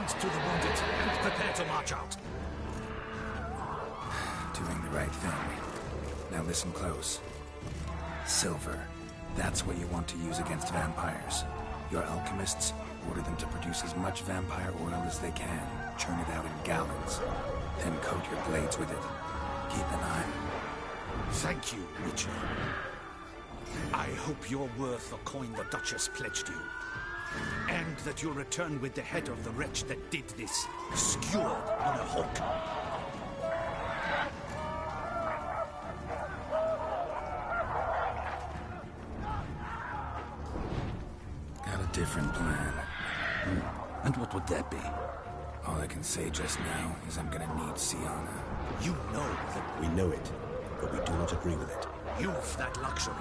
Tend to the wounded and prepare to march out. Doing the right thing. Now listen close. Silver. That's what you want to use against vampires. Your alchemists order them to produce as much vampire oil as they can. Churn it out in gallons. Then coat your blades with it. Keep an eye. Thank you, Witcher. I hope you're worth the coin the Duchess pledged you. And that you'll return with the head of the wretch that did this, skewered on a hook. Got a different plan. And what would that be? All I can say just now is I'm gonna need Sienna. You know that We know it, but we do not agree with it. you've that luxury.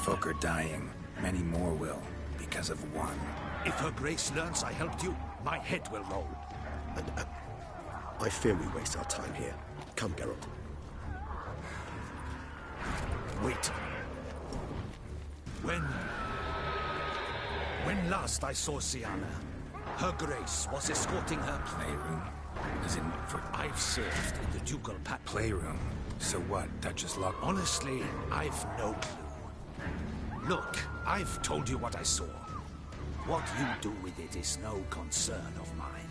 Folk are dying. Many more will, because of one. If Her Grace learns I helped you, my head will roll. And I fear we waste our time here. Come, Geralt. Wait. When last I saw Sienna, Her Grace was escorting her Playroom? As in, for I've served in the ducal palace. playroom? So what, Duchess Lock? Honestly, I've no clue. Look, I've told you what I saw. What you do with it is no concern of mine.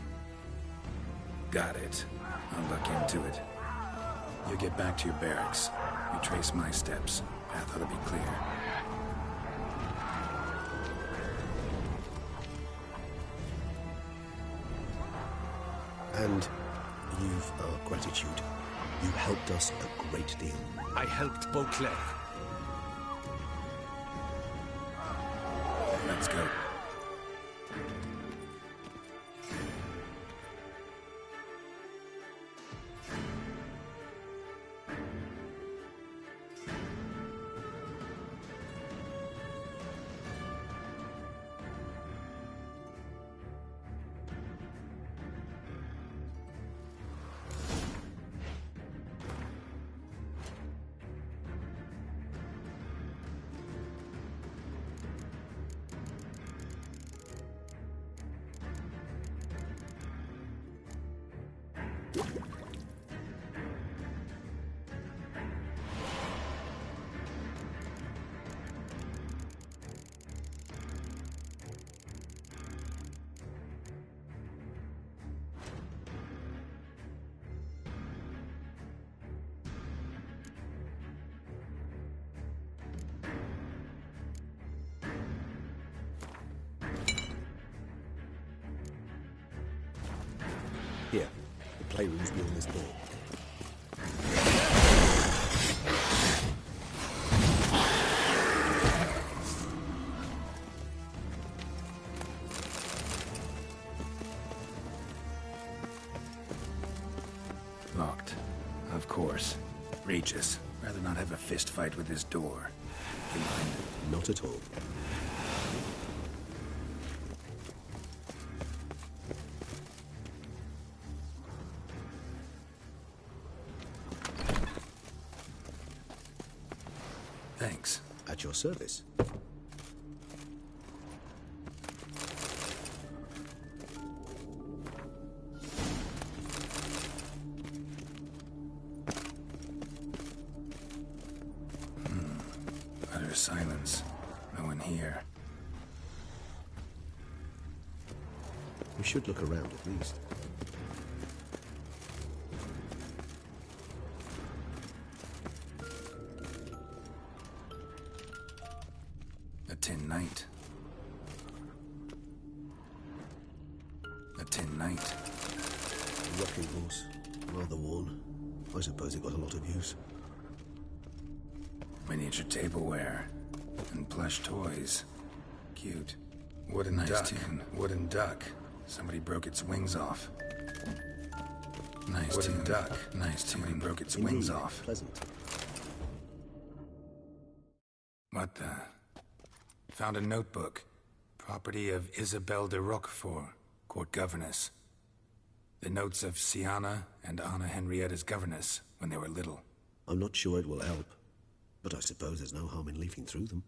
Got it. I'll look into it. You get back to your barracks. Retrace my steps. Path ought to be clear. And you've our gratitude. You helped us a great deal. I helped Beauclerc. Let's go. Here, the playroom's beyond this door. Locked. Of course. Regis. Rather not have a fist fight with this door. You mind? Not at all. Thanks. At your service. Utter silence. No one here. We should look around at least. A tin knight. A tin knight. A rocking horse. Rather worn. I suppose it got a lot of use. Miniature tableware. And plush toys. Cute. Wooden nice tune. Wooden duck. Somebody broke its wings off. Nice wooden duck. Nice tune. Somebody broke its wings off. Pleasant. What the? Found a notebook. Property of Isabelle de Roquefort, court governess. The notes of Sienna and Anna Henrietta's governess when they were little. I'm not sure it will help, but I suppose there's no harm in leafing through them.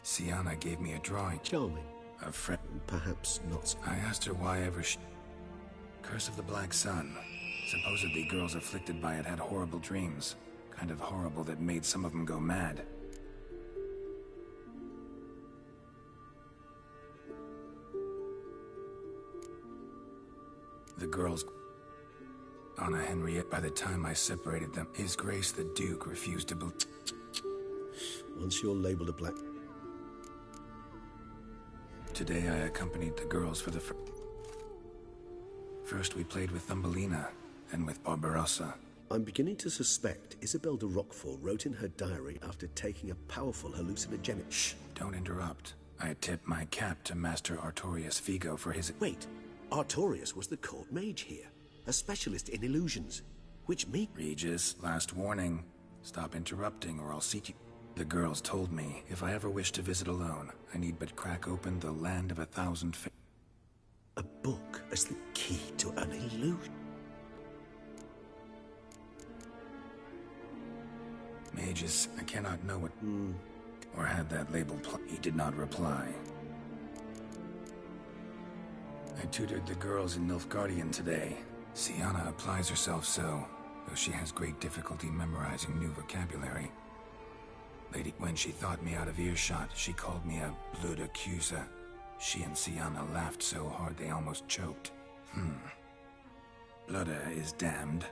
Sienna gave me a drawing. Charming. A friend. Perhaps not. I asked her why ever she... Curse of the Black Sun. Supposedly girls afflicted by it had horrible dreams. Kind of horrible that made some of them go mad. The girls... Anna Henriette, by the time I separated them, His Grace the Duke refused to believe... Once you're labeled a black... Today I accompanied the girls for the first we played with Thumbelina, and with Barbarossa. I'm beginning to suspect Isabel de Roquefort wrote in her diary after taking a powerful hallucinogenic... Shh, don't interrupt. I tip my cap to Master Artorius Figo for his... Wait, Artorius was the court mage here, a specialist in illusions, which me... Regis, last warning. Stop interrupting or I'll seek you. The girls told me if I ever wish to visit alone, I need but crack open the Land of 1,000 A book as the key to an illusion. Mages, I cannot know what... Or had that label He did not reply. I tutored the girls in Nilfgaardian today. Sienna applies herself so, though she has great difficulty memorizing new vocabulary. Lady, when she thought me out of earshot, she called me a blood accuser. She and Sienna laughed so hard they almost choked. Blooda is damned,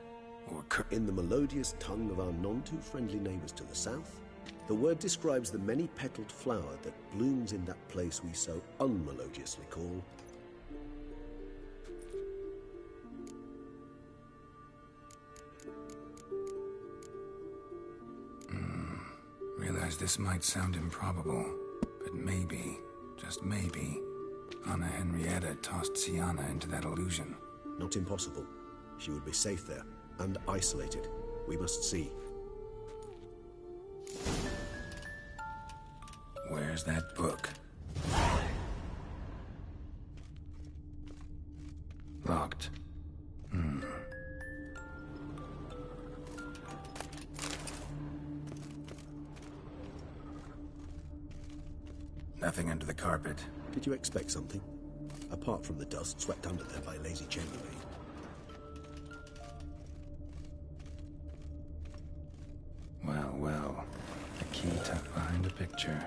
or In the melodious tongue of our none-too-friendly neighbors to the south, the word describes the many-petaled flower that blooms in that place we so unmelodiously call... Realize this might sound improbable, but maybe, just maybe, Anna Henrietta tossed Sienna into that illusion. Not impossible. She would be safe there, and isolated. We must see. Where's that book? Locked. Nothing under the carpet. Did you expect something? Apart from the dust swept under there by lazy chambermaid. Well, well. A key tucked behind a picture.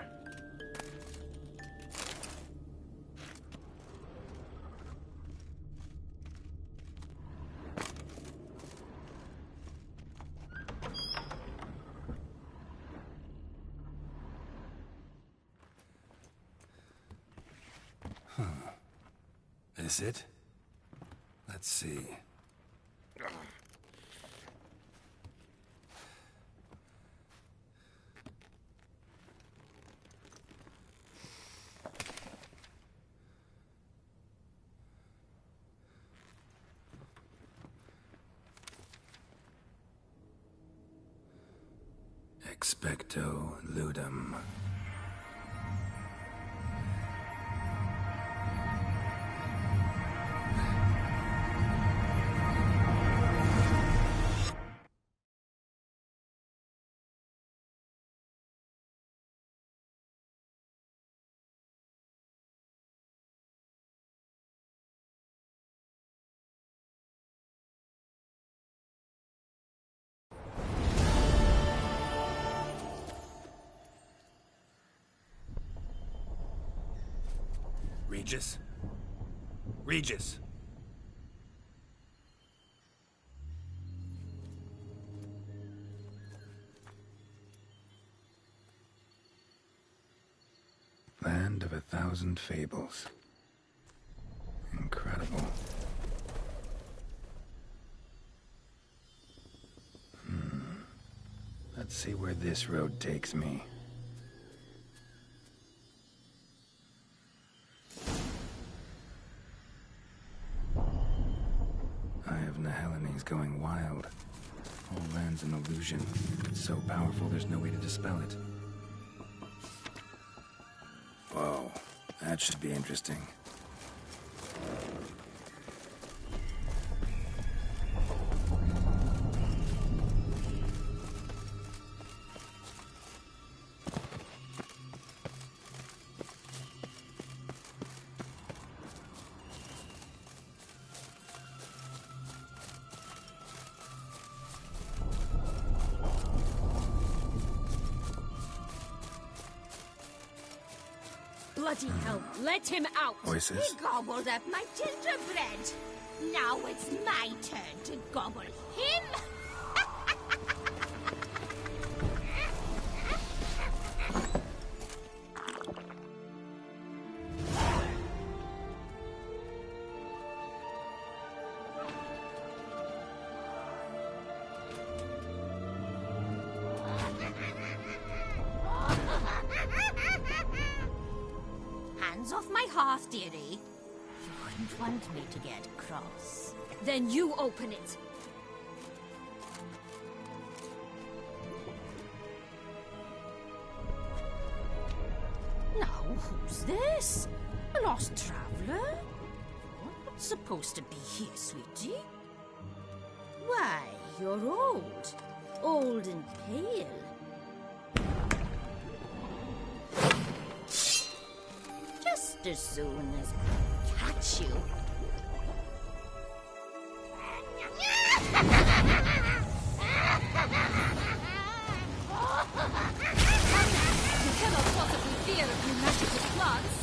This it? Let's see. Expecto ludum. Regis? Regis! Land of 1,000 fables. Incredible. Let's see where this road takes me. Going wild. Whole land's an illusion. It's so powerful there's no way to dispel it. Whoa, that should be interesting. Bloody hell, let him out! Voices? He gobbled up my gingerbread. Now it's my turn to gobble him. Hands off my hearth, dearie. You wouldn't want me to get cross. Then you open it. Now, who's this? A lost traveler? Not supposed to be here, sweetie. Why, you're old. Old and pale. Just as soon as I catch you. You cannot possibly fear a few magical plants.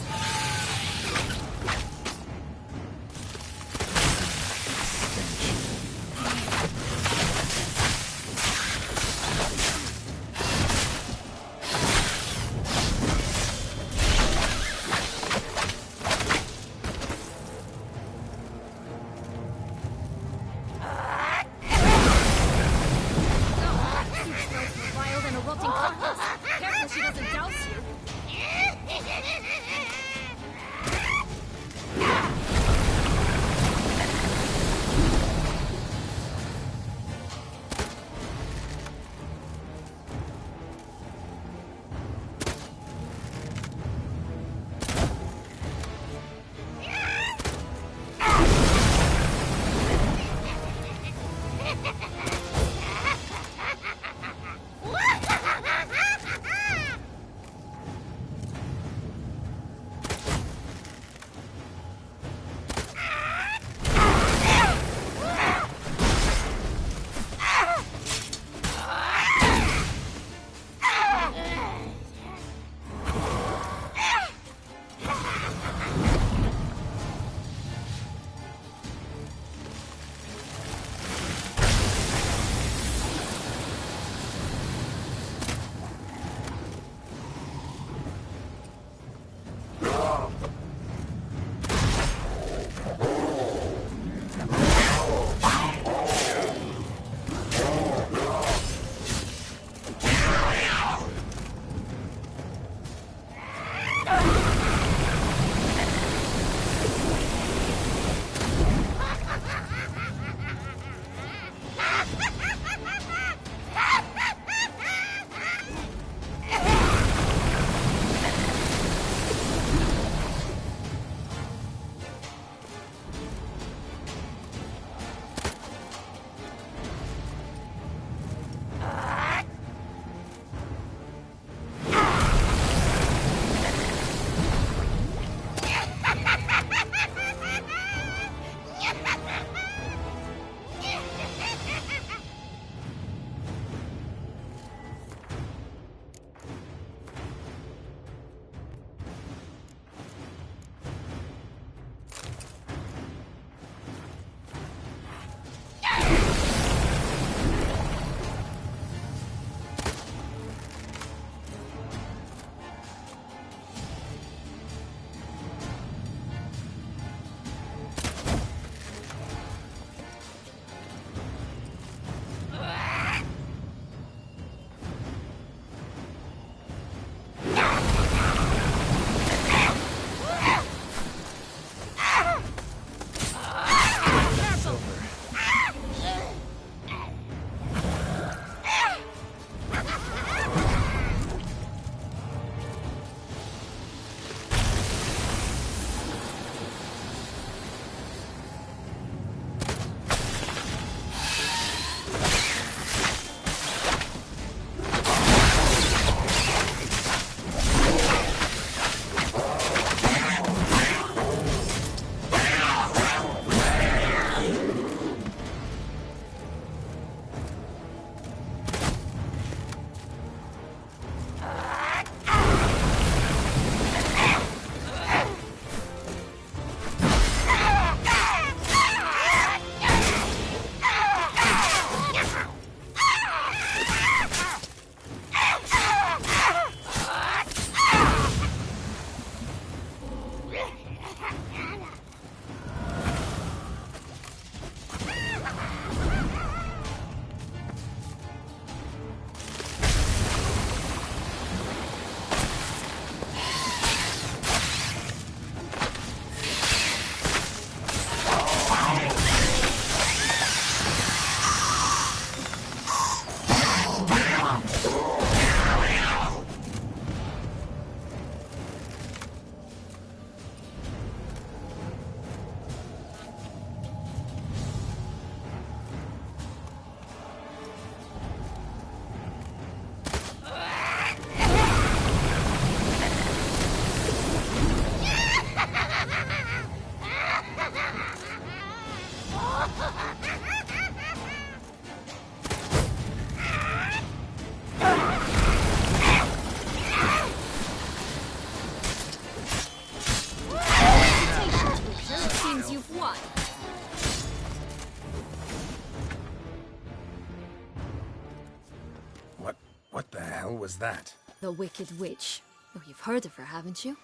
was that? The Wicked Witch. Oh, you've heard of her, haven't you?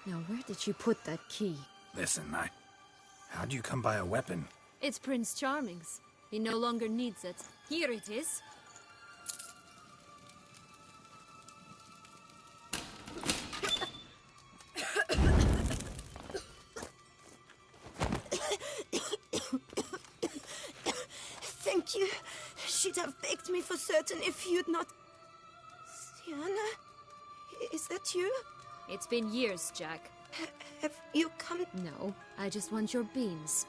Now, where did you put that key? Listen, how'd you come by a weapon? It's Prince Charming's. He no longer needs it. Here it is. Thank you. She'd have begged me for certain if you'd not... Sienna? Is that you? It's been years, Jack. Have you come... No, I just want your beans.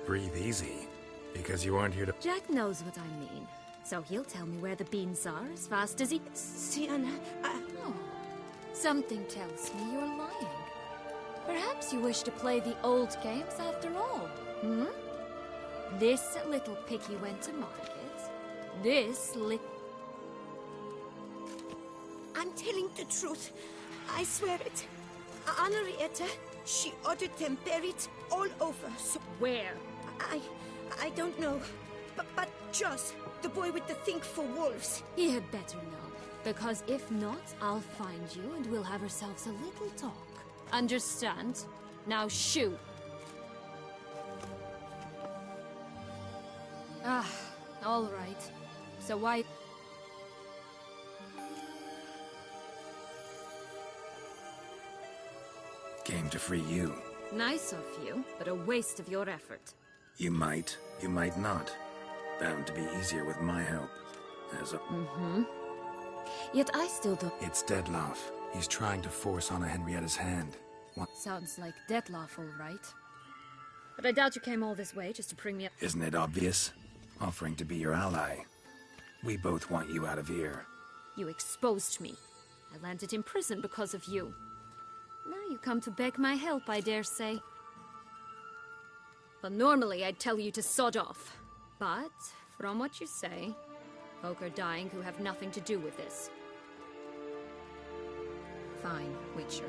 Breathe easy, because you aren't here to... Jack knows what I mean, so he'll tell me where the beans are as fast as he... Sienna, Oh, something tells me you're lying. Perhaps you wish to play the old games after all, hmm? This little piggy went to market. This I'm telling the truth. I swear it. Henrietta, she ordered them buried all over, so... Where? I don't know. But Joss, the boy with the thing for wolves. He had better know, because if not, I'll find you and we'll have ourselves a little talk. Understand? Now shoo! Ah, all right. So why... Came to free you. Nice of you, but a waste of your effort. You might not. Bound to be easier with my help. As a... Yet I still don't... It's Deadloff. He's trying to force Anna Henrietta's hand. What? Sounds like Dettlaff, all right. But I doubt you came all this way just to bring me up... Isn't it obvious? Offering to be your ally. We both want you out of here. You exposed me. I landed in prison because of you. Now you come to beg my help, I dare say. Well, normally I'd tell you to sod off. But, from what you say, folk are dying who have nothing to do with this. Fine, Witcher.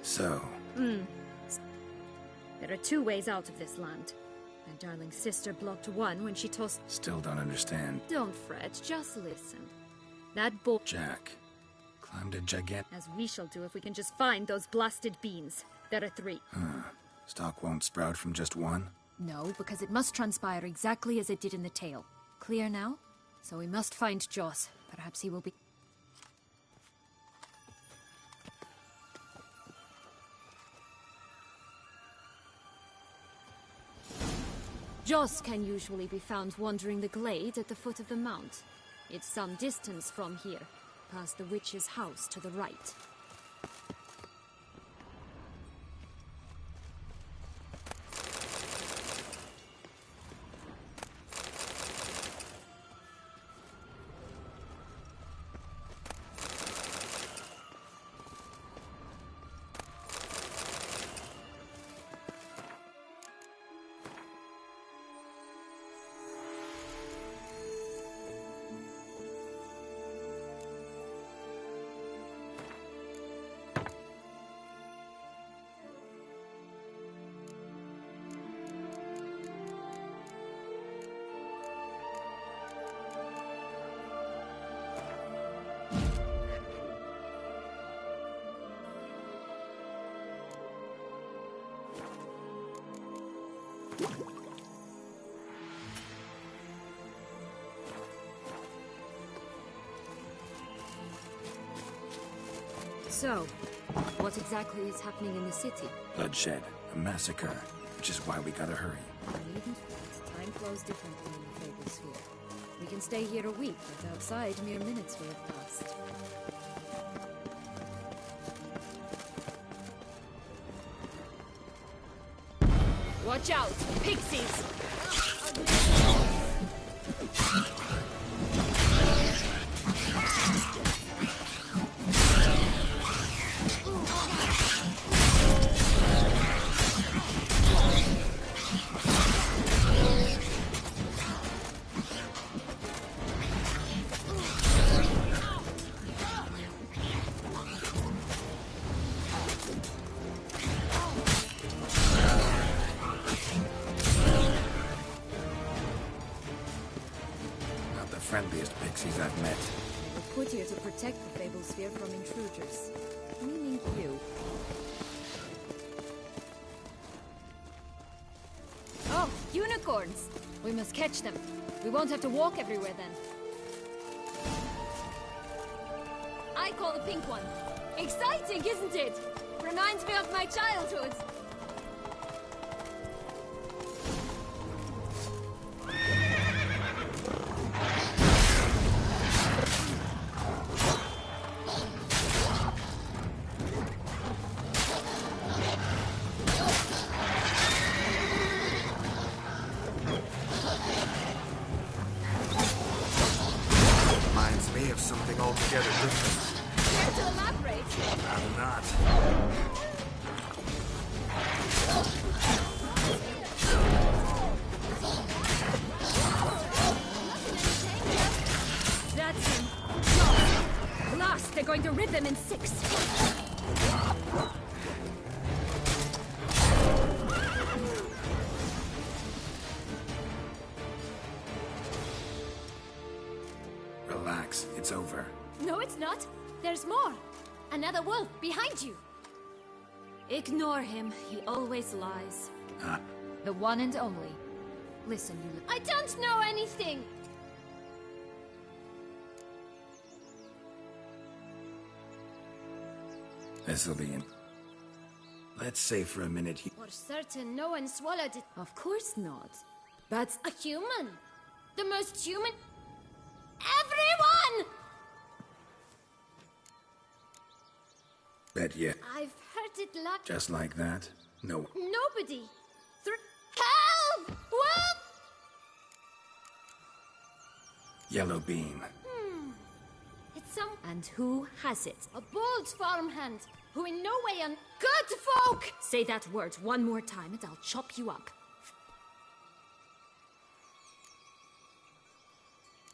So... There are two ways out of this land. My darling sister blocked one when she tossed... Still don't understand. Don't fret, just listen. That bull... Jack. Climbed a gigantic... As we shall do if we can just find those blasted beans. There are 3. Stock won't sprout from just one? No, because it must transpire exactly as it did in the tale. Clear now? So we must find Joss. Perhaps he will be... Joss can usually be found wandering the glade at the foot of the mount. It's some distance from here, past the witch's house to the right. So, what exactly is happening in the city? Bloodshed. A massacre. Which is why we gotta hurry. You needn't fret. Time flows differently in the Fable Sphere. We can stay here a week, but outside mere minutes will have passed. Watch out! Pixies! friendliest pixies I've met. We're put here to protect the Fable Sphere from intruders. Meaning you. Oh, unicorns! We must catch them. We won't have to walk everywhere then. I call the pink one. Exciting, isn't it? Reminds me of my childhood. Reminds me of something altogether different. Care to elaborate? I'm not. That's him. Blast! They're going to rip them in 6. Relax, it's over. No, it's not. There's more. Another wolf behind you. Ignore him. He always lies. The one and only. Listen, you... I don't know anything! This'll be in. Let's say for a minute he... For certain, no one swallowed it. Of course not. But... A human! The most human... Everyone! Bet you. I've heard it like... Just like that? No. Nobody! Help! What? Yellow bean. It's some... And who has it? A bold farmhand, who in no way un... Good folk! Say that word one more time and I'll chop you up.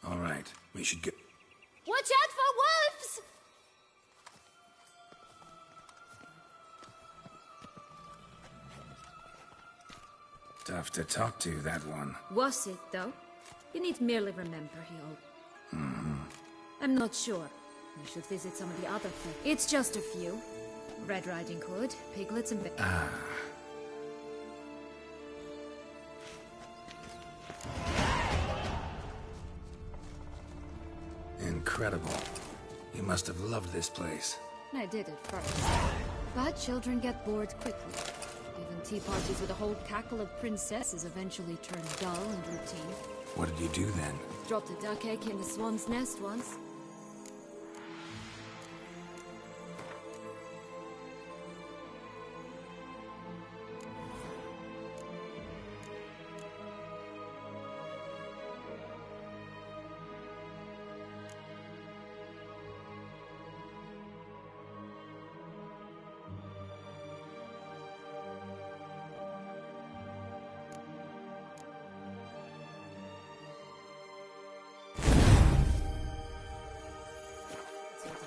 All right, we should go. Watch out for wolves! Tough to talk to, that one. Was it, though? You need merely remember he'll... I'm not sure. You should visit some of the other things. It's just a few. Red Riding Hood, piglets and... Incredible. You must have loved this place. I did at first. But children get bored quickly. Even tea parties with a whole cackle of princesses eventually turn dull and routine. What did you do then? Dropped a duck egg in the swan's nest once.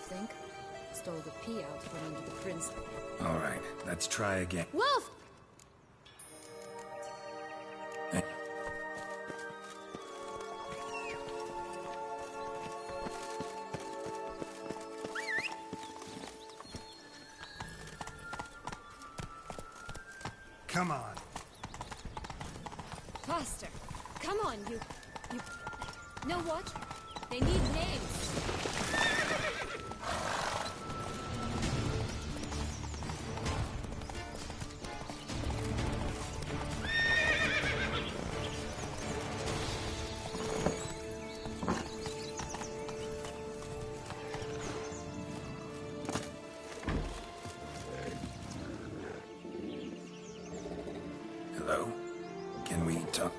Think. Stole the pea out from under the prince. All right, let's try again. Wolf! Eh. Come on. Faster. Come on, you... Know what? They need names. Hello? Can we talk?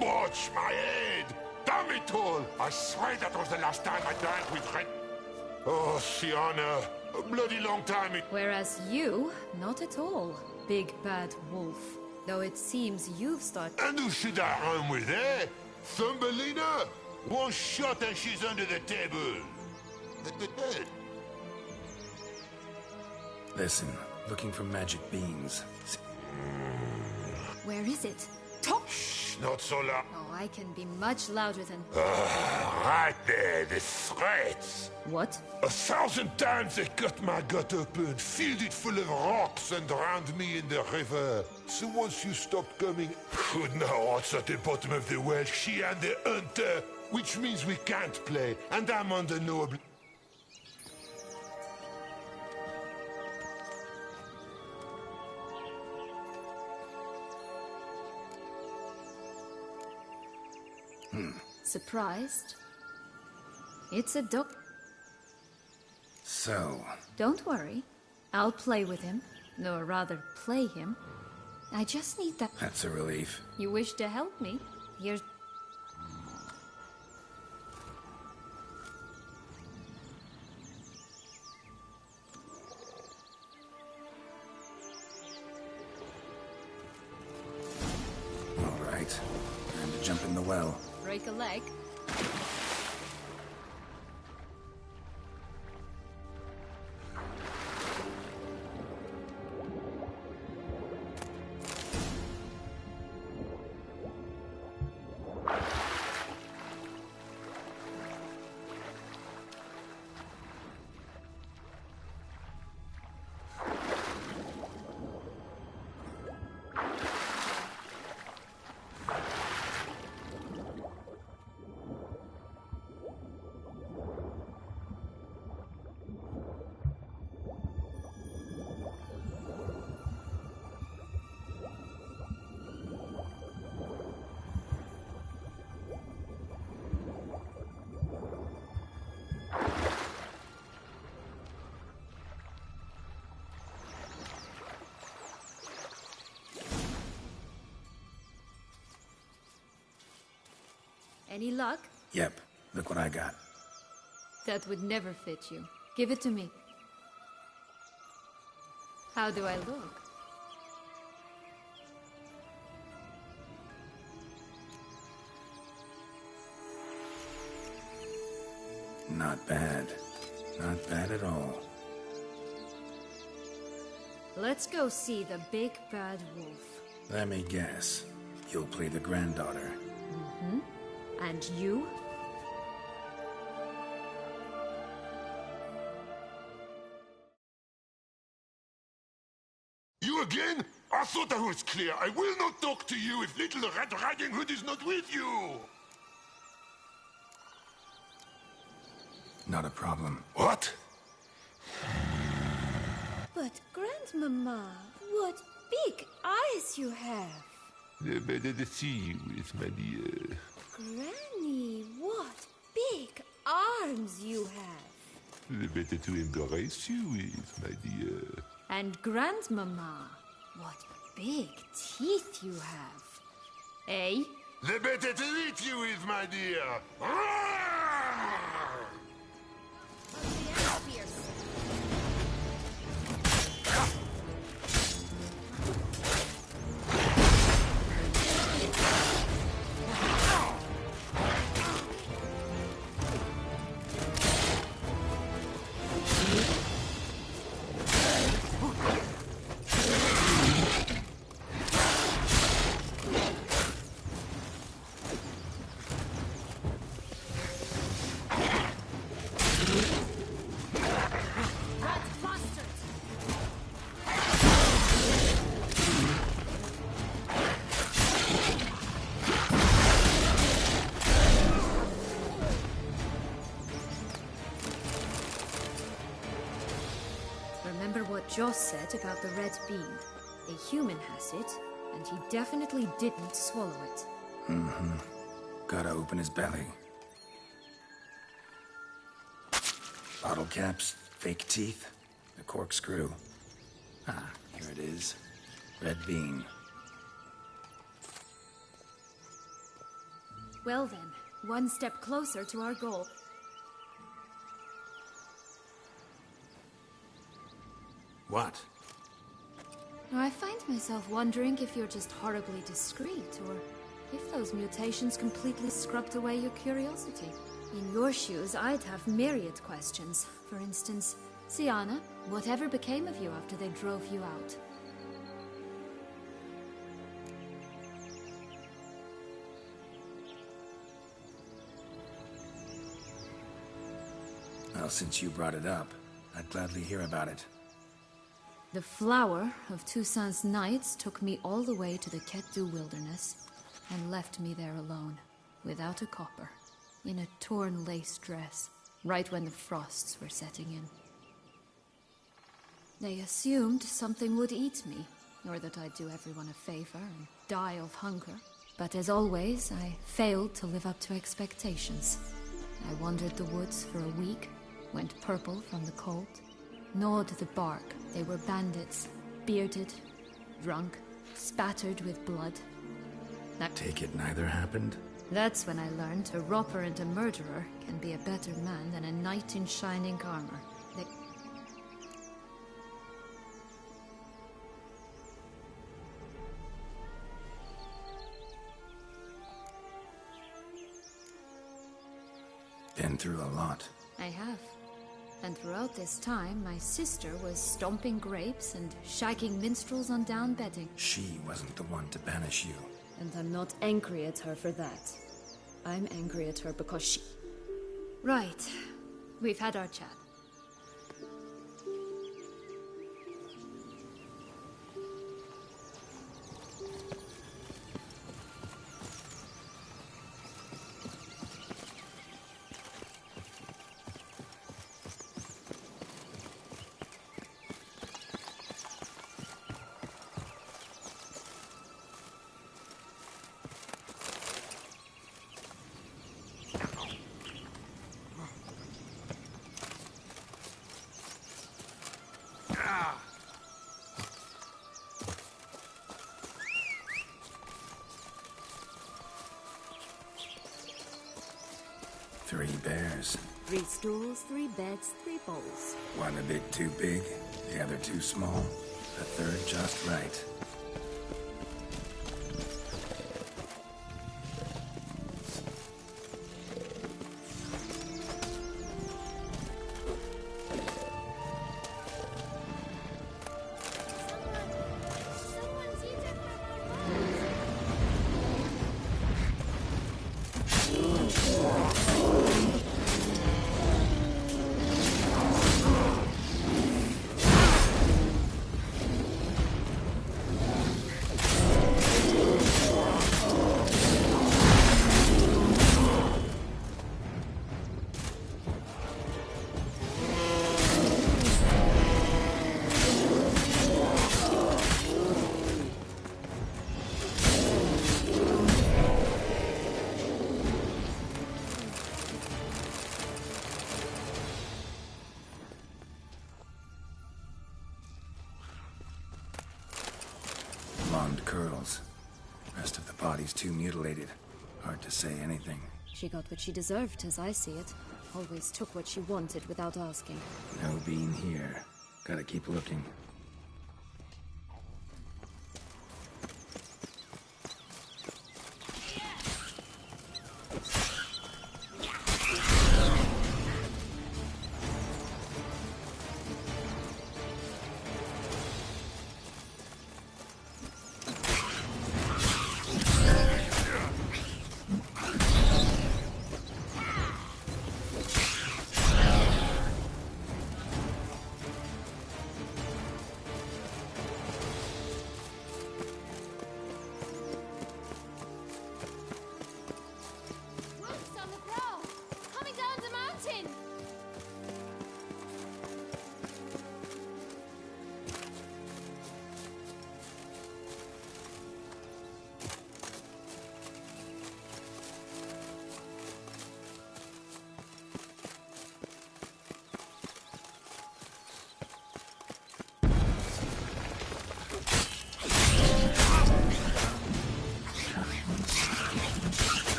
Watch my head! Damn it all! I swear that was the last time I drank with Red. Oh, Sienna, a bloody long time it... Whereas you, not at all, big bad wolf. Though it seems you've started... And who should I run with, eh? Thumbelina? One shot and she's under the table. Listen, looking for magic beans. Where is it? Talk! Shh! Shh, not so loud. Oh, I can be much louder than... Right there, the threats. What? 1,000 times they cut my gut open, filled it full of rocks, and drowned me in the river. So once you stopped coming, who know what's at the bottom of the well? She and the hunter, which means we can't play, and I'm under no Surprised? It's a duck. So, Don't worry. I'll play with him. Or rather, play him. I just need that... that's a relief. You wish to help me? Here's... All right. Time to jump in the well. Break a leg. Any luck? Yep, look what I got. That would never fit you. Give it to me. How do I look? Not bad. Not bad at all. Let's go see the big bad wolf. Let me guess. You'll play the granddaughter. And you? You again? I thought I was clear. I will not talk to you if little Red Riding Hood is not with you. Not a problem. What? But Grandmama, what big eyes you have. The better to see you with, my dear. Granny, what big arms you have. The better to embrace you with, my dear. And Grandmama, what big teeth you have. Eh? The better to eat you with, my dear. Remember what Joss said about the red bean. A human has it, and he definitely didn't swallow it. Gotta open his belly. Bottle caps, fake teeth, a corkscrew. Ah, here it is. Red bean. Well then, one step closer to our goal. What? I find myself wondering if you're just horribly discreet, or if those mutations completely scrubbed away your curiosity. In your shoes, I'd have myriad questions. For instance, Sienna, whatever became of you after they drove you out? Well, since you brought it up, I'd gladly hear about it. The flower of Toussaint's knights took me all the way to the Ketdu wilderness and left me there alone, without a copper, in a torn lace dress, right when the frosts were setting in. They assumed something would eat me, or that I'd do everyone a favor and die of hunger. But as always, I failed to live up to expectations. I wandered the woods for a week, went purple from the cold, gnawed the bark. They were bandits, bearded, drunk, spattered with blood. Take it neither happened? That's when I learned a robber and a murderer can be a better man than a knight in shining armor. Been through a lot. I have. And throughout this time, my sister was stomping grapes and shagging minstrels on down bedding. She wasn't the one to banish you. And I'm not angry at her for that. I'm angry at her because she... Right. We've had our chat. Three bears. 3 stools, 3 beds, 3 bowls. One a bit too big, the other too small, the third just right. Blonde curls. Rest of the body's too mutilated. Hard to say anything. She got what she deserved, as I see it. Always took what she wanted without asking. No bean here. Gotta keep looking.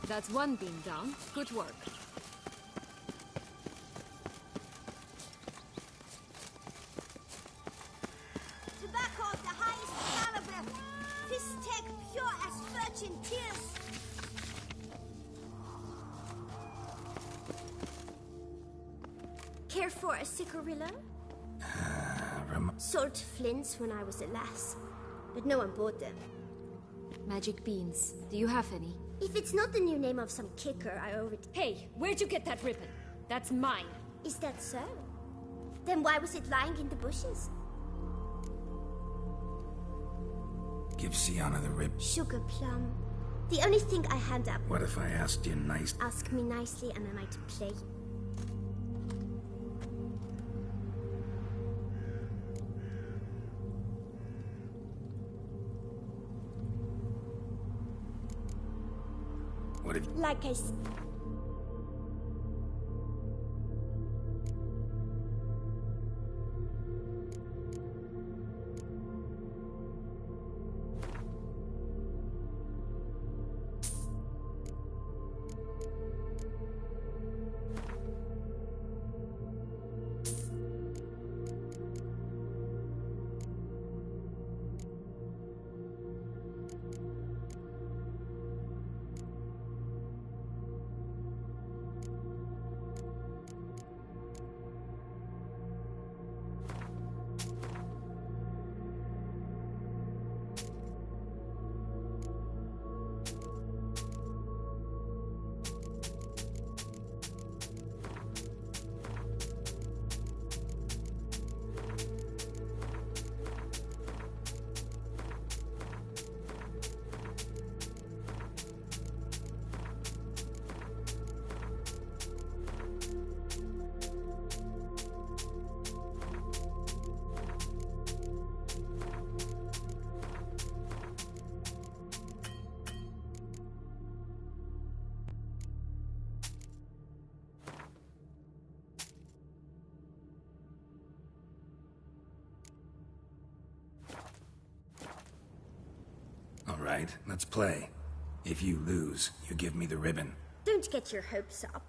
That's one beam down. Good work. Tobacco of the highest caliber. This tech pure as virgin tears. care for a cigarillo? Sold flints when I was a lass, but no one bought them. Magic beans. Do you have any? If it's not the new name of some kicker, I already... Hey, where'd you get that ribbon? That's mine. Is that so? Then why was it lying in the bushes? Give Sienna the rib. Sugar plum. The only thing I hand up. What if I asked you nice? Ask me nicely and I might play. What if... Like I said. All right, let's play. If you lose, you give me the ribbon. Don't get your hopes up.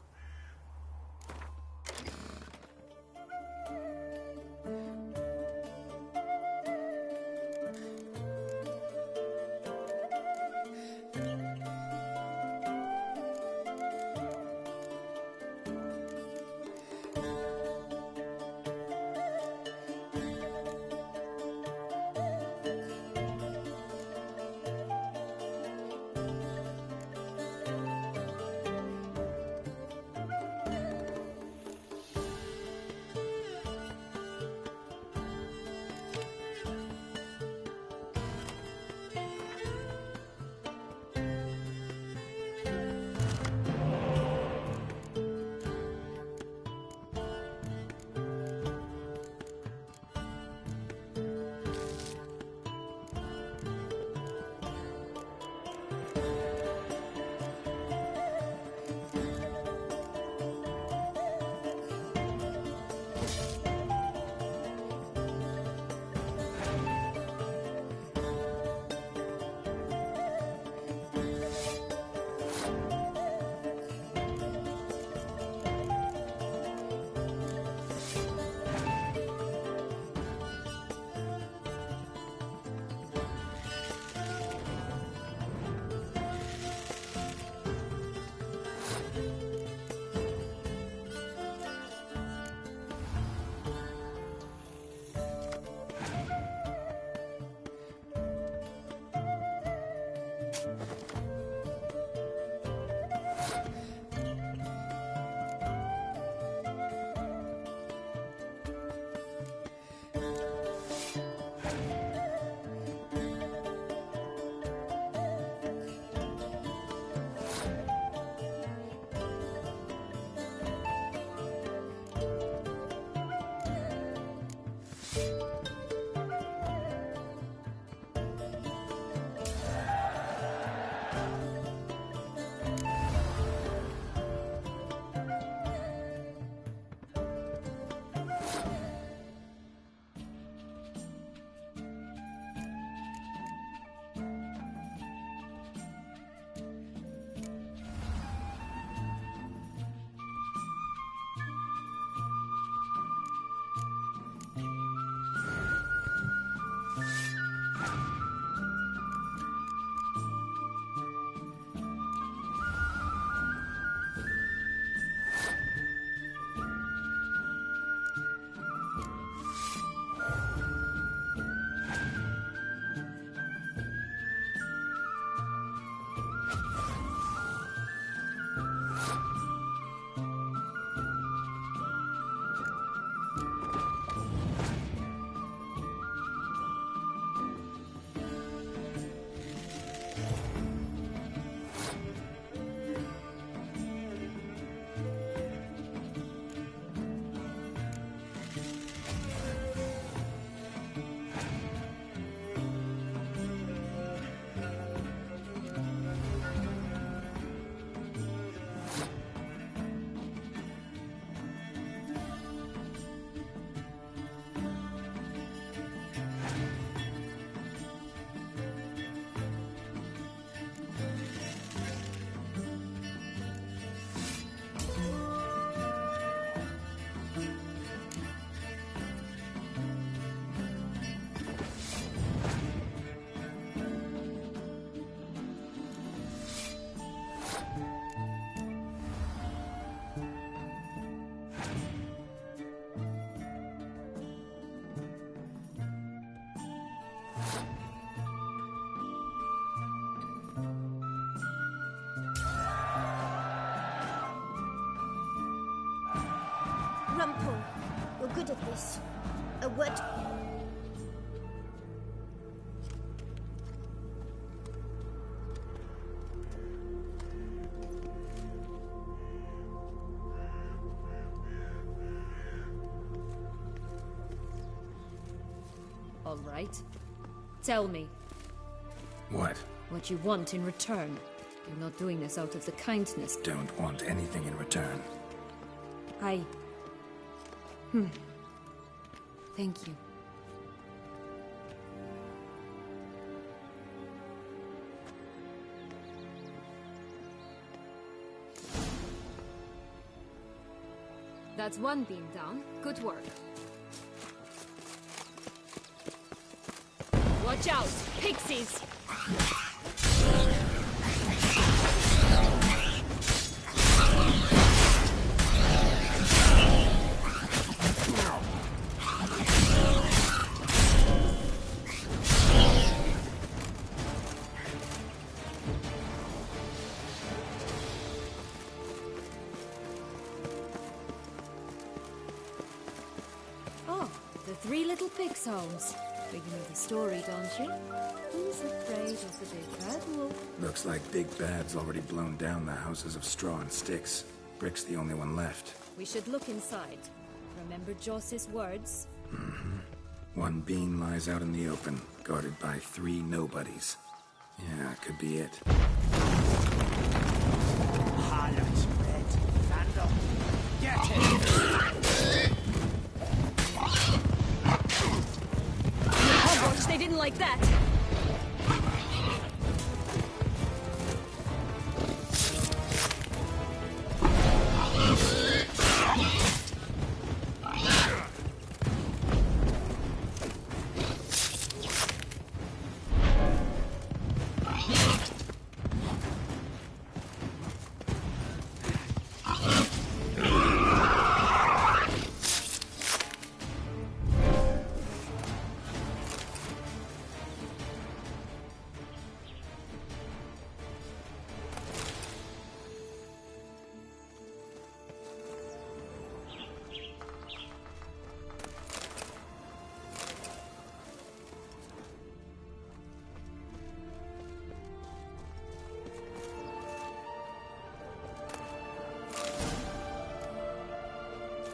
Rumpole. You're good at this. What? All right. Tell me. What? What you want in return. You're not doing this out of the kindness. Don't want anything in return. Thank you. That's one beam down. Good work. Watch out! Pixies! Oh, the three little pigs' homes. You know the story, don't you? Who's afraid of the big bad wolf? Looks like Big Bad's already blown down the houses of straw and sticks. Brick's the only one left. We should look inside. Remember Joss's words? One beam lies out in the open, guarded by 3 nobodies. Yeah, could be it. Harlot's red. Vandal. Get it! Hogwarts, they didn't like that!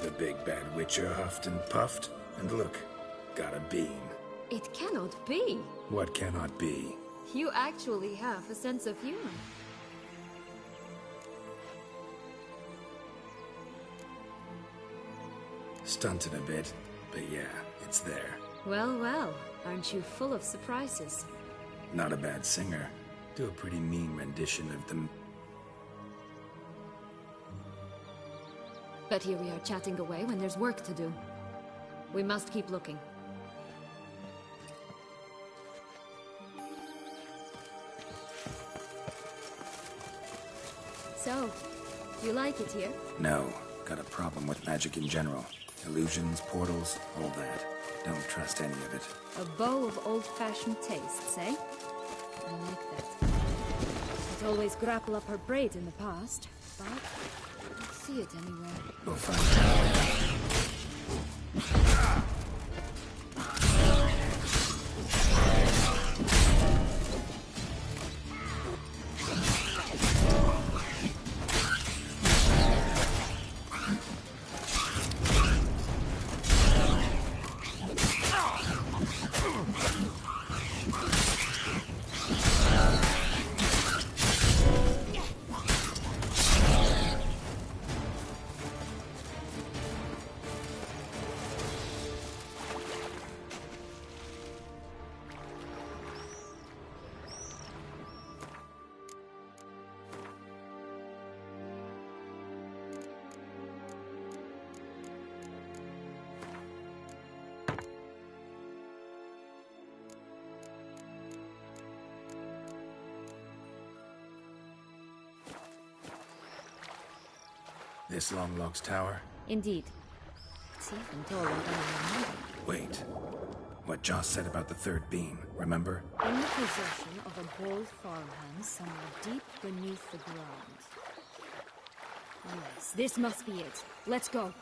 The big bad witcher huffed and puffed, and look, got a beam. It cannot be. What cannot be? You actually have a sense of humor. Stunted a bit, but yeah, it's there. Well, well, aren't you full of surprises? Not a bad singer. Do a pretty mean rendition of them. But here we are chatting away when there's work to do. We must keep looking. So, do you like it here? No, got a problem with magic in general. Illusions, portals, all that. Don't trust any of it. A bow of old-fashioned tastes, eh? I like that. I'd always grapple up her braid in the past, but I don't see it anywhere. We'll find out. This Longlock's tower? Indeed. It's even taller than I remember. Wait. What Joss said about the third beam, remember? In the possession of a bold farmhand somewhere deep beneath the ground. Yes, this must be it. Let's go.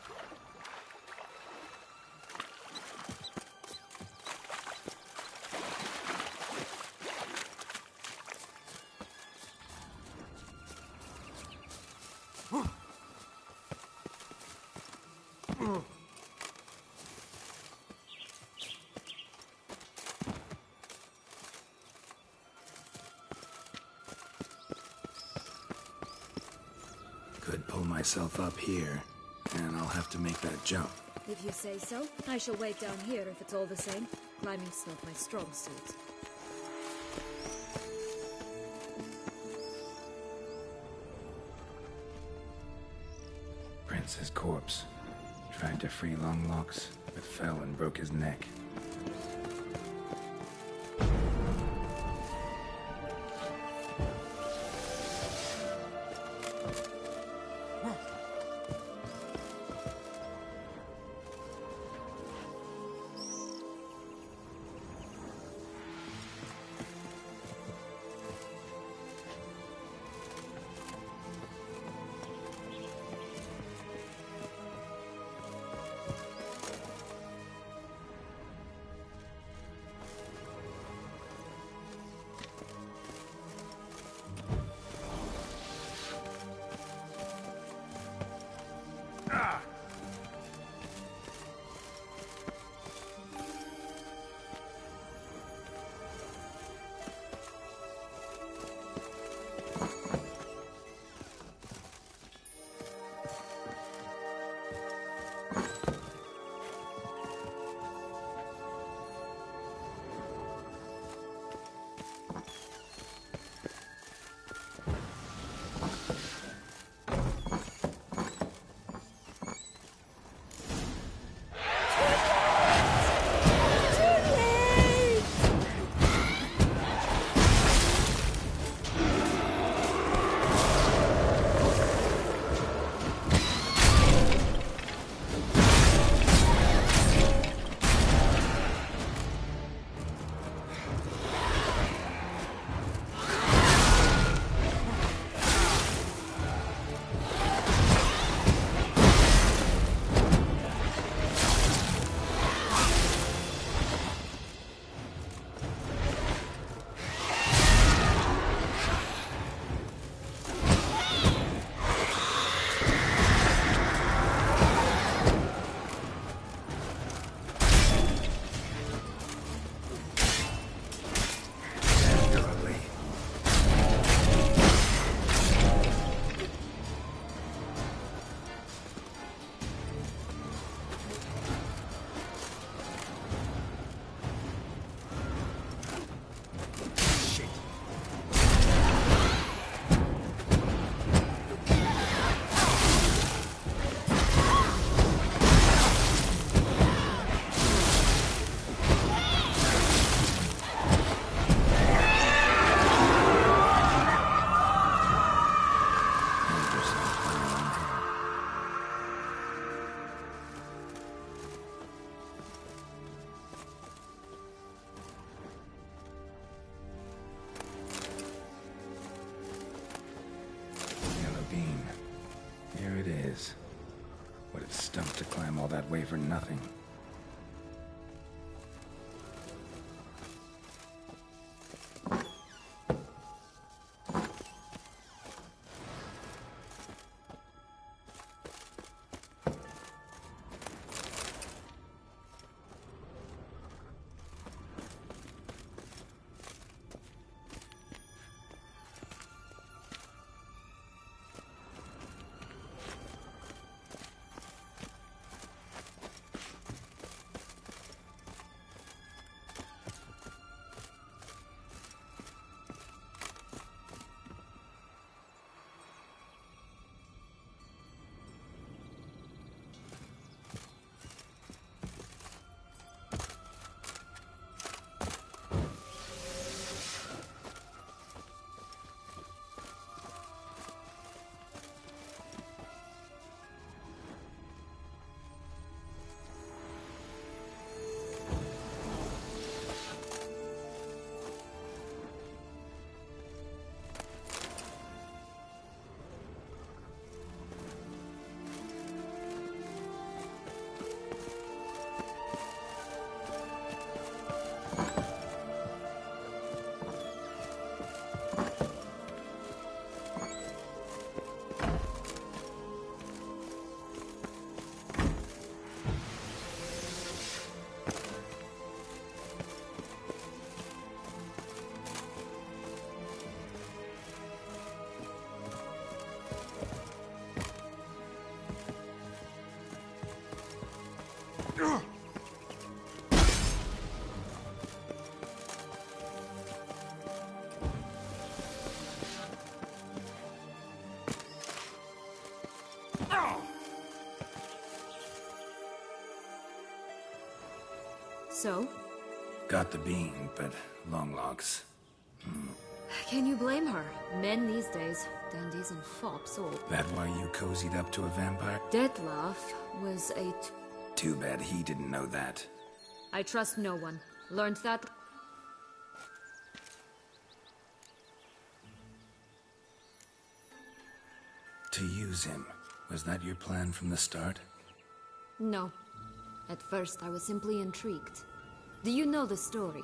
Could pull myself up here, and I'll have to make that jump. If you say so, I shall wait down here if it's all the same. Climbing's not my strong suit. Prince's corpse. Tried to free Longlocks, but fell and broke his neck. Would have stumped to climb all that way for nothing. So? Got the bean, but long logs. Can you blame her? Men these days, dandies and fops all. That why you cozied up to a vampire? Detlef was a... Too bad he didn't know that. I trust no one. Learned that... To use him. Was that your plan from the start? No. At first, I was simply intrigued. Do you know the story?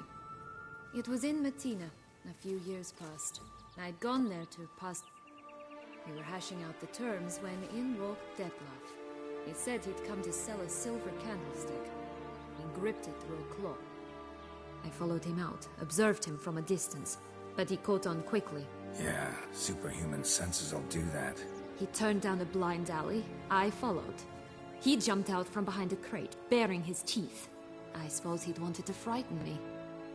It was in Matina, a few years past. I'd gone there to pass... We were hashing out the terms when in walked Detlef. He said he'd come to sell a silver candlestick. He gripped it through a claw. I followed him out, observed him from a distance, but he caught on quickly. Yeah, superhuman senses will do that. He turned down a blind alley. I followed. He jumped out from behind a crate, baring his teeth. I suppose he'd wanted to frighten me.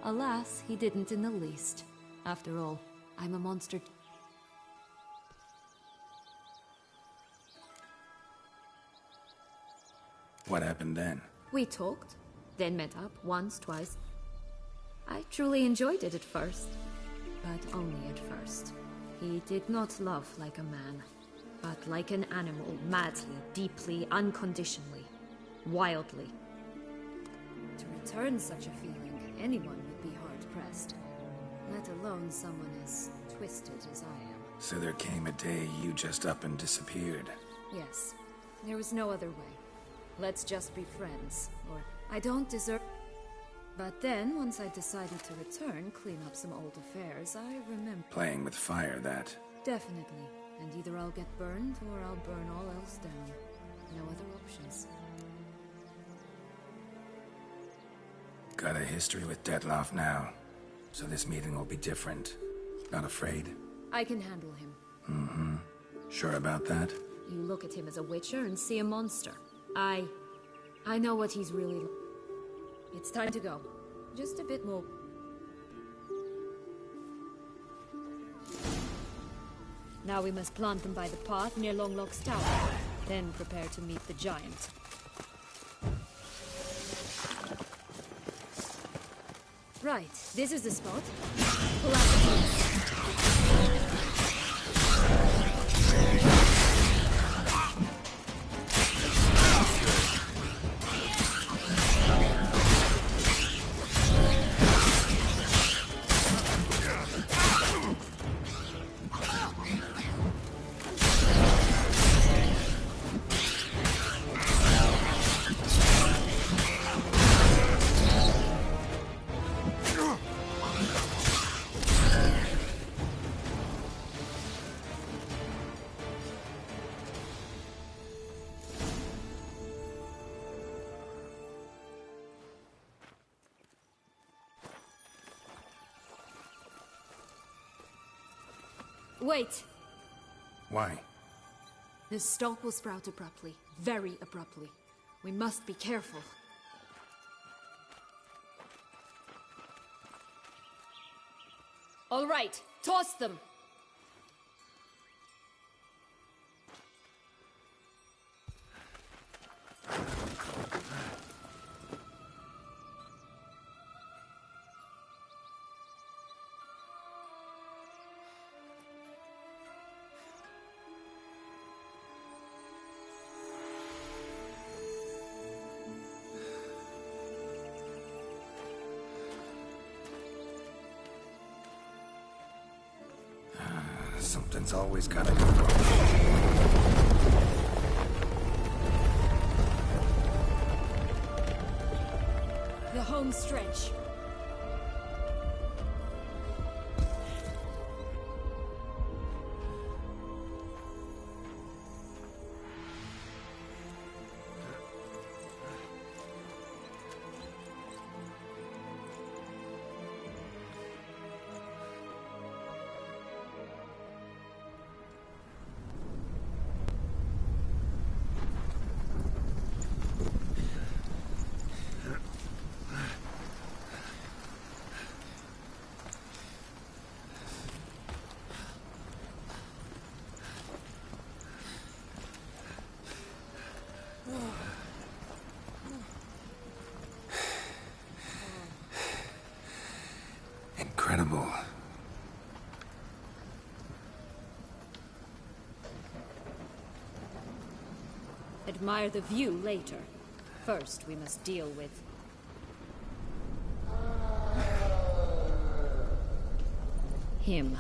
Alas, he didn't in the least. After all, I'm a monster. What happened then? We talked, then met up once, twice. I truly enjoyed it at first, but only at first. He did not love like a man, but like an animal, madly, deeply, unconditionally, wildly. To return such a feeling, anyone would be hard-pressed, let alone someone as twisted as I am. So there came a day you just up and disappeared. Yes, there was no other way. Let's just be friends, or I don't deserve... But then, once I decided to return, clean up some old affairs, I remember... Playing with fire, that. Definitely. And either I'll get burned, or I'll burn all else down. No other options. Got a history with Detlef now. So this meeting will be different. Not afraid? I can handle him. Mm-hmm. Sure about that? You look at him as a witcher and see a monster. I know what he's really like. It's time to go. Just a bit more. Now we must plant them by the path near Longlock's tower. Then prepare to meet the giant. Right, this is the spot. Pull out the keys. Wait! Why? The stalk will sprout abruptly. Very abruptly. We must be careful. All right, toss them! Something's always gotta go wrong. The home stretch. admire the view later. First, we must deal with... him.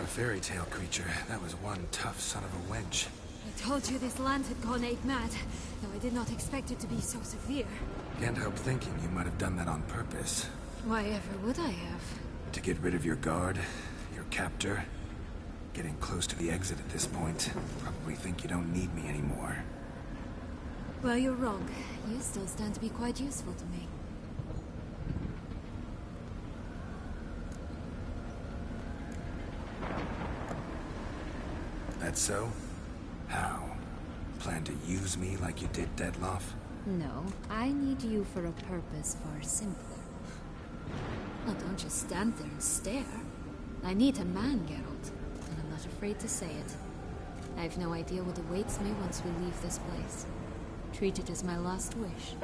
Fairy tale creature. That was one tough son of a wench. I told you this land had gone ape mad, though I did not expect it to be so severe. Can't help thinking you might have done that on purpose. Why ever would I have? To get rid of your guard, your captor. Getting close to the exit at this point. Probably think you don't need me anymore. Well, you're wrong. You still stand to be quite useful to me. That so? How? Plan to use me like you did Dettloff? No, I need you for a purpose far simpler. Well, don't just stand there and stare. I need a man, Geralt, and I'm not afraid to say it. I have no idea what awaits me once we leave this place. Treat it as my last wish.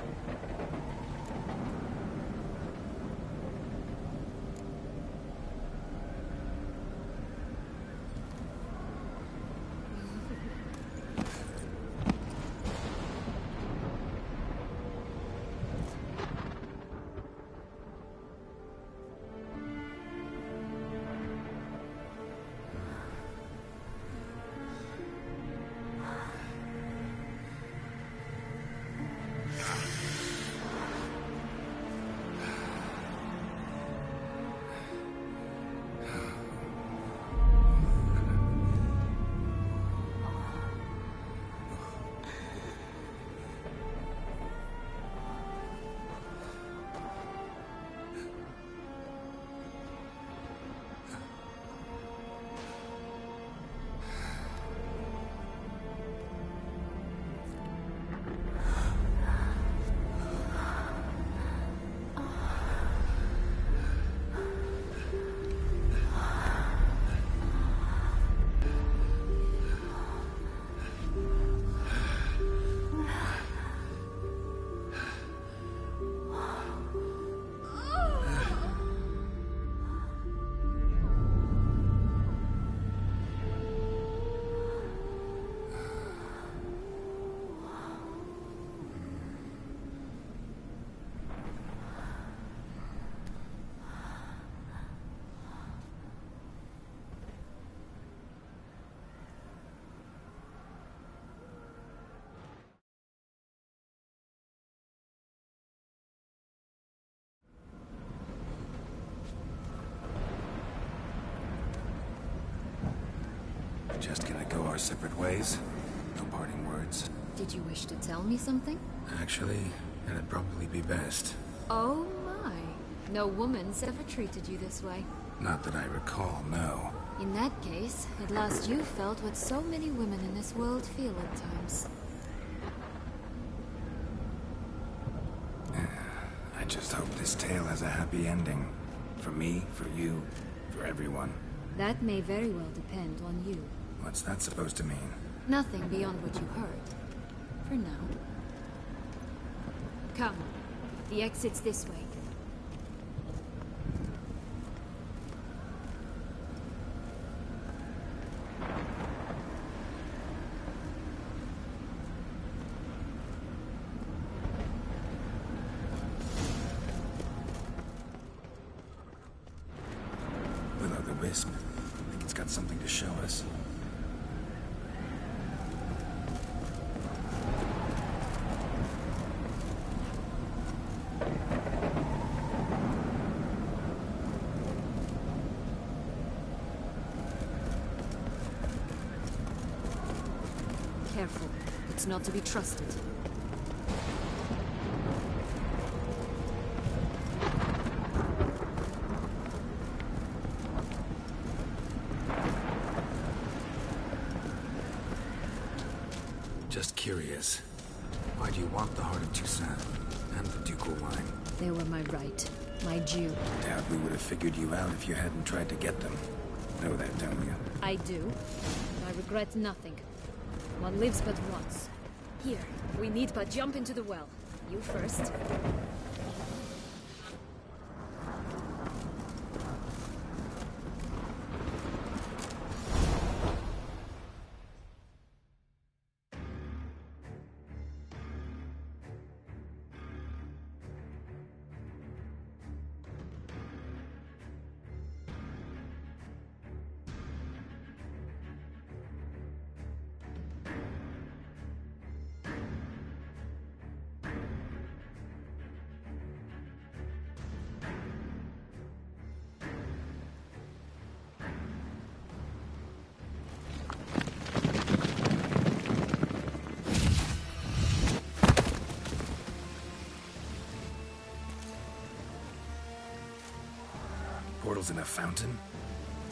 Just gonna go our separate ways? No parting words? Did you wish to tell me something? Actually, that'd probably be best. Oh my. No woman's ever treated you this way. Not that I recall, no. In that case, at last you felt what so many women in this world feel at times. I just hope this tale has a happy ending. For me, for you, for everyone. That may very well depend on you. What's that supposed to mean? Nothing beyond what you heard. For now. Come. The exit's this way. disc. I think it's got something to show us. Careful. It's not to be trusted. Just curious. Why do you want the heart of Toussaint and the ducal wine? They were my right. My due. Doubt we would have figured you out if you hadn't tried to get them. Know that, don't you? I do. I regret nothing. One lives but once. Here, we need but jump into the well. You first. Portals in a fountain?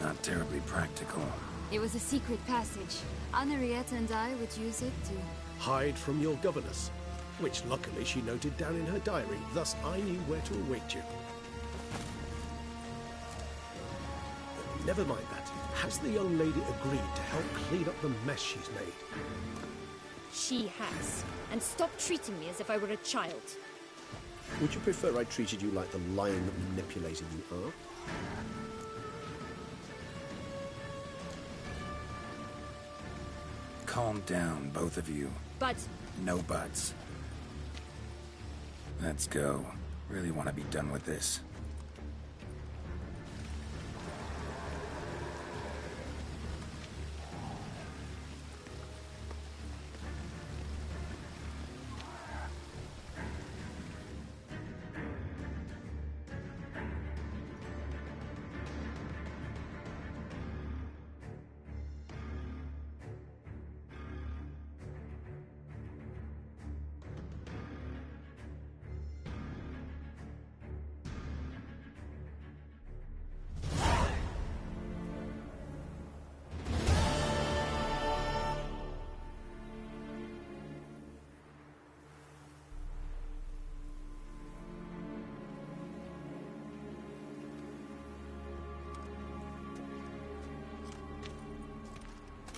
Not terribly practical. It was a secret passage. Henriette and I would use it to... Hide from your governess, which luckily she noted down in her diary, thus I knew where to await you. Never mind that. Has the young lady agreed to help clean up the mess she's made? She has. And stop treating me as if I were a child. Would you prefer I treated you like the lying manipulator you are? Calm down, both of you. But... No buts. Let's go. Really want to be done with this.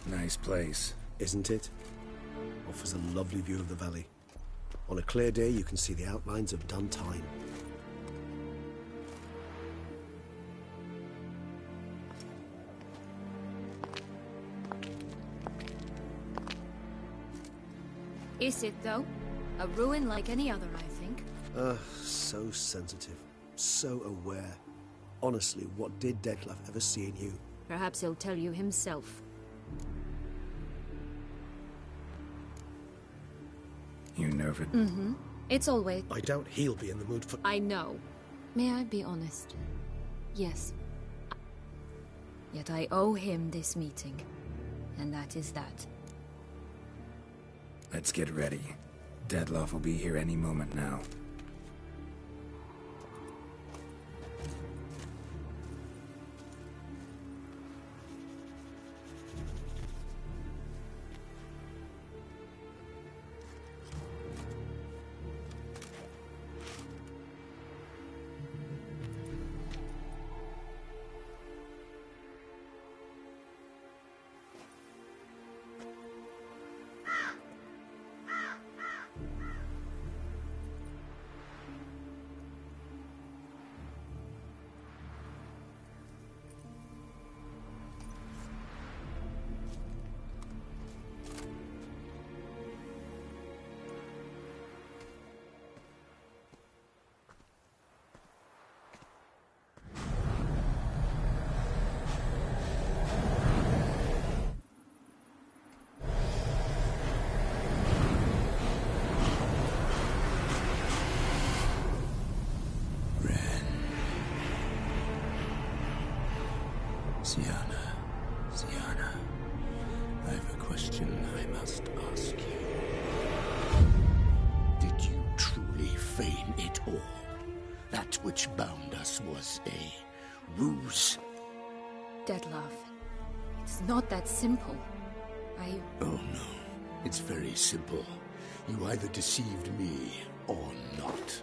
Nice place. Isn't it? Offers a lovely view of the valley. On a clear day, you can see the outlines of done time. Is it, though? A ruin like any other, I think. So sensitive. So aware. Honestly, what did Detlef ever see in you? Perhaps he'll tell you himself. You nervous? Mm-hmm. It's always... I doubt he'll be in the mood for... I know. May I be honest? Yes. Yet I owe him this meeting. And that is that. Let's get ready. Detlef will be here any moment now. Sienna, I have a question I must ask you. Did you truly feign it all? That which bound us was a ruse? Dead love. It's not that simple. Oh no, it's very simple. You either deceived me or not.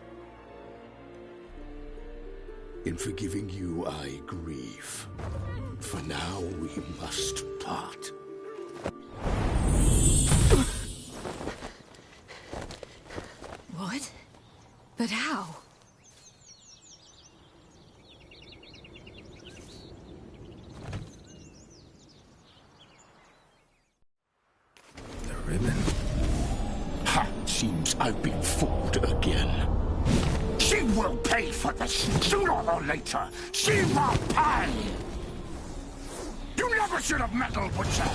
In forgiving you, I grieve. For now, we must part. What? But how? The ribbon. Ha! Seems I've been fooled again. She will pay for this, sooner or later. She will pay! You never should have meddled with her!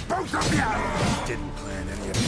Both of you! Didn't plan any of it.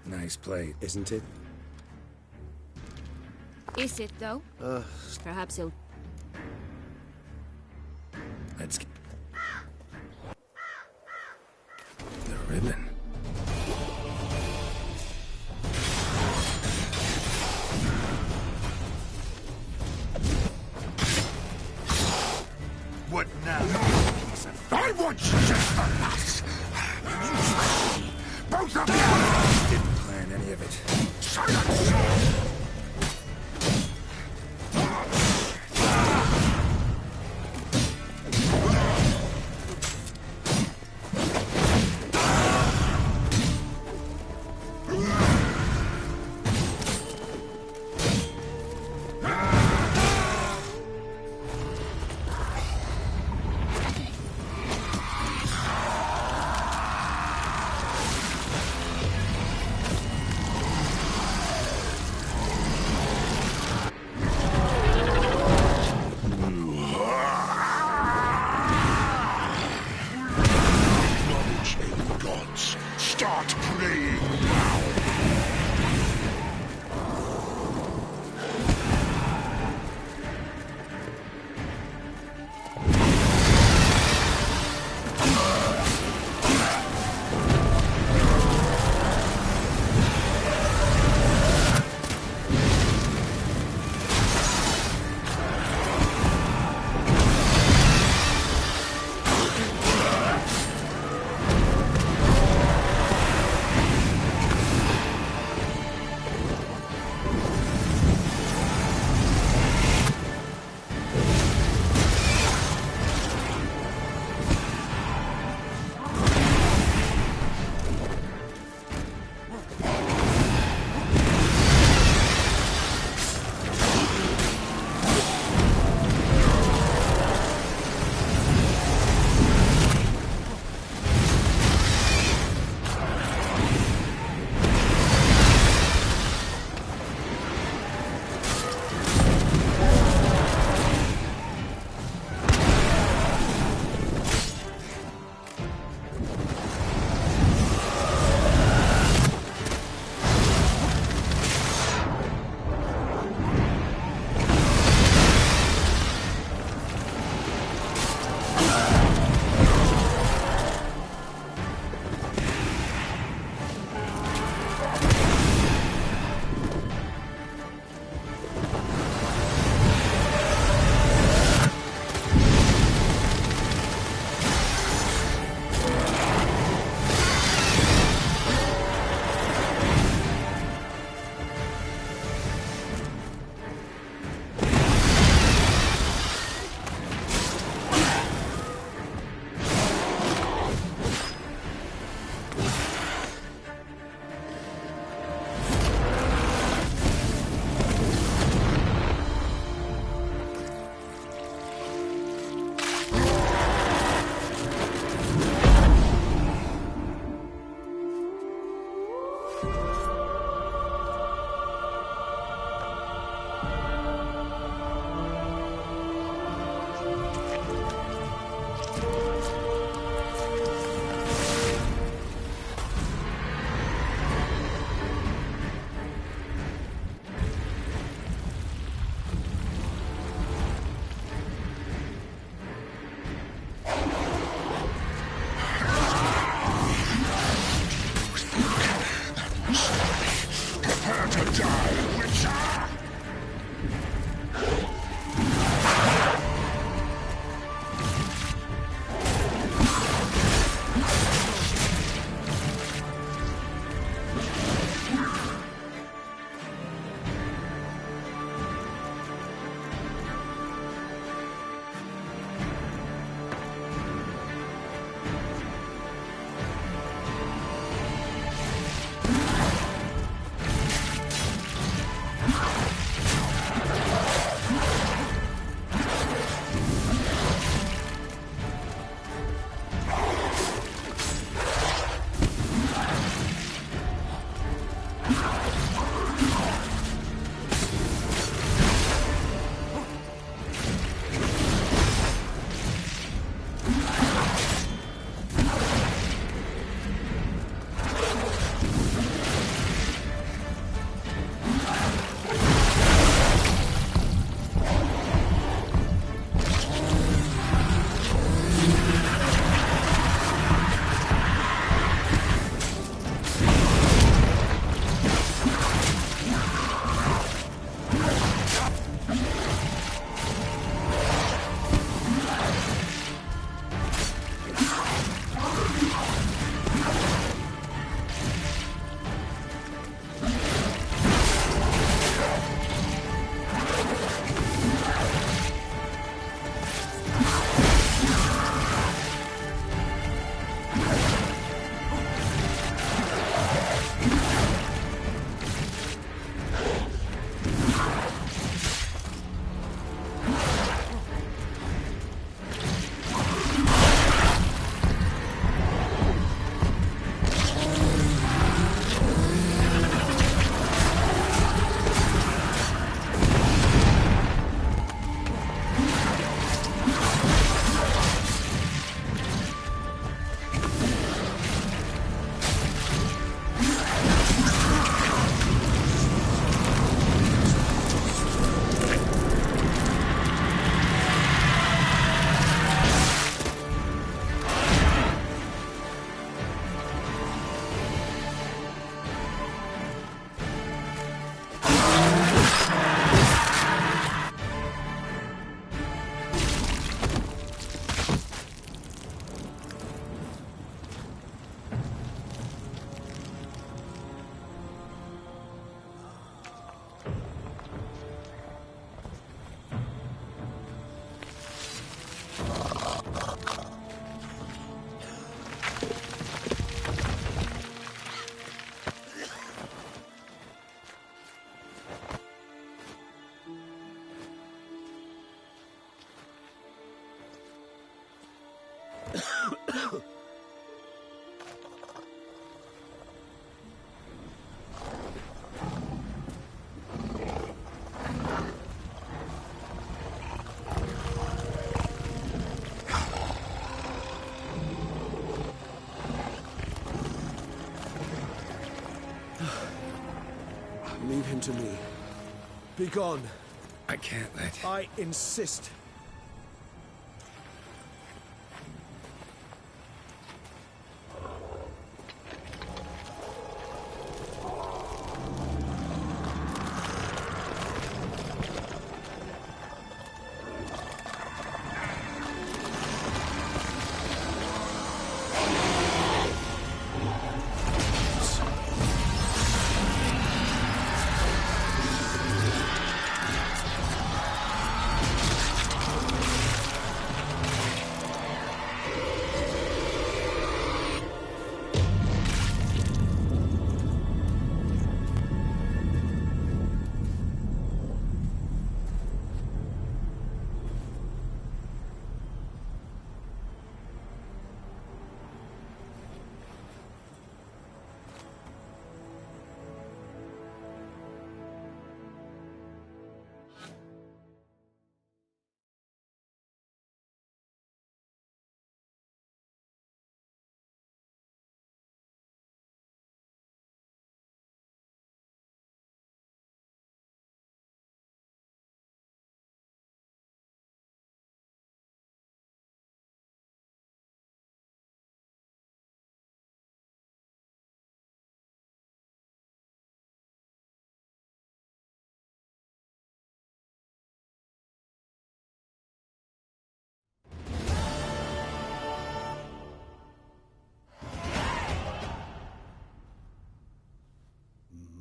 Nice plate. Isn't it? Is it, though? Perhaps he'll... Let's get... The ribbon. What now? I want just for us. Both of you! Didn't plan any of it. Silence! Start playing now! Leave him to me. Be gone. I can't let... I insist.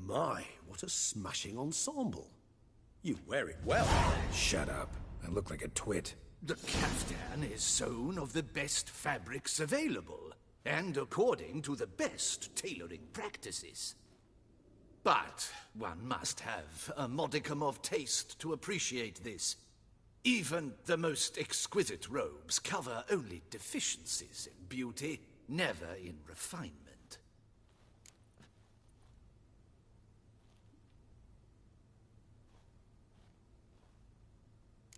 My, what a smashing ensemble. You wear it well. Shut up. I look like a twit. The caftan is sewn of the best fabrics available, and according to the best tailoring practices. But one must have a modicum of taste to appreciate this. Even the most exquisite robes cover only deficiencies in beauty, never in refinement.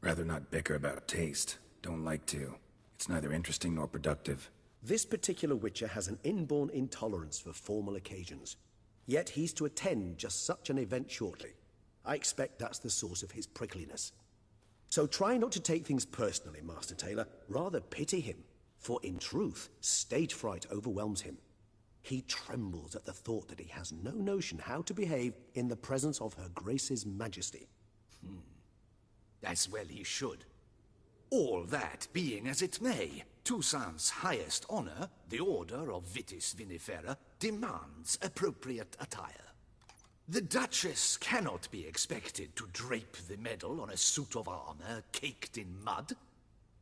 Rather not bicker about taste. Don't like to. It's neither interesting nor productive. This particular Witcher has an inborn intolerance for formal occasions. Yet he's to attend just such an event shortly. I expect that's the source of his prickliness. So try not to take things personally, Master Taylor. Rather pity him. For in truth, stage fright overwhelms him. He trembles at the thought that he has no notion how to behave in the presence of Her Grace's Majesty. As well he should. All that being as it may, Toussaint's highest honor, the Order of Vitis Vinifera, demands appropriate attire. The Duchess cannot be expected to drape the medal on a suit of armor caked in mud.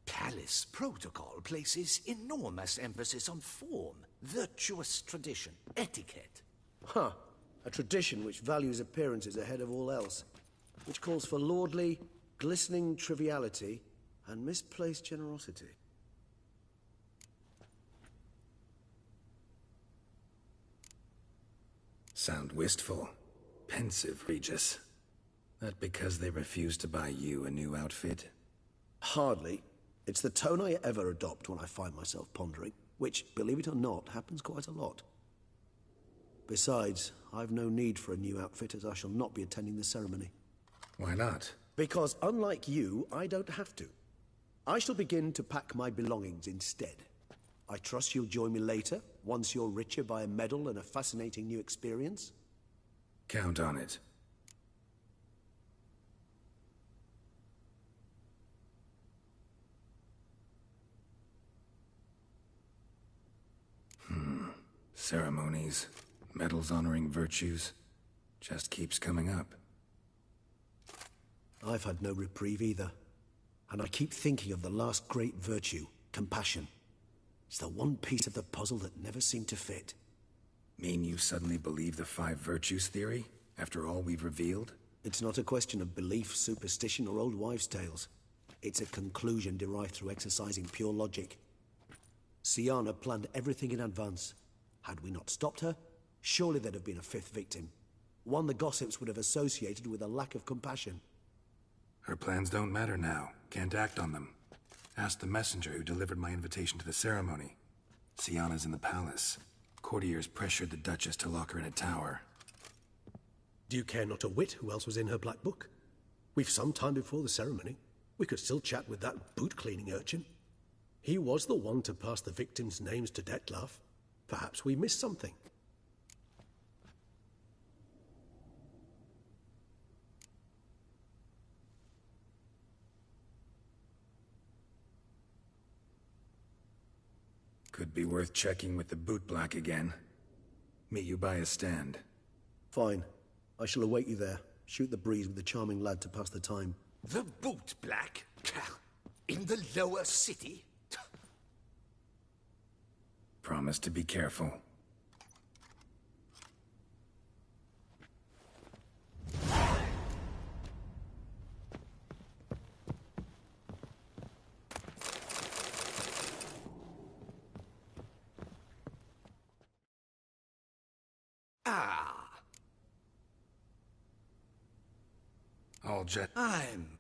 Palace protocol places enormous emphasis on form, virtuous tradition, etiquette. Huh. A tradition which values appearances ahead of all else. Which calls for lordly, glistening triviality and misplaced generosity. Sound wistful. Pensive, Regis. That because they refuse to buy you a new outfit? Hardly. It's the tone I ever adopt when I find myself pondering, which, believe it or not, happens quite a lot. Besides, I've no need for a new outfit as I shall not be attending the ceremony. Why not? Because unlike you, I don't have to. I shall begin to pack my belongings instead. I trust you'll join me later, once you're richer by a medal and a fascinating new experience? Count on it. Ceremonies, medals honoring virtues, just keeps coming up. I've had no reprieve either. And I keep thinking of the last great virtue, compassion. It's the one piece of the puzzle that never seemed to fit. Mean you suddenly believe the 5 virtues theory, after all we've revealed? It's not a question of belief, superstition, or old wives' tales. It's a conclusion derived through exercising pure logic. Syanna planned everything in advance. Had we not stopped her, surely there'd have been a 5th victim. One the gossips would have associated with a lack of compassion. Her plans don't matter now. Can't act on them. Ask the messenger who delivered my invitation to the ceremony. Syanna's in the palace. Courtiers pressured the Duchess to lock her in a tower. Do you care not a whit who else was in her black book? We've some time before the ceremony. We could still chat with that boot-cleaning urchin. He was the one to pass the victims' names to Detlef. Perhaps we missed something. Could be worth checking with the bootblack again. Meet you by a stand. Fine. I shall await you there. Shoot the breeze with the charming lad to pass the time. The boot black? In the lower city? Promise to be careful. All jet. I'm...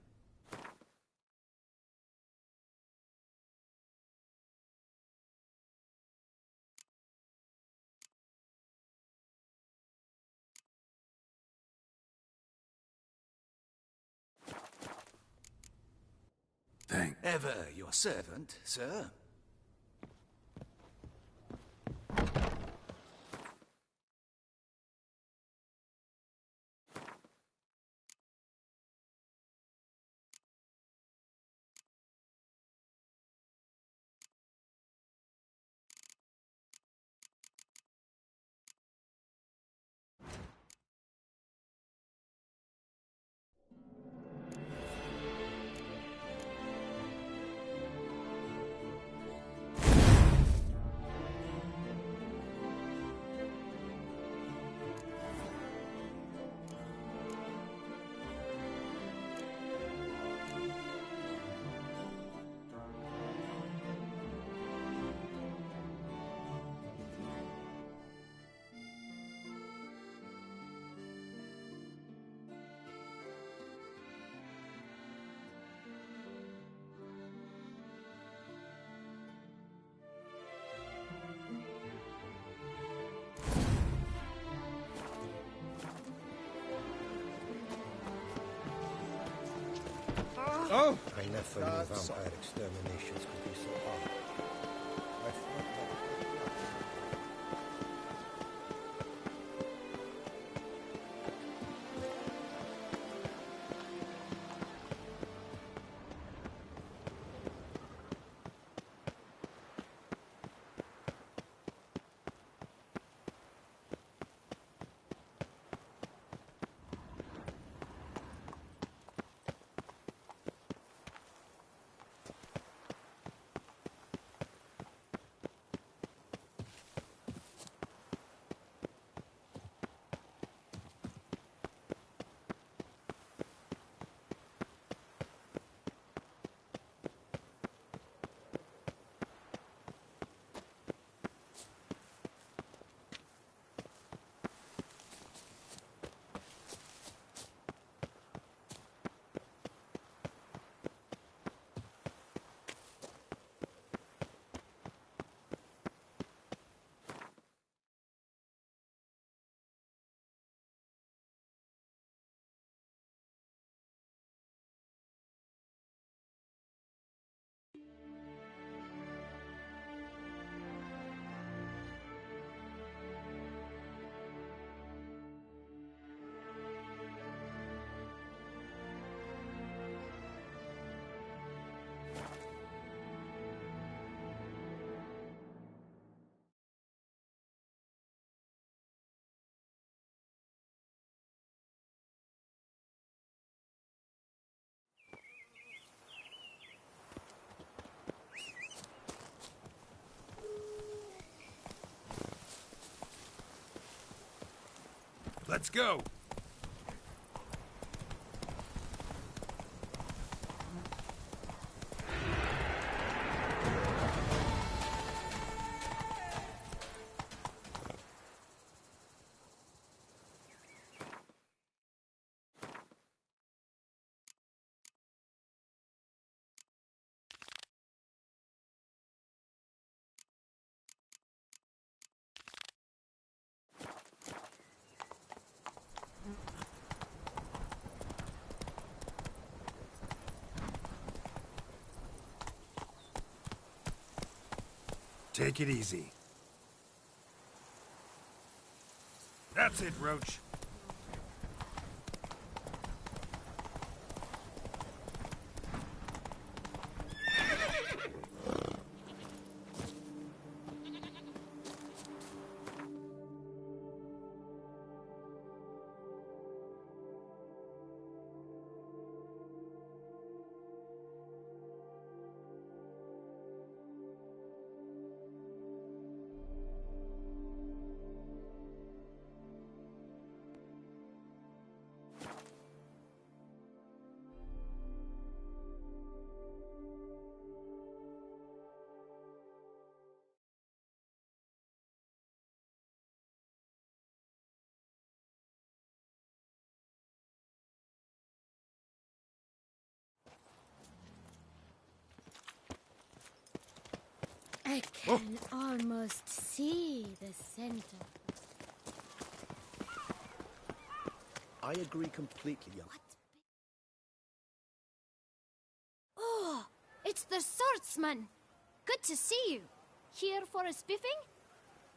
Thank. Ever your servant, sir. Oh! I never knew vampire exterminations could be so hard. I thought that... Let's go! Take it easy. That's it, Roach. I can almost see the center. I agree completely, young. Oh, it's the swordsman. Good to see you. Here for a spiffing?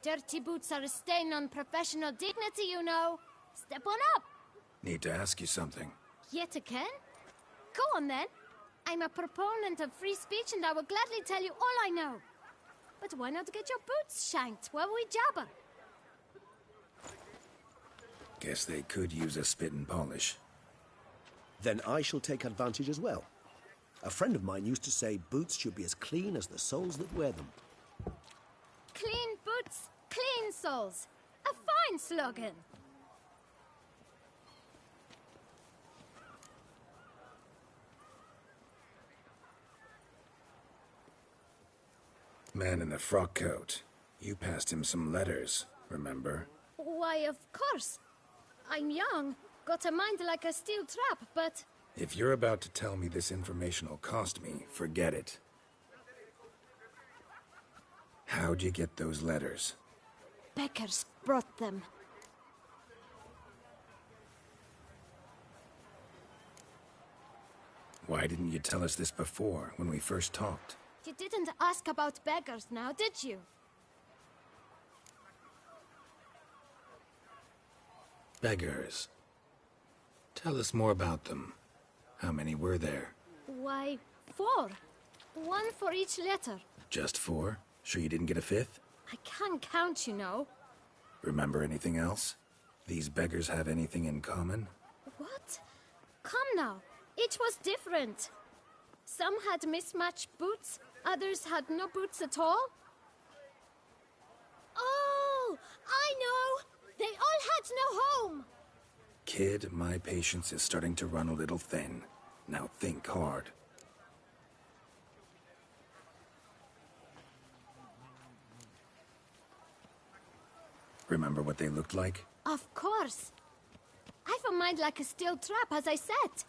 Dirty boots are a stain on professional dignity, you know. Step on up. Need to ask you something. Yet again? Go on then. I'm a proponent of free speech and I will gladly tell you all I know. But why not get your boots shanked while we jabber? Guess they could use a spit and polish. Then I shall take advantage as well. A friend of mine used to say boots should be as clean as the soles that wear them. Clean boots, clean soles. A fine slogan. Man in the frock coat. You passed him some letters, remember? Why, of course. I'm young, got a mind like a steel trap, but... If you're about to tell me this information will cost me, forget it. How'd you get those letters? Beggars brought them. Why didn't you tell us this before, when we first talked? You didn't ask about beggars now, did you? Beggars. Tell us more about them. How many were there? Why, 4. 1 for each letter. Just 4? Sure you didn't get a 5th? I can't count, you know. Remember anything else? These beggars have anything in common? What? Come now. Each was different. Some had mismatched boots, others had no boots at all. Oh, I know! They all had no home! Kid, my patience is starting to run a little thin. Now think hard. Remember what they looked like? Of course. I've a mind like a steel trap, as I said.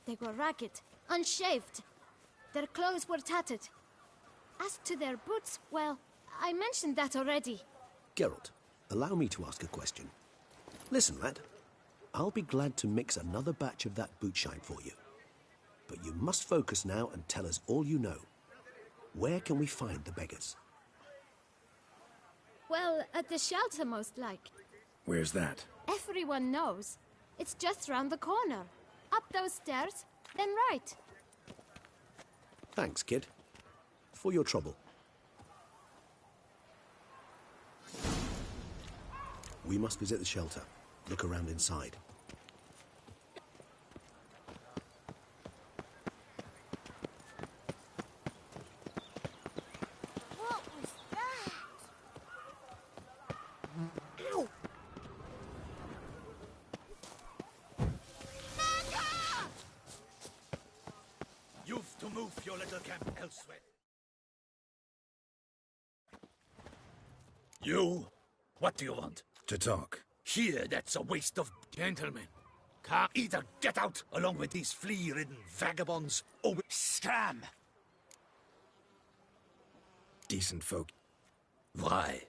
They were ragged, unshaved. Their clothes were tattered. As to their boots, well, I mentioned that already. Geralt, allow me to ask a question. Listen, lad. I'll be glad to mix another batch of that boot shine for you. But you must focus now and tell us all you know. Where can we find the beggars? Well, at the shelter, most like. Where's that? Everyone knows. It's just round the corner. Up those stairs, then right. Thanks, kid. For your trouble. We must visit the shelter. Look around inside. What was that? Ow! You've to move your little camp elsewhere. You? What do you want? To talk. Here, that's a waste of gentlemen. Can't either get out along with these flea-ridden vagabonds, or scram. Decent folk. Why?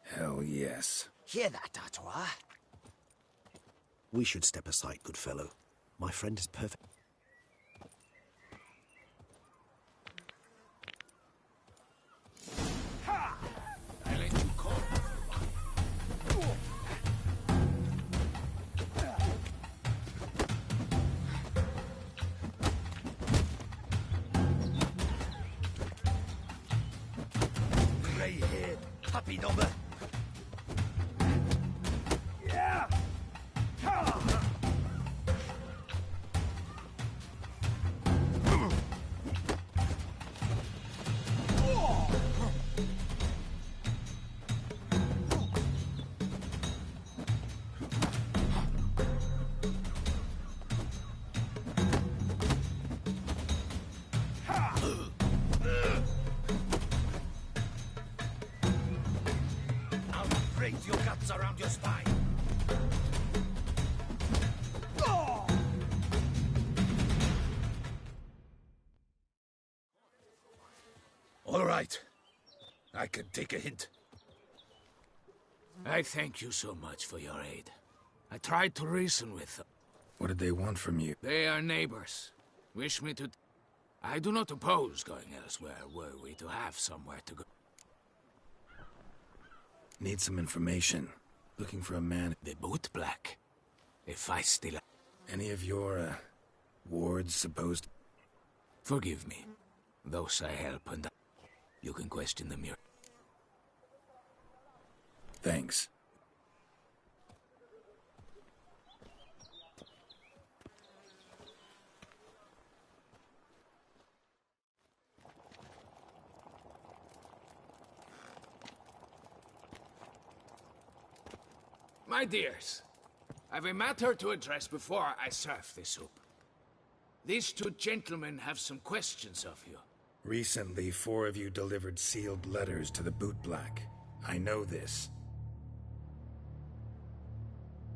Hell yes. Hear that, Artois? We should step aside, good fellow. My friend is perfect. knots around your spine. All right. I can take a hint. I thank you so much for your aid. I tried to reason with them. What did they want from you? They are neighbors. Wish me to... I do not oppose going elsewhere, were we to have somewhere to go. Need some information. Looking for a man... The boot black. If I still... Any of your, wards supposed... Forgive me. Those I help and... You can question them here. Thanks. My dears, I've a matter to address before I serve this soup. These two gentlemen have some questions of you. Recently, 4 of you delivered sealed letters to the bootblack. I know this.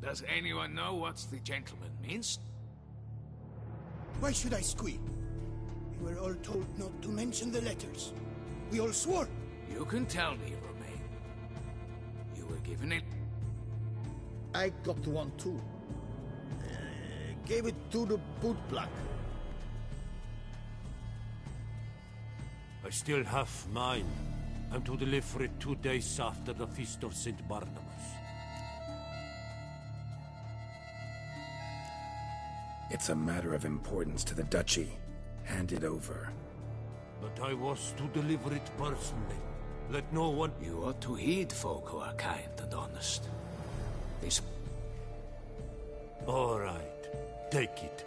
Does anyone know what the gentleman means? Why should I squeal? We were all told not to mention the letters. We all swore. You can tell me, Romain. You were given it. I got one too. Gave it to the bootblack. I still have mine. I'm to deliver it 2 days after the Feast of St. Barnabas. It's a matter of importance to the Duchy. Hand it over. But I was to deliver it personally. Let no one... You ought to heed folk who are kind and honest. This... All right. Take it.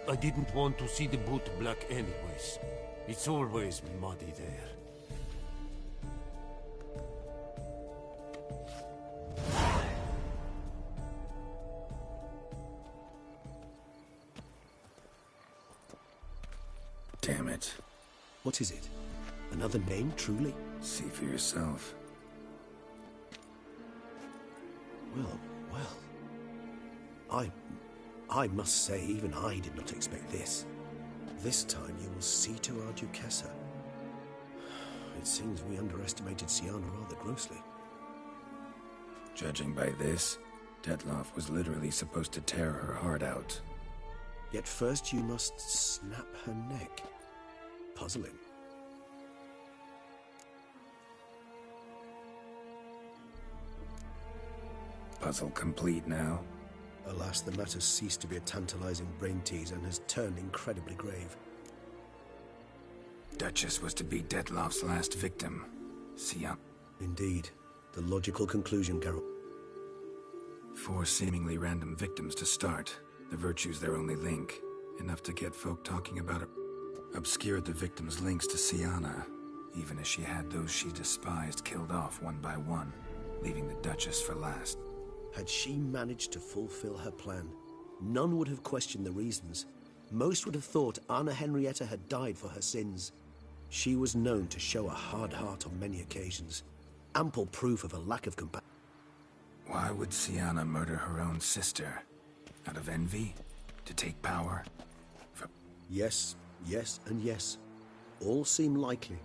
I didn't want to see the boot black anyways. It's always muddy there. Damn it. What is it? Another name, truly? See for yourself. Well. I must say, even I did not expect this. This time you will see to our Duchessa. It seems we underestimated Sienna rather grossly. Judging by this, Detloff was literally supposed to tear her heart out. Yet first you must snap her neck. Puzzling. Puzzle complete now? Alas, the matter ceased to be a tantalizing brain tease and has turned incredibly grave. Duchess was to be Detloff's last victim. Sienna. Indeed. The logical conclusion, Geralt. 4 seemingly random victims to start. The virtue's their only link. Enough to get folk talking about her. Obscured the victims' links to Sienna, even as she had those she despised killed off one by one, leaving the Duchess for last. Had she managed to fulfill her plan, none would have questioned the reasons. Most would have thought Anna Henrietta had died for her sins. She was known to show a hard heart on many occasions. Ample proof of a lack of compassion. Why would Sienna murder her own sister? Out of envy? To take power? Yes, yes, and yes. All seem likely,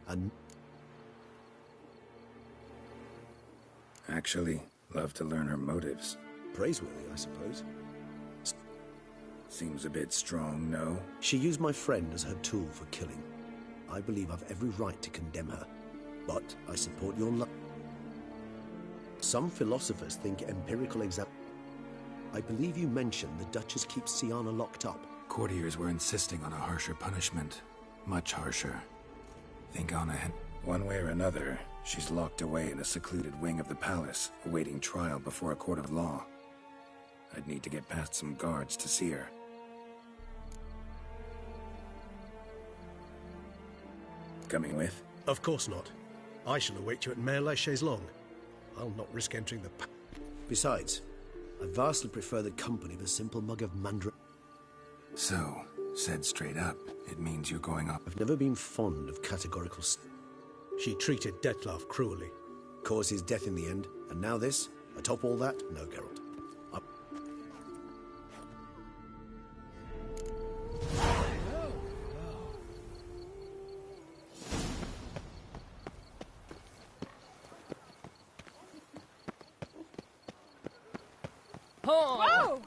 and... Actually, love to learn her motives. Praiseworthy, I suppose. Seems a bit strong, no? She used my friend as her tool for killing. I believe I've every right to condemn her. But I support your Some philosophers think empirical I believe you mentioned the Duchess keeps Sienna locked up. Courtiers were insisting on a harsher punishment. Much harsher. Think Anna One way or another, she's locked away in a secluded wing of the palace, awaiting trial before a court of law. I'd need to get past some guards to see her. Coming with? Of course not. I shall await you at Mare la Chaise-Longue. I'll not risk entering the... Besides, I vastly prefer the company of a simple mug of mandarin. So, said straight up, it means you're going up. I've never been fond of categorical... She treated Detloff cruelly. Caused his death in the end, and now this? Atop all that, no, Geralt. Whoa!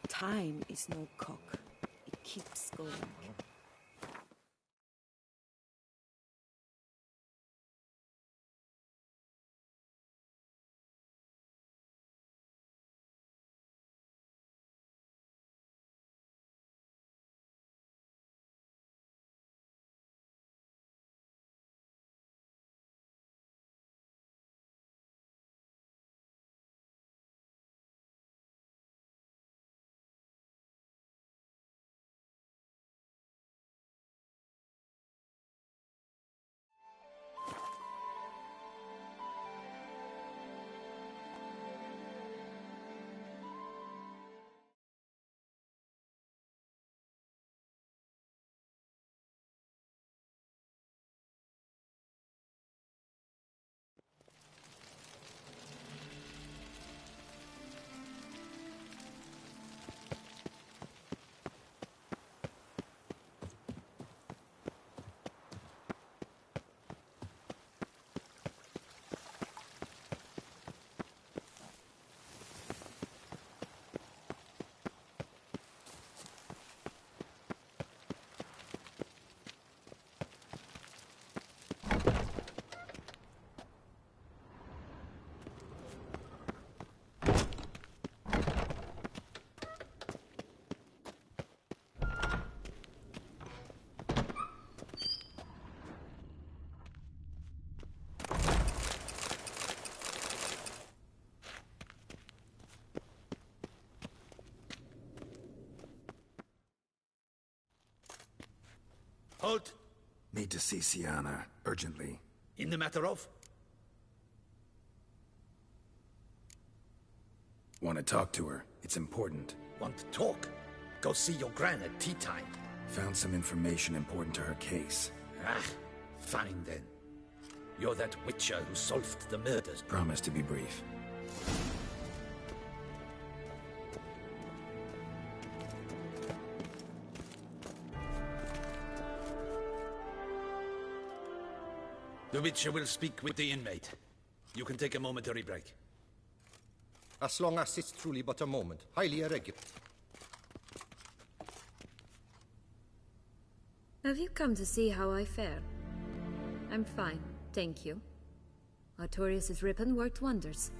Time is no cock. It keeps going. Halt! Need to see Sienna, urgently. In the matter of? Want to talk to her. It's important. Want to talk? Go see your gran at tea time. Found some information important to her case. Ah, fine then. You're that witcher who solved the murders. Promise to be brief. The witcher will speak with the inmate. You can take a momentary break. As long as it's truly but a moment. Highly irregular. Have you come to see how I fare? I'm fine, thank you. Artorius' ribbon worked wonders.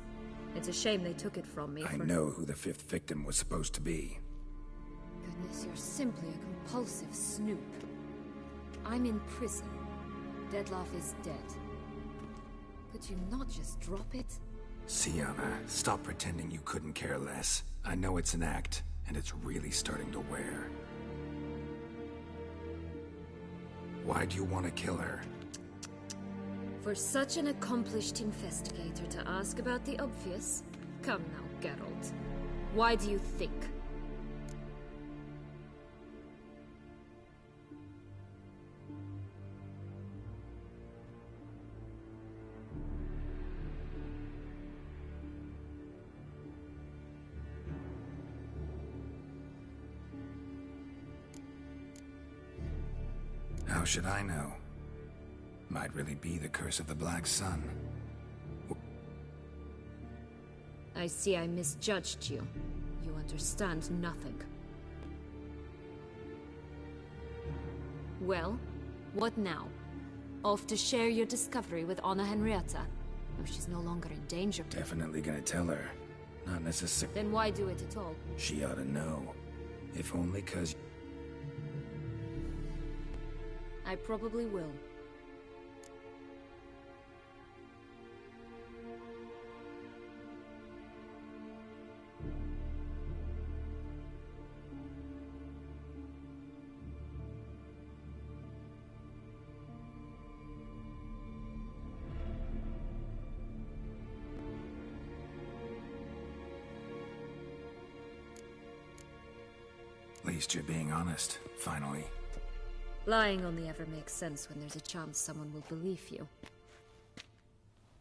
It's a shame they took it from me. I know who the fifth victim was supposed to be. Goodness, you're simply a compulsive snoop. I'm in prison. Deadloff is dead. Could you not just drop it? Sienna, stop pretending you couldn't care less. I know it's an act, and it's really starting to wear. Why do you want to kill her? For such an accomplished investigator to ask about the obvious? Come now, Geralt. Why do you think? How should I know? Might really be the curse of the Black Sun. I see I misjudged you. You understand nothing. Well, what now? Off to share your discovery with Anna Henrietta? No, she's no longer in danger. Definitely gonna tell her. Not necessarily. Then why do it at all? She ought to know. If only 'cause... I probably will. least you're being honest, finally. Lying only ever makes sense when there's a chance someone will believe you.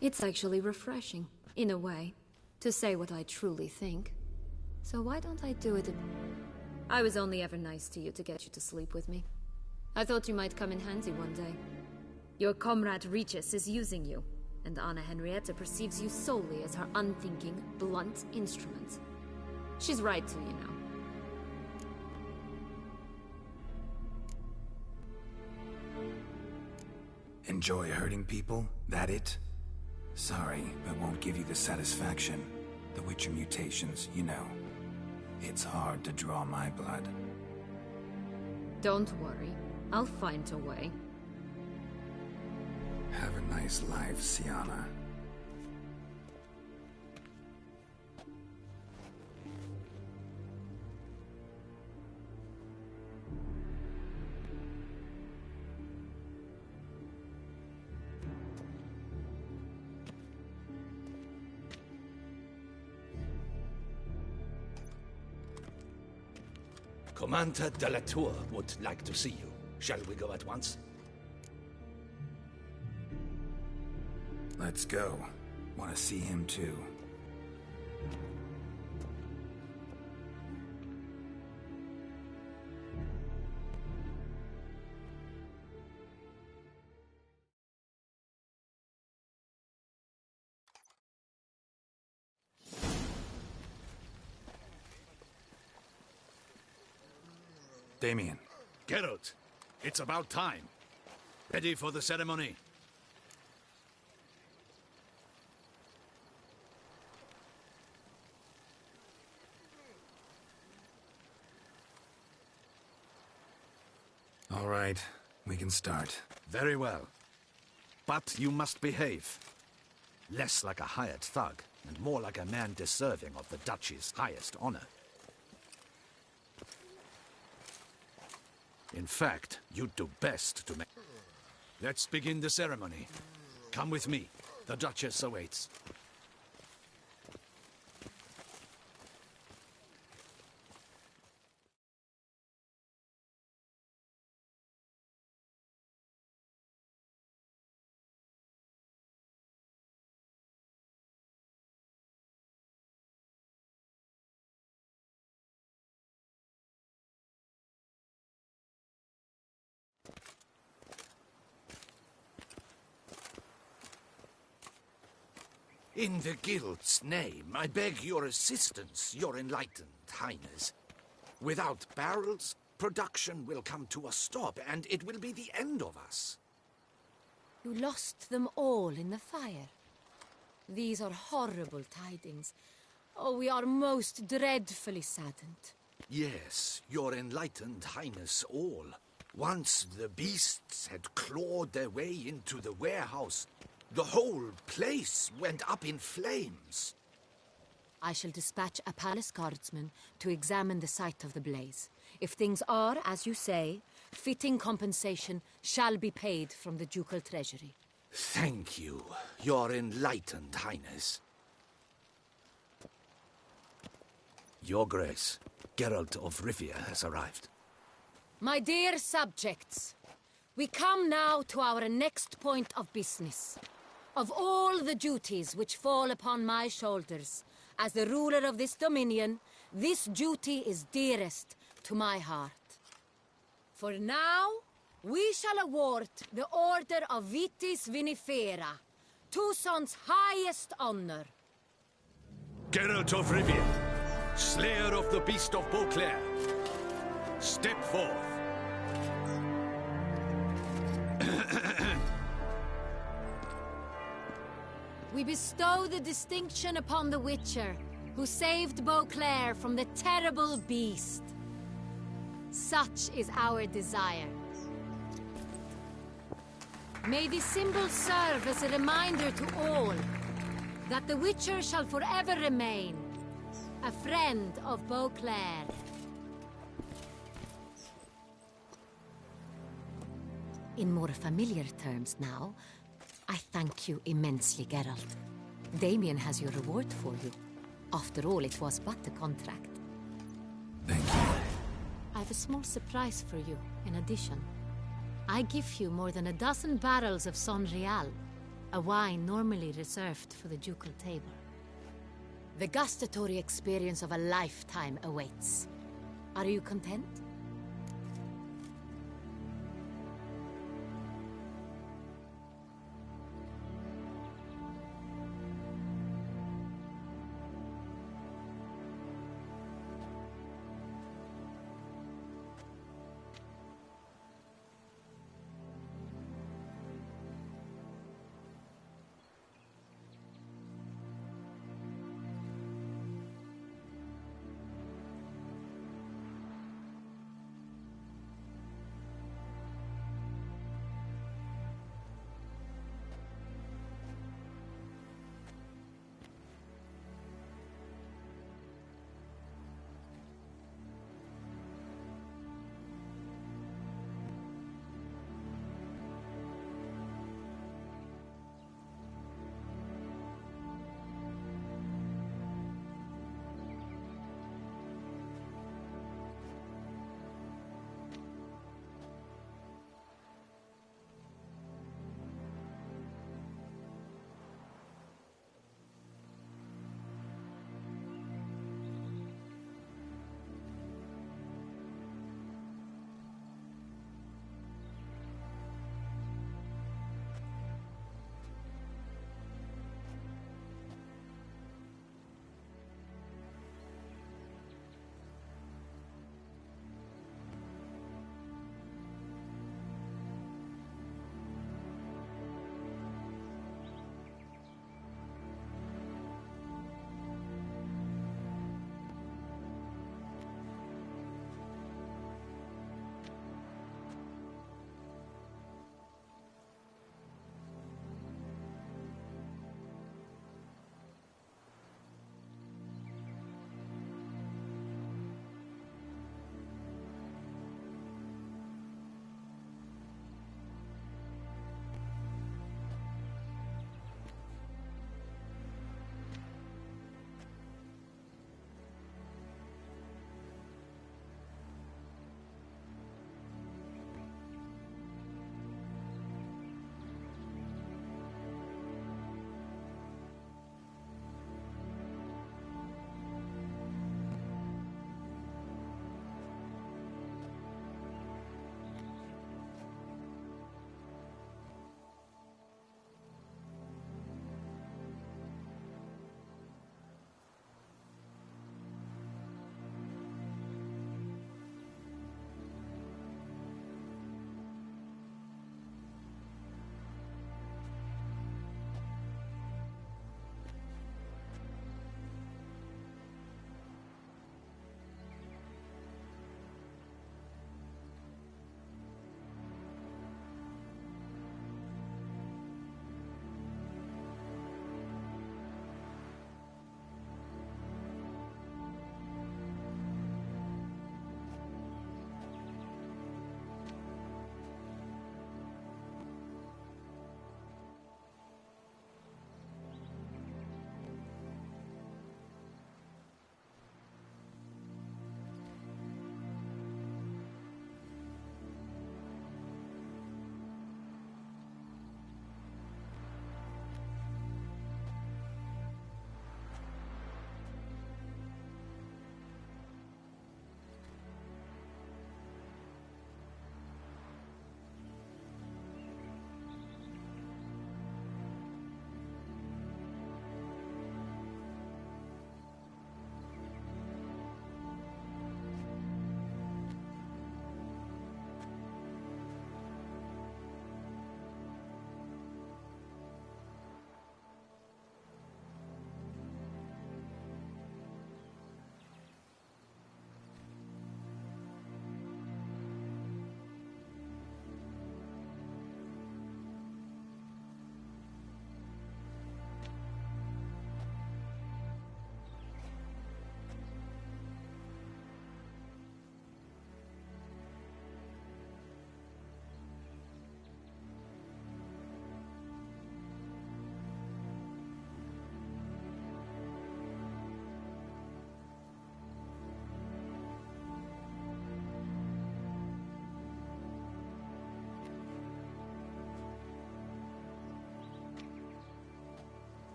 It's actually refreshing, in a way, to say what I truly think. So why don't I do it? I was only ever nice to you to get you to sleep with me. I thought you might come in handy one day. Your comrade Regis is using you, and Anna Henrietta perceives you solely as her unthinking, blunt instrument. She's right to, you know. Enjoy hurting people? That it? Sorry, but won't give you the satisfaction. The Witcher mutations, you know. It's hard to draw my blood. Don't worry. I'll find a way. Have a nice life, Sienna. Commander de la Tour would like to see you. Shall we go at once? Let's go. Want to see him too. Damien. Geralt, it's about time. Ready for the ceremony? All right, we can start. Very well. But you must behave. Less like a hired thug, and more like a man deserving of the Duchy's highest honor. In fact, you'd do best to make... Let's begin the ceremony. Come with me. The Duchess awaits. In the Guild's name, I beg your assistance, your enlightened highness. Without barrels, production will come to a stop, and it will be the end of us. You lost them all in the fire. These are horrible tidings. Oh, we are most dreadfully saddened. Yes, your enlightened highness all. Once the beasts had clawed their way into the warehouse, the whole place went up in flames. I shall dispatch a palace guardsman to examine the site of the blaze. If things are, as you say, fitting compensation shall be paid from the ducal treasury. Thank you, your enlightened highness. Your Grace, Geralt of Rivia has arrived. My dear subjects, we come now to our next point of business. Of all the duties which fall upon my shoulders, as the ruler of this dominion, this duty is dearest to my heart. For now, we shall award the Order of Vitis Vinifera, Tucson's highest honor. Geralt of Rivia, slayer of the beast of Beauclair, step forth. We bestow the distinction upon the Witcher, who saved Beauclair from the terrible beast. Such is our desire. May this symbol serve as a reminder to all that the Witcher shall forever remain a friend of Beauclair. In more familiar terms now, I thank you immensely, Geralt. Damien has your reward for you. After all, it was but a contract. Thank you. I've a small surprise for you, in addition. I give you more than a dozen barrels of Son Real, a wine normally reserved for the ducal table. The gustatory experience of a lifetime awaits. Are you content?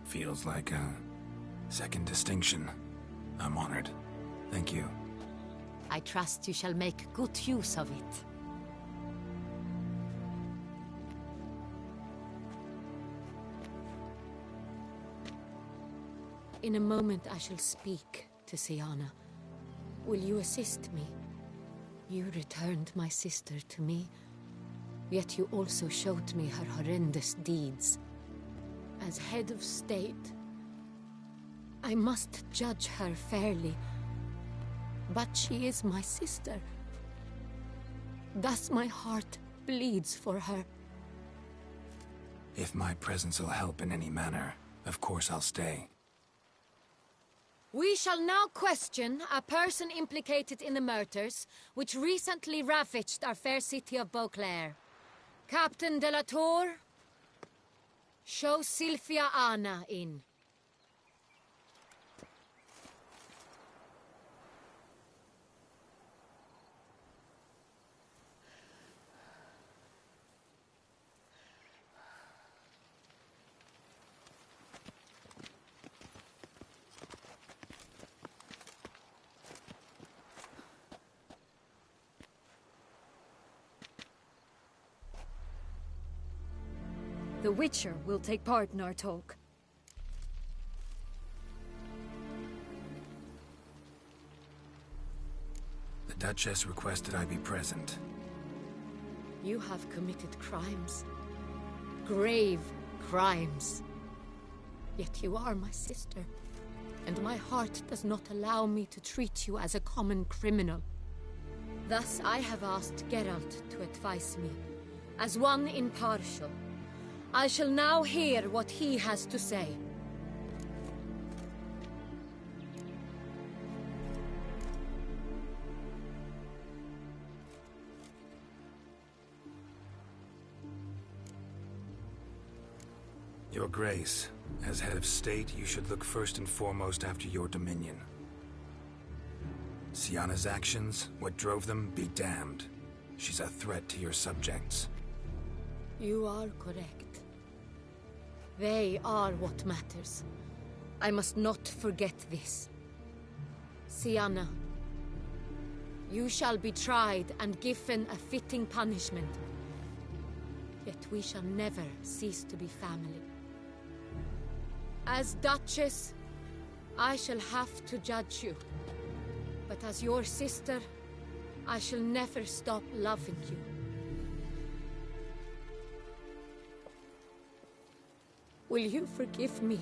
Feels like a second distinction. I'm honored. Thank you. I trust you shall make good use of it. In a moment I shall speak to Siana. Will you assist me? You returned my sister to me, yet you also showed me her horrendous deeds. As head of state, I must judge her fairly. But she is my sister. Thus my heart bleeds for her. If my presence will help in any manner, of course I'll stay. We shall now question a person implicated in the murders which recently ravaged our fair city of Beauclair. Captain de la Tour, show Sylvia Anna in. The Witcher will take part in our talk. The Duchess requested I be present. You have committed crimes. Grave crimes. Yet you are my sister, and my heart does not allow me to treat you as a common criminal. Thus I have asked Geralt to advise me, as one impartial. I shall now hear what he has to say. Your Grace, as head of state, you should look first and foremost after your dominion. Siana's actions, what drove them, be damned. She's a threat to your subjects. You are correct. They are what matters. I must not forget this. Siana, you shall be tried and given a fitting punishment. Yet we shall never cease to be family. As Duchess, I shall have to judge you. But as your sister, I shall never stop loving you. Will you forgive me?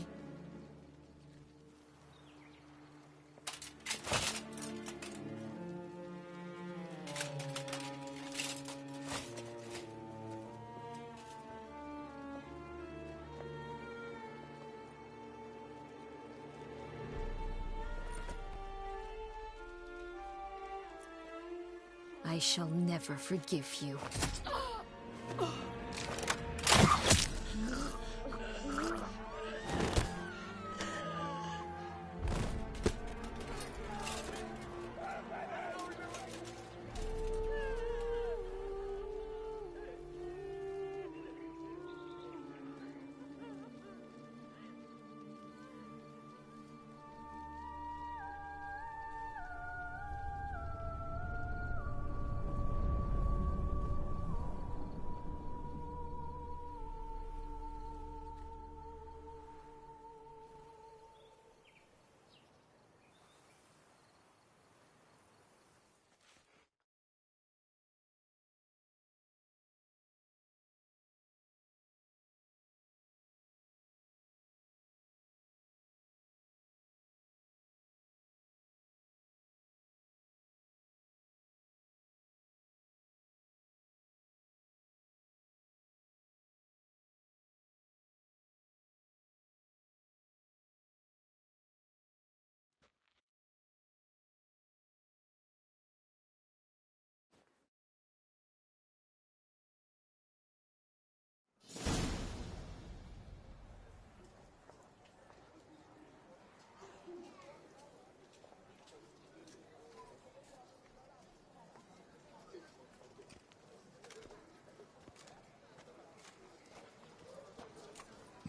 I shall never forgive you.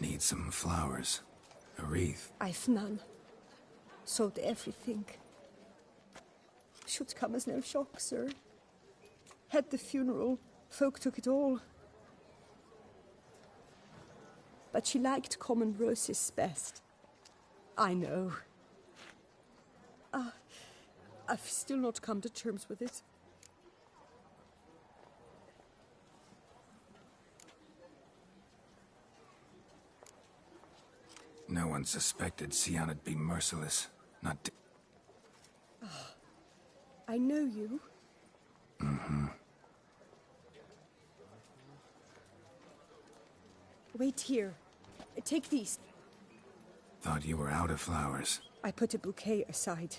Need some flowers. A wreath? I've none. Sold everything. Should come as no shock, sir. Had the funeral. Folk took it all. But she liked common roses best. I know. I've still not come to terms with it. No one suspected Siana'd be merciless. Not I know you. Mm-hmm. Wait here. Take these. Thought you were out of flowers. I put a bouquet aside.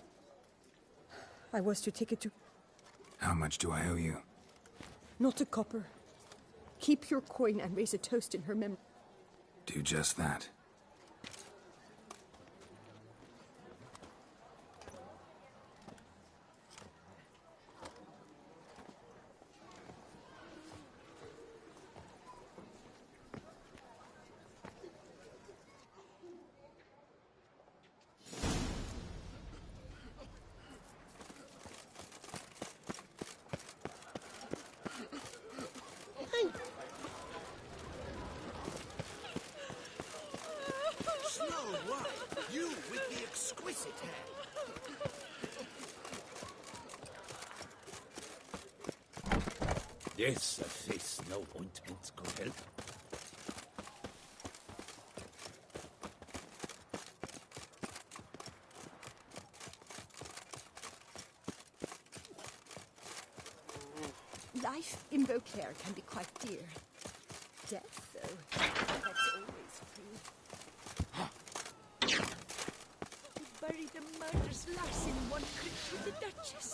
I was to take it to... How much do I owe you? Not a copper. Keep your coin and raise a toast in her memory. Do just that. You with the exquisite hair. Yes, a face no ointment could help. Life in Beauclair can be quite dear. Death, though, that's always free. Bury the murderous lass in one crypt with the Duchess.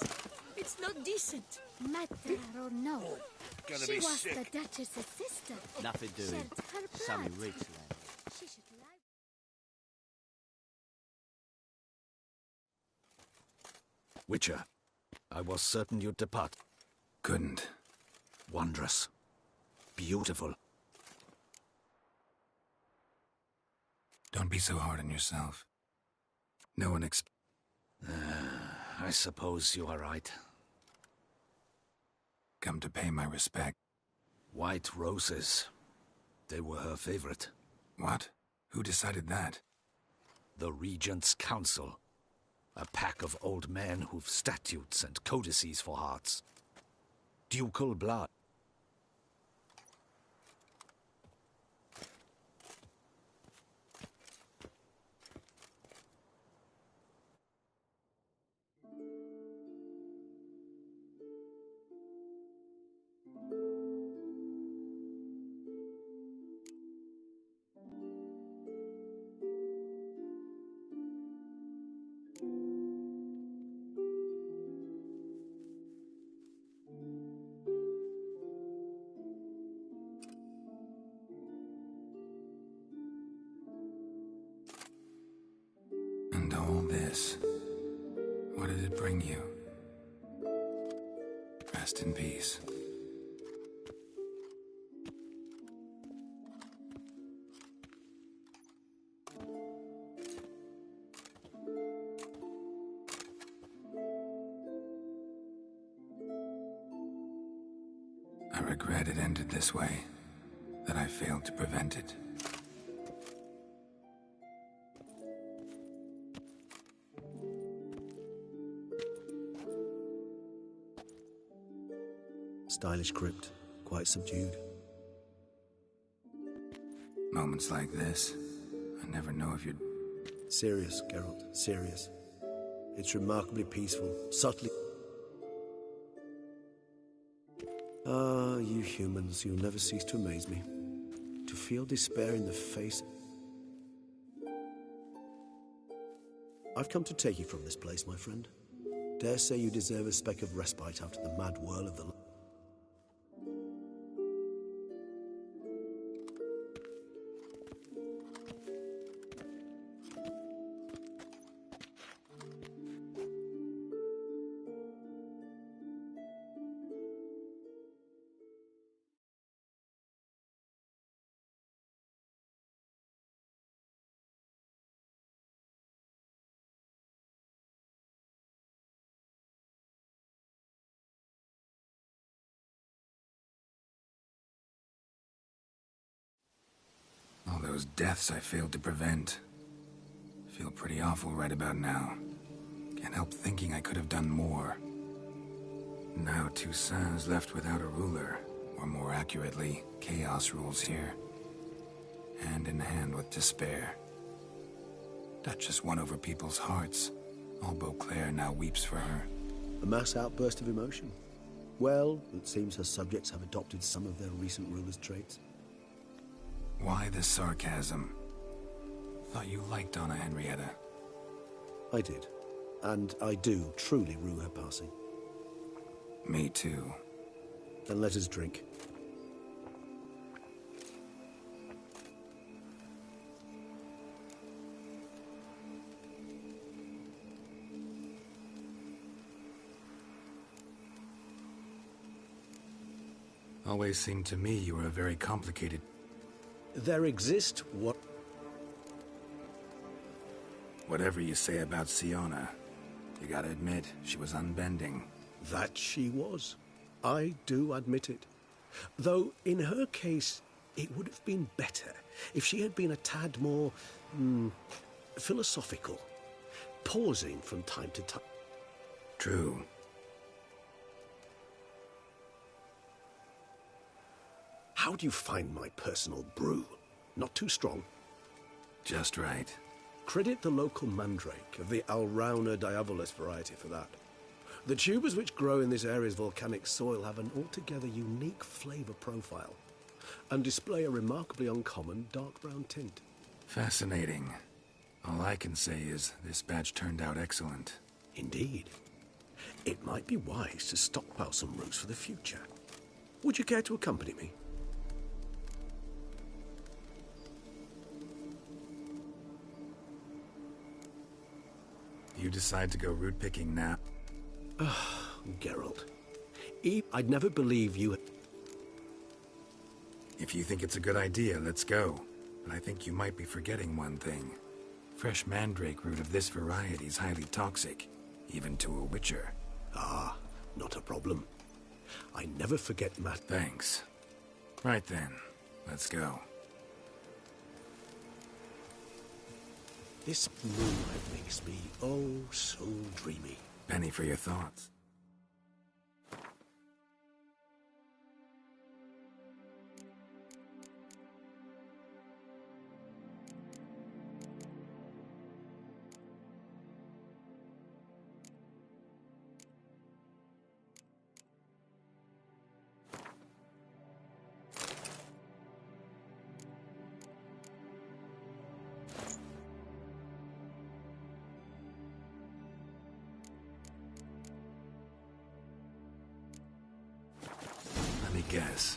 It's not decent. Matter or no, Gonna she be was sick. the Duchess's sister. Nothing doing. Shared her Sammy blood. Riggs. She should lie. Witcher, I was certain you'd depart. Couldn't. Wondrous. Beautiful. Don't be so hard on yourself. No one I suppose you are right. Come to pay my respect. White roses. They were her favorite. What? Who decided that? The Regent's Council. A pack of old men who've statutes and codices for hearts. Ducal blood. And all this, what did it bring you? Rest in peace. I regret it ended this way, that I failed to prevent it. Stylish crypt, quite subdued. Moments like this, I never know if you'd... Serious, Geralt, serious. It's remarkably peaceful, subtly... Ah, you humans, you'll never cease to amaze me. To feel despair in the face... I've come to take you from this place, my friend. Dare say you deserve a speck of respite after the mad whirl of the... those deaths I failed to prevent. Feel pretty awful right about now. Can't help thinking I could have done more. Now Toussaint's left without a ruler, or more accurately, chaos rules here. Hand in hand with despair. Duchess won over people's hearts. All Beauclair now weeps for her. A mass outburst of emotion. Well, it seems her subjects have adopted some of their recent ruler's traits. Why the sarcasm? Thought you liked Donna Henrietta. I did. And I do truly rue her passing. Me too. Then let us drink. Always seemed to me you were a very complicated... There exist what... Whatever you say about Siona, you gotta admit, she was unbending. That she was. I do admit it. Though, in her case, it would have been better if she had been a tad more... philosophical. Pausing from time to time. True. How do you find my personal brew? Not too strong? Just right. Credit the local mandrake of the Alrauna diabolus variety for that. The tubers which grow in this area's volcanic soil have an altogether unique flavour profile and display a remarkably uncommon dark brown tint. Fascinating. All I can say is this batch turned out excellent. Indeed. It might be wise to stockpile some roots for the future. Would you care to accompany me? You decide to go root picking now? Geralt. I'd never believe you... If you think it's a good idea, let's go. But I think you might be forgetting one thing. Fresh mandrake root of this variety is highly toxic, even to a witcher. Ah, not a problem. I never forget Thanks. Right then, let's go. This moonlight makes me, oh, so dreamy. Penny for your thoughts. Guess.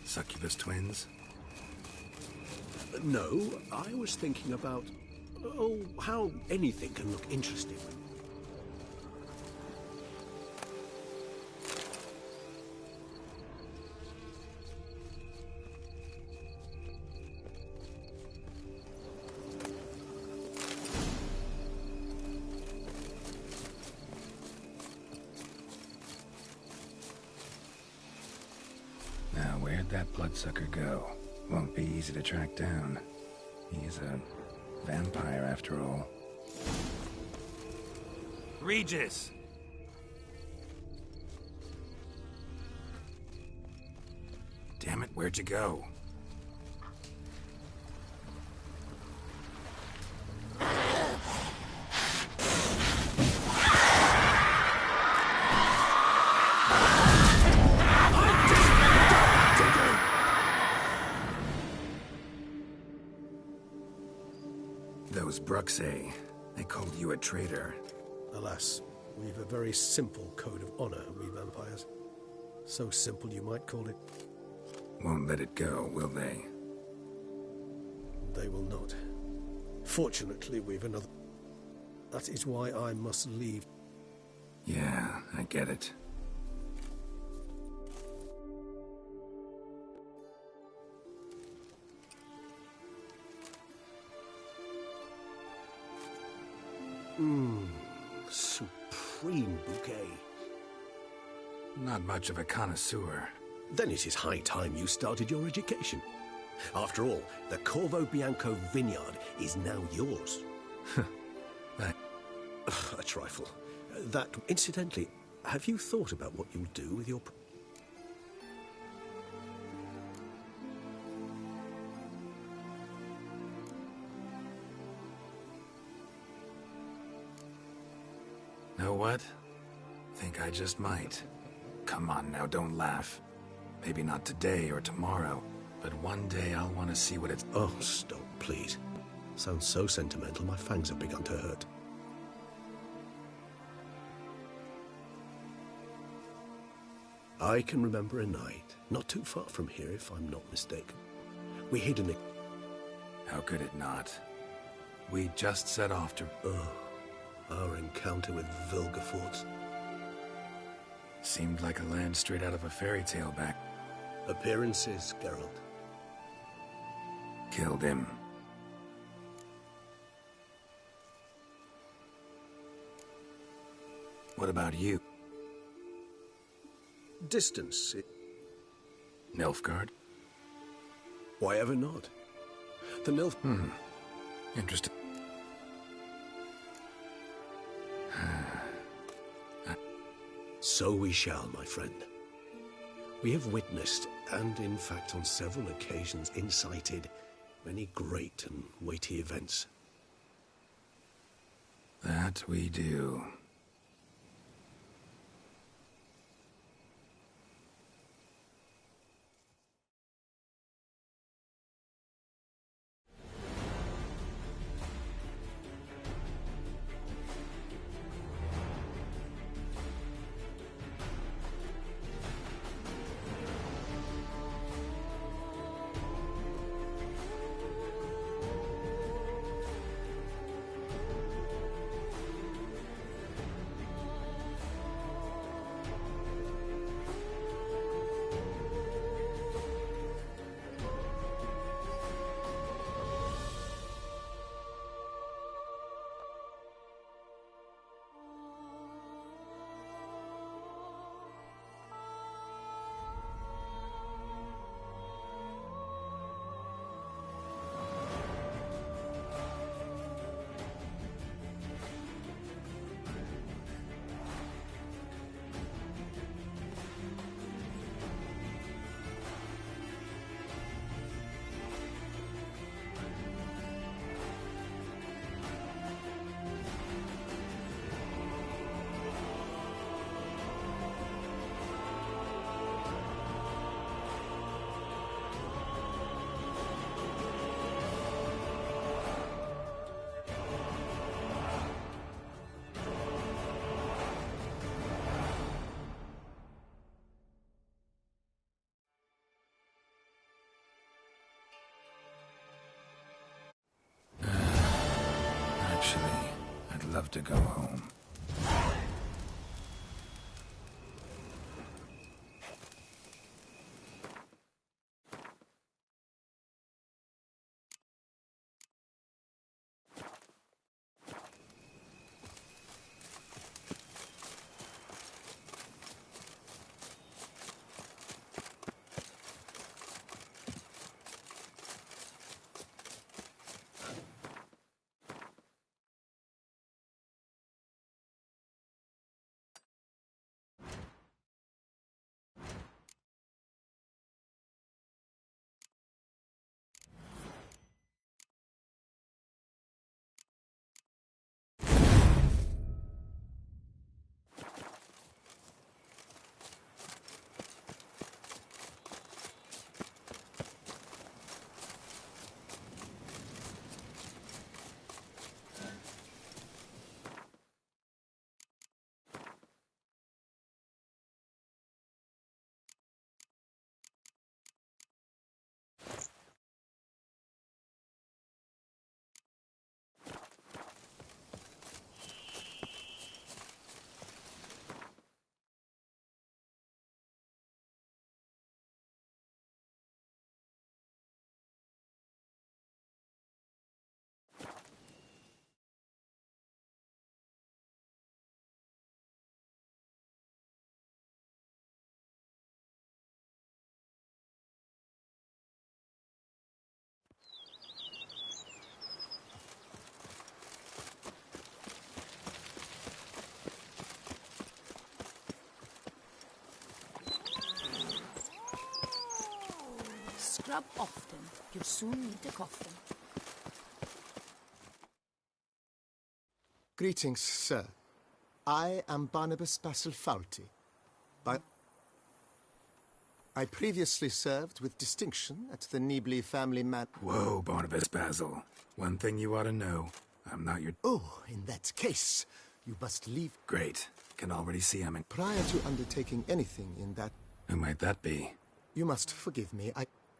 Succubus twins? No, I was thinking about... Oh, how anything can look interesting. Where'd that bloodsucker go? Won't be easy to track down. He's a vampire after all. Regis! Damn it, where'd you go? Those Bruxay, they called you a traitor. Alas, we've a very simple code of honor, we vampires. So simple you might call it. Won't let it go, will they? They will not. Fortunately, we've another... That is why I must leave. Yeah, I get it. Supreme bouquet. Not much of a connoisseur. Then it is high time you started your education. After all, the Corvo Bianco vineyard is now yours. A trifle. That, incidentally, have you thought about what you'll do with your... Know what? Think I just might. Come on now, don't laugh. Maybe not today or tomorrow, but one day I'll want to see what it's... Oh, stop, please. Sounds so sentimental, my fangs have begun to hurt. I can remember a night, not too far from here if I'm not mistaken. We hid in it. How could it not? We just set off to... Oh, our encounter with Vilgefortz. Seemed like a land straight out of a fairy tale back. Appearances, Geralt. Killed him. What about you? Distance. Nilfgaard? Why ever not? The Nilf... Interesting. So we shall, my friend. We have witnessed, and in fact on several occasions incited, many great and weighty events. That we do. Actually, I'd love to go home. up often. You'll soon need a coffin. Greetings, sir. I am Barnabas Basil Faulty. I previously served with distinction at the Nibley family Whoa, Barnabas Basil. One thing you ought to know. I'm not your... Oh, in that case, you must leave... Great. Can already see I'm in... Prior to undertaking anything in that... Who might that be? You must forgive me.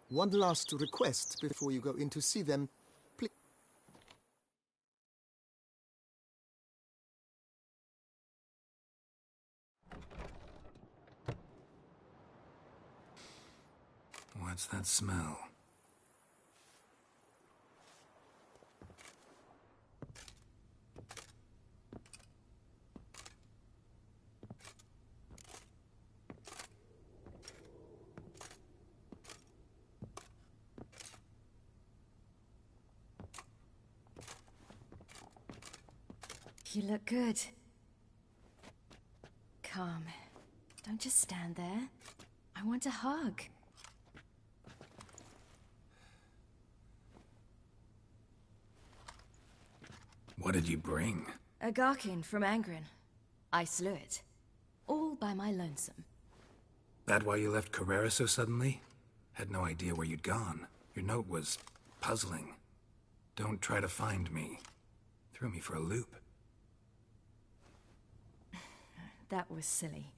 One last request before you go in to see them. Please... What's that smell? You look good. Come. Don't just stand there. I want a hug. What did you bring? A gherkin from Angren. I slew it. All by my lonesome. That why you left Carrera so suddenly? Had no idea where you'd gone. Your note was puzzling. Don't try to find me. Threw me for a loop. That was silly.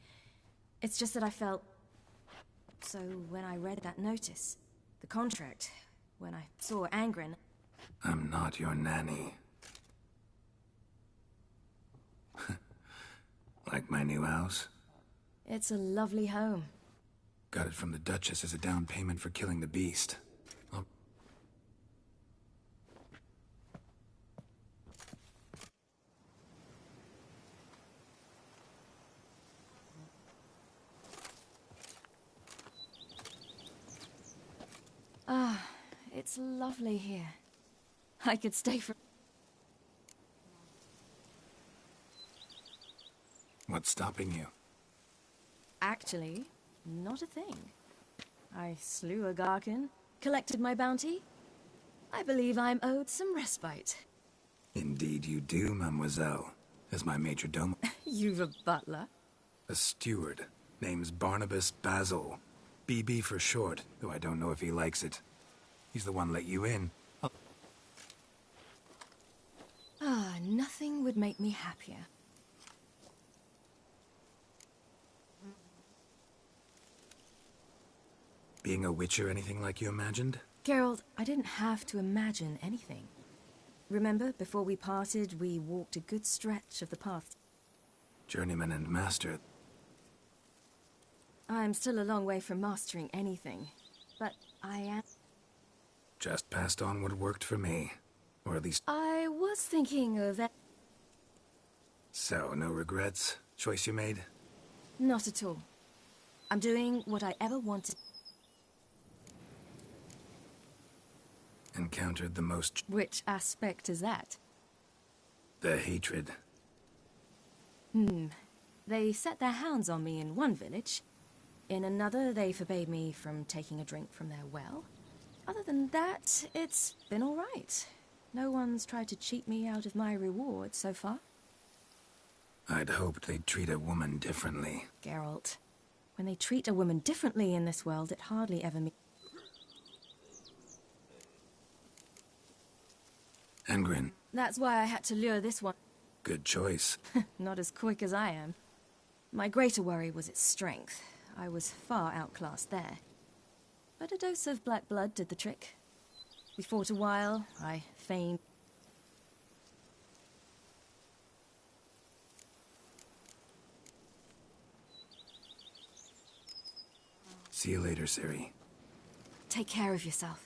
It's just that I felt... So when I read that notice, the contract, when I saw Angren... I'm not your nanny. Like my new house? It's a lovely home. Got it from the Duchess as a down payment for killing the beast. Ah, it's lovely here. I could stay for... What's stopping you? Actually, not a thing. I slew a gherkin, collected my bounty. I believe I'm owed some respite. Indeed you do, mademoiselle. As my major domo... You've a butler? A steward. Name's Barnabas Basil. BB for short, though I don't know if he likes it. He's the one let you in. Ah, nothing would make me happier. Being a witcher anything like you imagined? Geralt, I didn't have to imagine anything. Remember, before we parted, we walked a good stretch of the path. Journeyman and master. I'm still a long way from mastering anything, but I am... Just passed on what worked for me. Or at least... I was thinking of... So, no regrets? Choice you made? Not at all. I'm doing what I ever wanted. Encountered the most... Which aspect is that? The hatred. They set their hounds on me in one village. In another, they forbade me from taking a drink from their well. Other than that, it's been all right. No one's tried to cheat me out of my reward so far. I'd hoped they'd treat a woman differently. Geralt, when they treat a woman differently in this world, it hardly ever means... Angren. That's why I had to lure this one. Good choice. Not as quick as I am. My greater worry was its strength. I was far outclassed there. But a dose of black blood did the trick. We fought a while, I feigned... See you later, Ciri. Take care of yourself.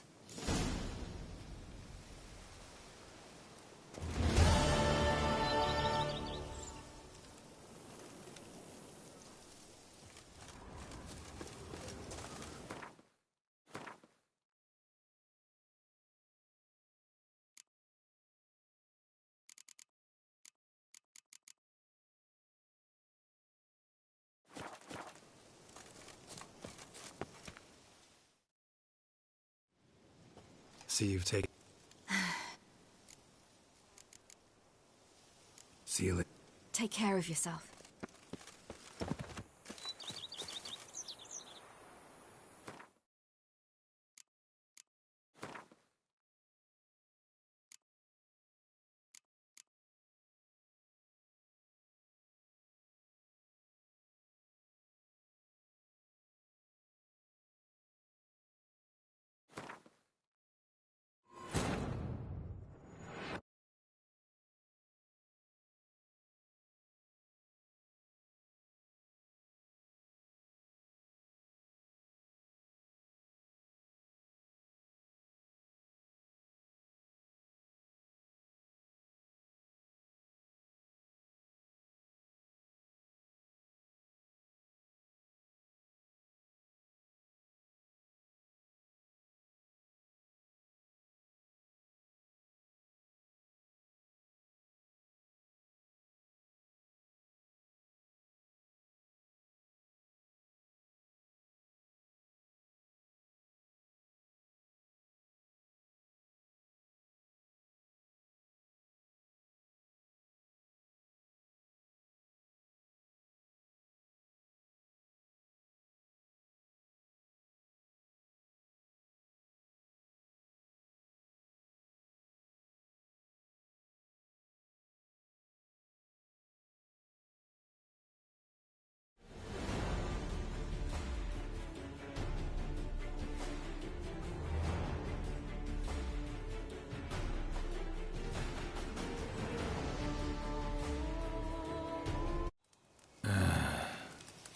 See you've taken... See you later. Take care of yourself.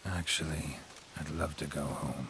Actually, I'd love to go home.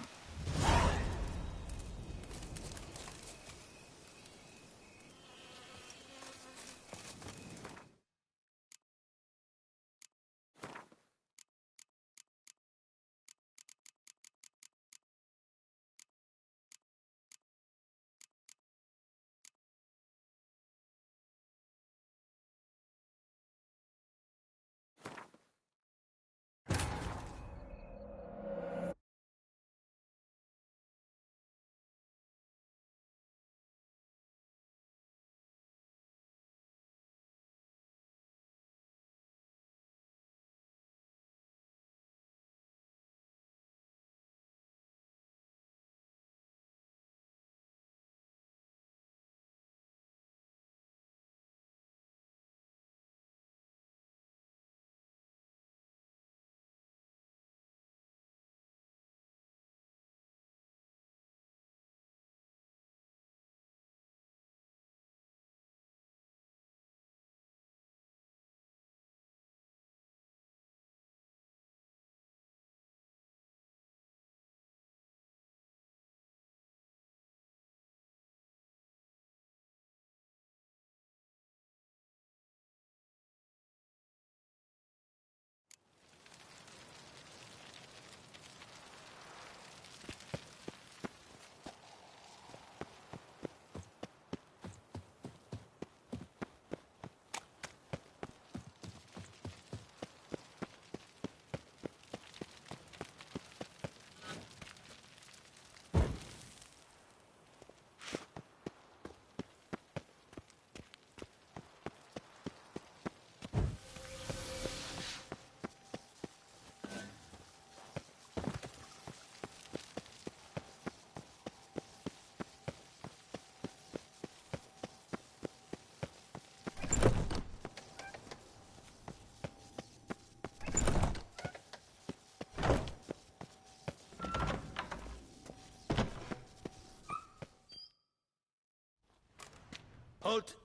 Halt!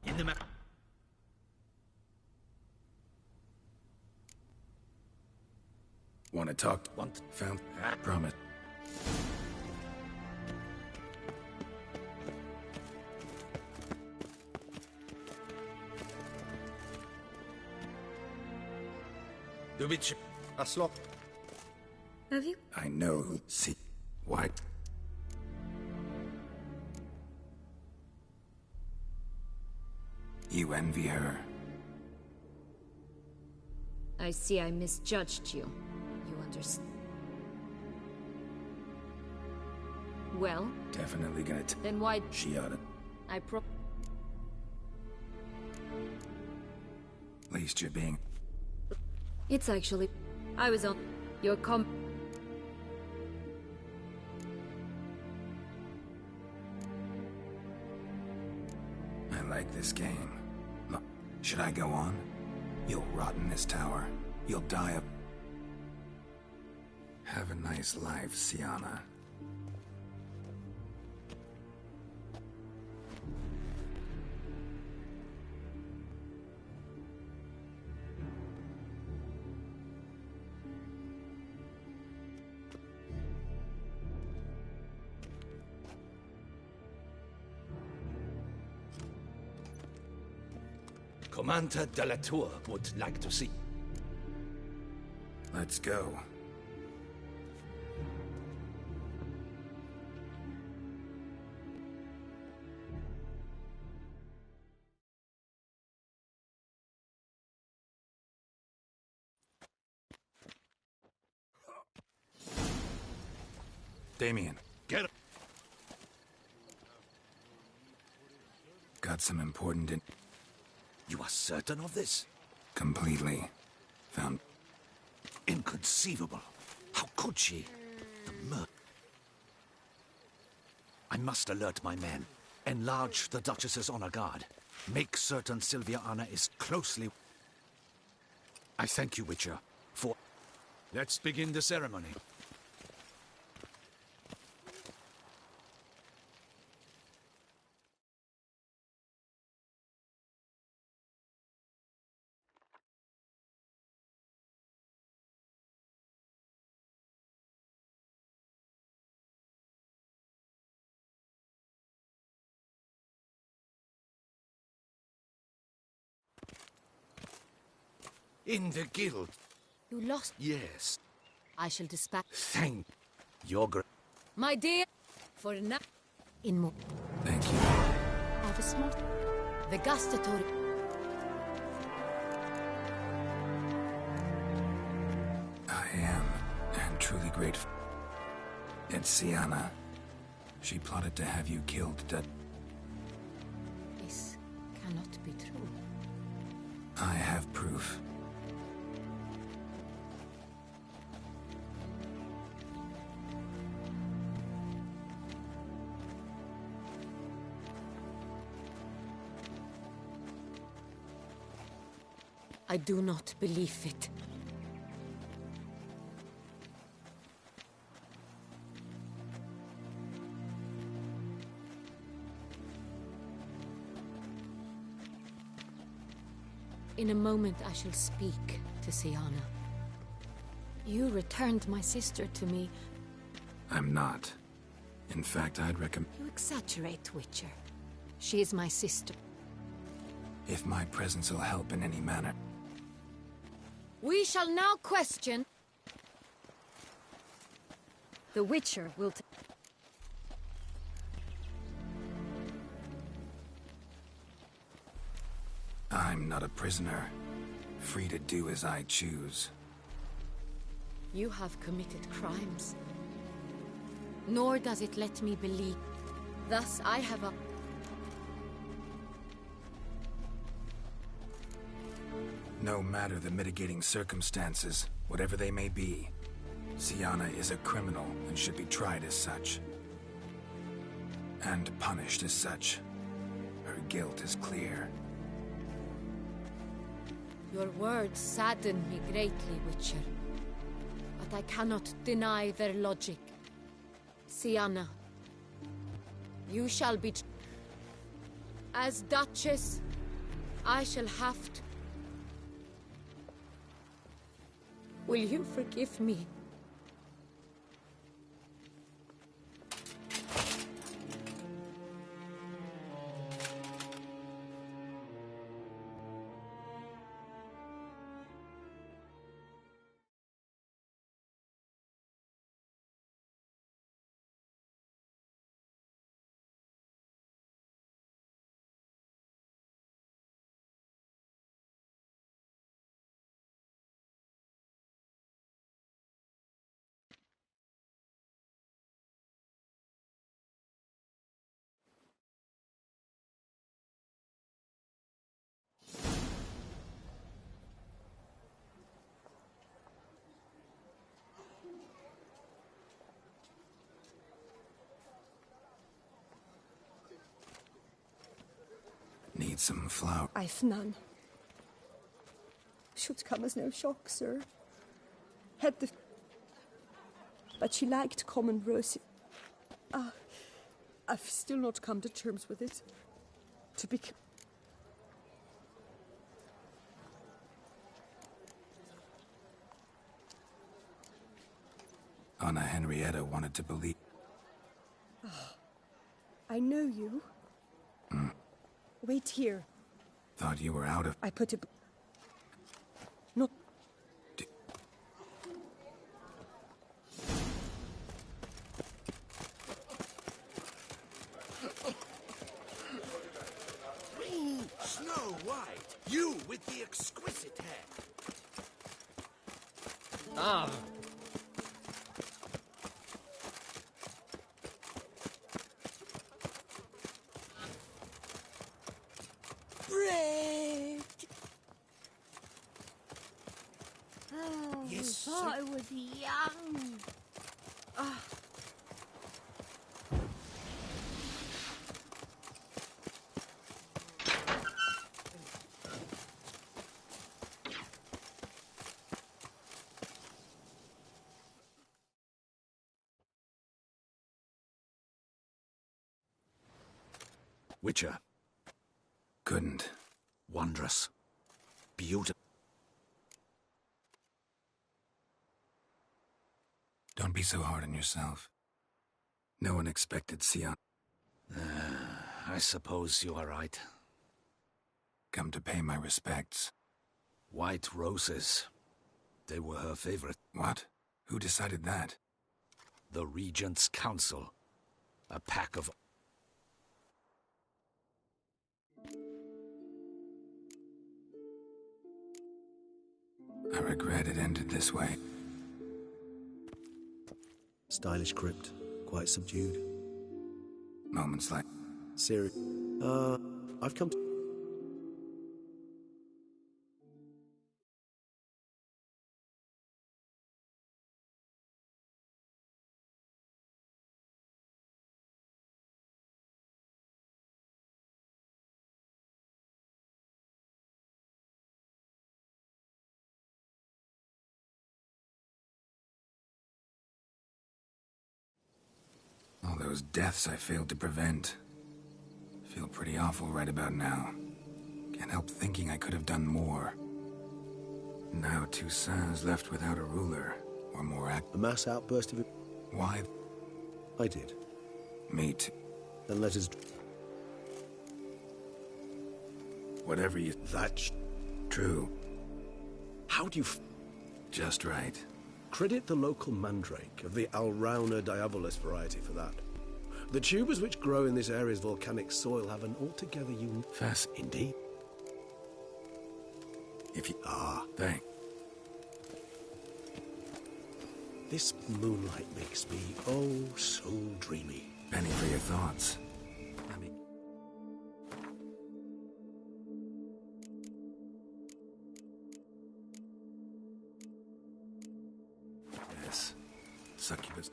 In the map. Want to talk? Want? Found? Promise. The witch. Aslok. Have you? I know who. See. Why? You envy her. I see I misjudged you. You understand? Well? Definitely gonna then why... She oughta... At least you're being... It's actually... I was on your I like this game. Look, should I go on? You'll rot in this tower. You'll die of... Have a nice life, Sienna. Commander de la Tour would like to see. Let's go. Damien. Get it. Got some important You are certain of this? Completely. Found... Inconceivable. How could she? The murder. I must alert my men. Enlarge the Duchess's honor guard. Make certain Sylvia Anna is closely... I thank you, Witcher, for... Let's begin the ceremony. In the guild. You lost? Yes. I shall dispatch... Thank your My dear, for now... In more... Thank you. Have a small... The gustatory... I am, and truly grateful. It's Sienna. She plotted to have you killed, This cannot be true. I have proof. I do not believe it. In a moment I shall speak to Sienna. You returned my sister to me. I'm not. In fact, I'd recommend... You exaggerate, Witcher. She is my sister. If my presence will help in any manner. We shall now question... The Witcher will... I'm not a prisoner. Free to do as I choose. You have committed crimes. Nor does it let me believe. Thus I have a... No matter the mitigating circumstances, whatever they may be, Sienna is a criminal and should be tried as such. And punished as such. Her guilt is clear. Your words sadden me greatly, Witcher. But I cannot deny their logic. Sienna, you shall be... As Duchess, I shall have to... Will you forgive me? Need some flour? I've none. Should come as no shock, sir. Had the... But she liked common rose. I've still not come to terms with it. To be... Anna Henrietta wanted to believe... I know you. Wait here. Thought you were out of... I put a... No. Snow White, you with the exquisite hair. Ah. Bread. Oh, Yes, we thought I was young. Witcher. Couldn't. Wondrous. Beautiful. Don't be so hard on yourself. No one expected Sion. I suppose you are right. Come to pay my respects. White roses. They were her favorite. What? Who decided that? The Regent's Council. A pack of... I regret it ended this way. Stylish crypt. Quite subdued. Moments like... Serious. I've come to... All those deaths I failed to prevent. Feel pretty awful right about now. Can't help thinking I could have done more. Now Toussaint's left without a ruler, or more A mass outburst of... Why? I did. Me too. Then let us... Whatever you... That's... True. How do you... Just right. Credit the local mandrake of the Alrauna diabolus variety for that. The tubers which grow in this area's volcanic soil have an altogether unique... Indeed. If you... Thank. This moonlight makes me, oh, so dreamy. Penny for your thoughts. I mean... Yes. Succubus.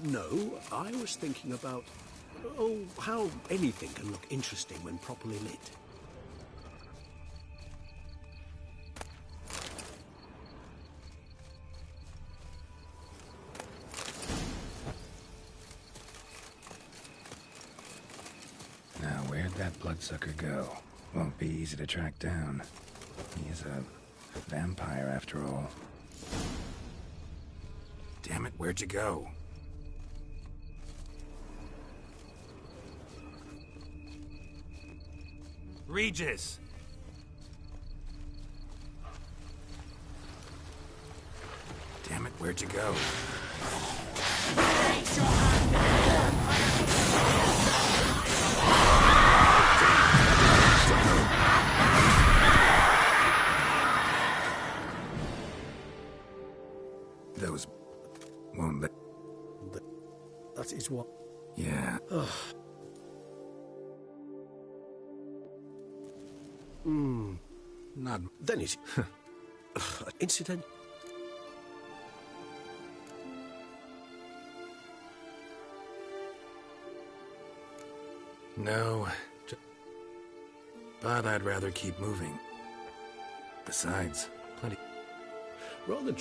No, I was thinking about... Oh, how anything can look interesting when properly lit. Now, where'd that bloodsucker go? Won't be easy to track down. He is a vampire, after all. Damn it, where'd you go? Regis! Damn it, where'd you go? That is what... Yeah. Not... Then it... Incident... No. But I'd rather keep moving. Besides, plenty... Rather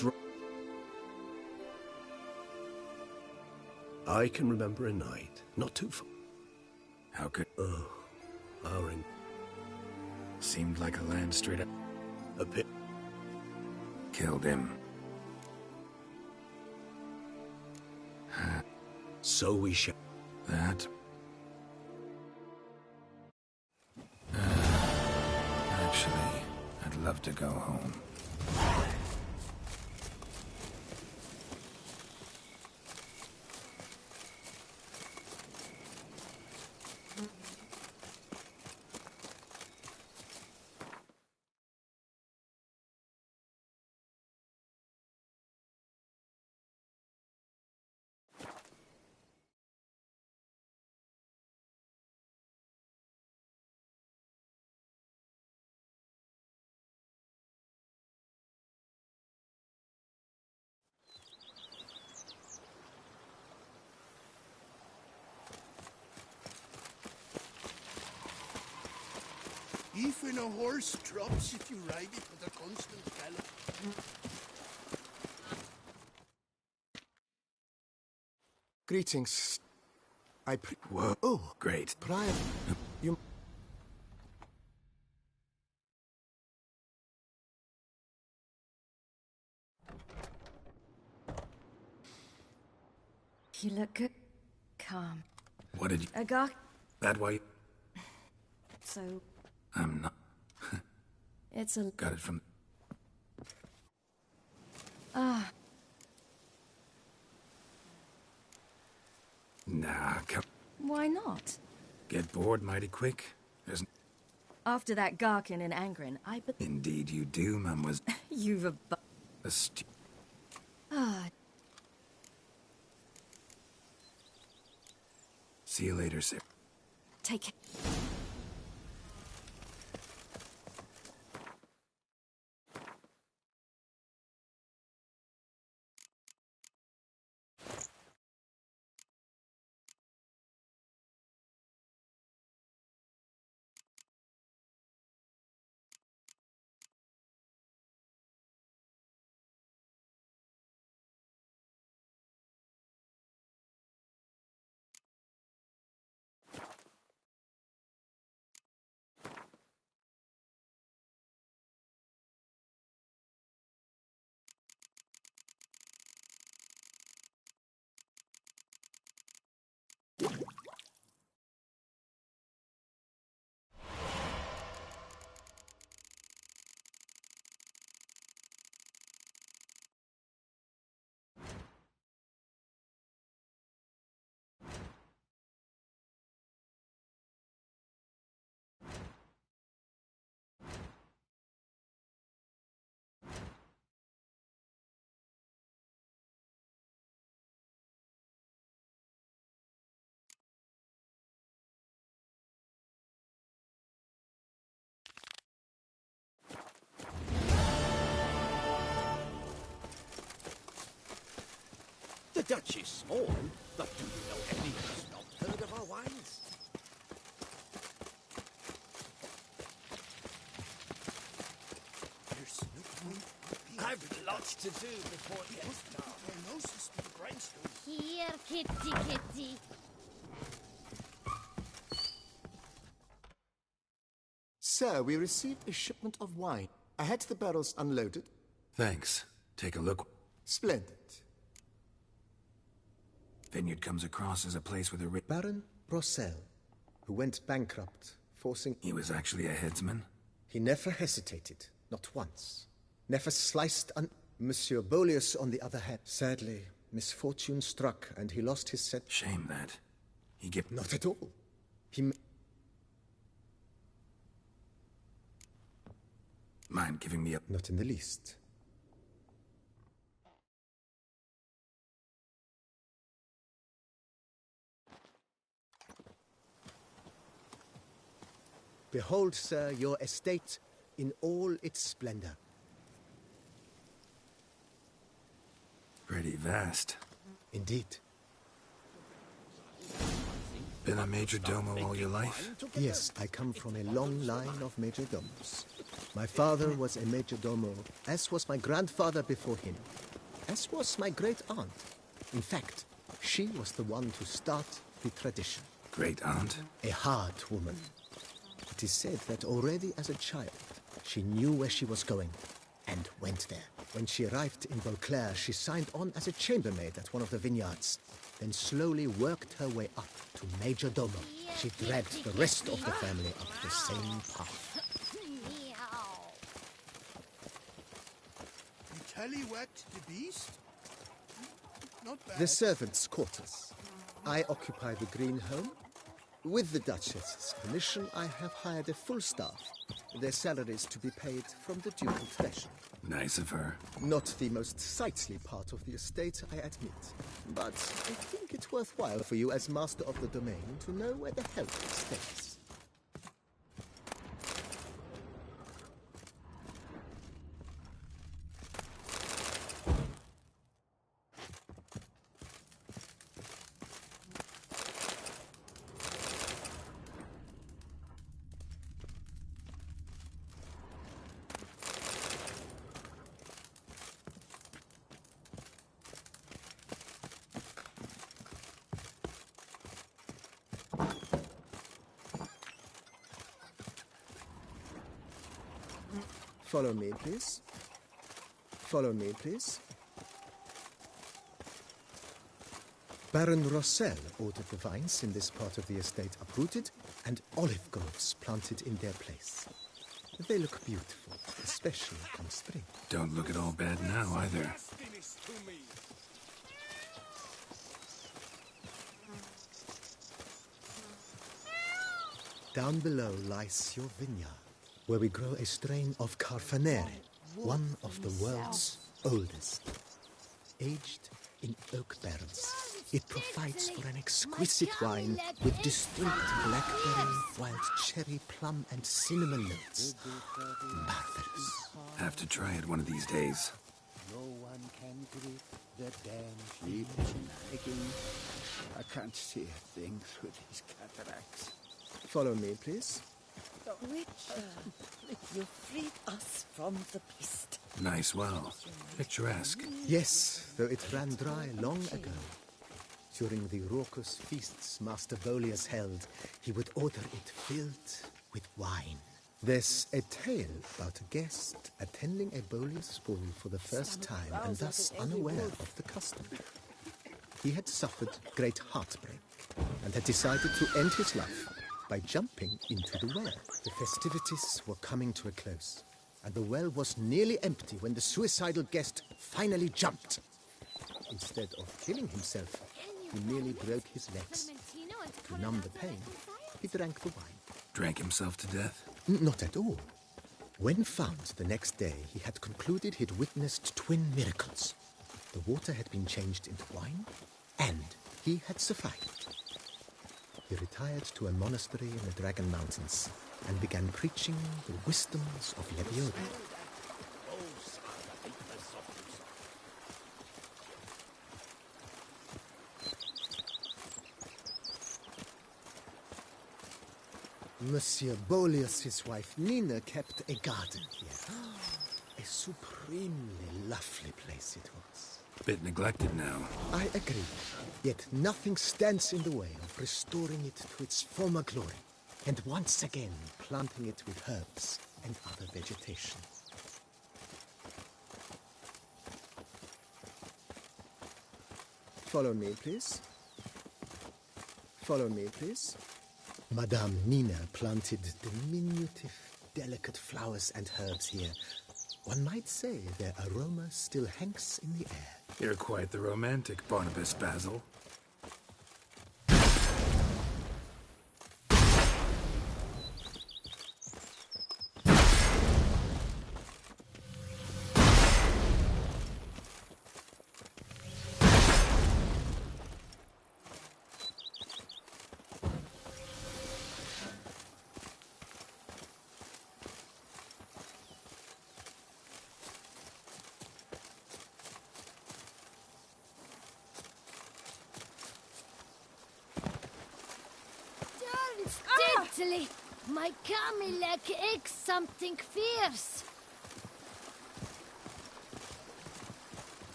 I can remember a night, not too far. How could... Our in... Seemed like a land straight up... A pit... Killed him. So we shall... That... Actually, I'd love to go home. Even a horse drops if you ride it with a constant gallop. Greetings. Whoa. Oh, Great. prior... You... You look good. Calm. What did you... Agar... That why... So... I'm not... It's a... Got it from... Ah. Nah, come... Why not? Get bored mighty quick. There's... After that Garkin in Angren, I... Indeed you do, mademoiselle. You've a... Ah. See you later, sir. Take it. The Dutch is small, but do you know any who's not heard of our wines? There's no point. I've lots to do before it gets dark. Your noses to the grindstone. Here, kitty, kitty. Sir, we received a shipment of wine. I had the barrels unloaded. Thanks. Take a look. Splendid. Vineyard comes across as a place with a Baron Brossel, who went bankrupt, forcing... He was actually a headsman? He never hesitated, not once. Never sliced Monsieur Bolius, on the other hand. Sadly, misfortune struck, and he lost his set... Shame that. He gave... Not at all. He... Mind giving me a... Not in the least. Behold, sir, your estate in all its splendor. Pretty vast. Indeed. Been a major domo all your life? Yes, I come from a long line of major domos. My father was a major domo, as was my grandfather before him, as was my great aunt. In fact, she was the one to start the tradition. Great aunt? A hard woman. It is said that already as a child, she knew where she was going and went there. When she arrived in Beauclair, she signed on as a chambermaid at one of the vineyards, then slowly worked her way up to major domo. She dragged the rest of the family up the same path. You tallywhacked the beast? Not bad. The servants' quarters. I occupy the green home. With the Duchess's permission, I have hired a full staff. Their salaries to be paid from the ducal treasure. Nice of her. Not the most sightly part of the estate, I admit. But I think it's worthwhile for you as master of the domain to know where the hell it stays. Follow me, please. Follow me, please. Baron Rossel ordered the vines in this part of the estate uprooted and olive groves planted in their place. They look beautiful, especially come spring. Don't look at all bad now, either. Down below lies your vineyard, where we grow a strain of Carfanere, one of the world's oldest. Aged in oak barrels, it provides for an exquisite wine with distinct blackberry, wild cherry, plum, and cinnamon notes. Marvelous. Have to try it one of these days. No one can grip the damn sheep again. I can't see a thing through these cataracts. Follow me, please. Witcher, you freed us from the beast. Nice well. Picturesque. Yes, though it ran dry long ago. During the raucous feasts Master Boleus held, he would order it filled with wine. There's a tale about a guest attending a Boleus ball for the first time and thus unaware of the custom. He had suffered great heartbreak and had decided to end his life by jumping into the well. The festivities were coming to a close, and the well was nearly empty when the suicidal guest finally jumped. Instead of killing himself, he merely broke his legs. To numb the pain, he drank the wine. Drank himself to death? Not at all. When found the next day, he had concluded he'd witnessed twin miracles. The water had been changed into wine, and he had survived. He retired to a monastery in the Dragon Mountains and began preaching the wisdoms of Lebioda. Monsieur Boleus's wife Nina kept a garden here. A supremely lovely place it was. Bit neglected now. I agree. Yet nothing stands in the way of restoring it to its former glory, and once again planting it with herbs and other vegetation. Follow me, please. Follow me, please. Madame Nina planted diminutive, delicate flowers and herbs here. One might say their aroma still hangs in the air. You're quite the romantic, Barnabas Basil. Italy, my Camilek eggs something fierce.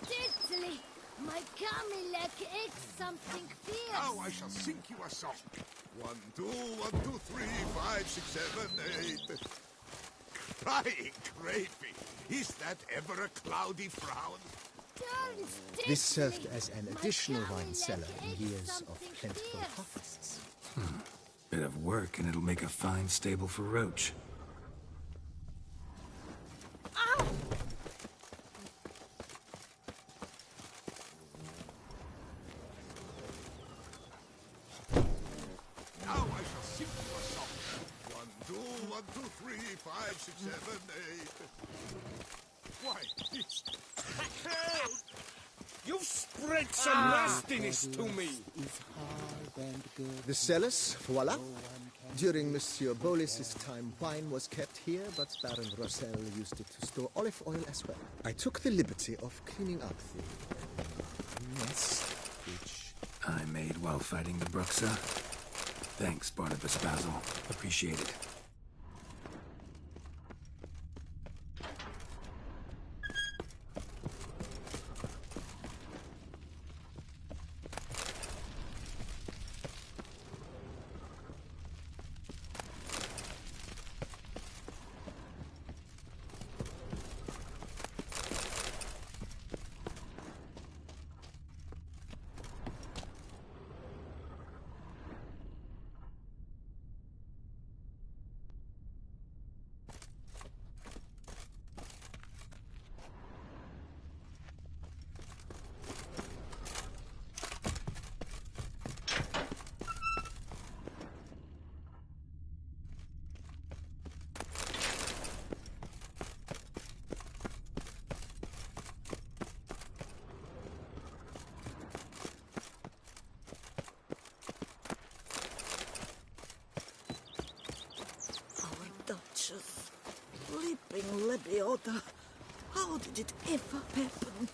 Italy, my Camilek eggs something fierce. Now I shall sink you a song. 1, 2, 1, 2, 3, 5, 6, 7, 8. Crying crayfish. Is that ever a cloudy frown? This served as an additional wine cellar in years of plentiful harvests. Bit of work, and it'll make a fine stable for Roach. Now I shall sink you a song. 1, 2, 1, 2, 3, 5, 6, 7, 8. Why, it's... Help! You've spread some nastiness to me. The cellars, voila. During Monsieur Bolis's time, wine was kept here, but Baron Rossel used it to store olive oil as well. I took the liberty of cleaning up the mess, which I made while fighting the Bruxa. Thanks, Barnabas Basil. Appreciate it. Flipping Lebioda. How did it ever happen?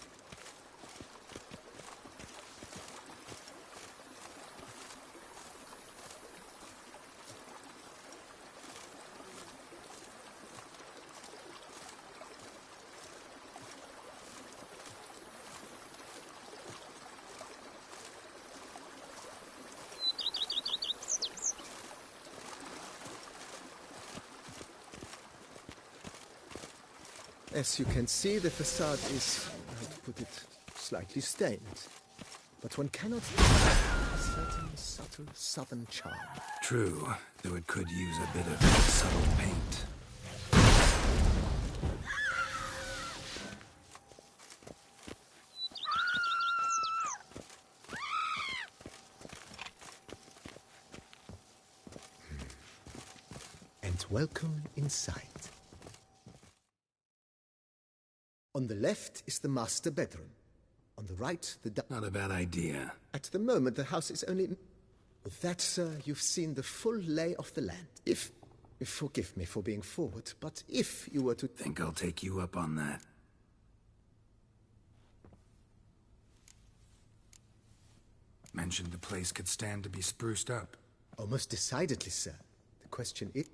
As you can see, the facade is, how to put it, slightly stained. But one cannot deny a certain subtle southern charm. True, though it could use a bit of subtle paint. And welcome inside. On the left is the master bedroom. On the right, the... Not a bad idea. At the moment, the house is only... With that, sir, you've seen the full lay of the land. If forgive me for being forward, but if you were to... Think I'll take you up on that. Mentioned the place could stand to be spruced up. Oh, most decidedly, sir. The question is...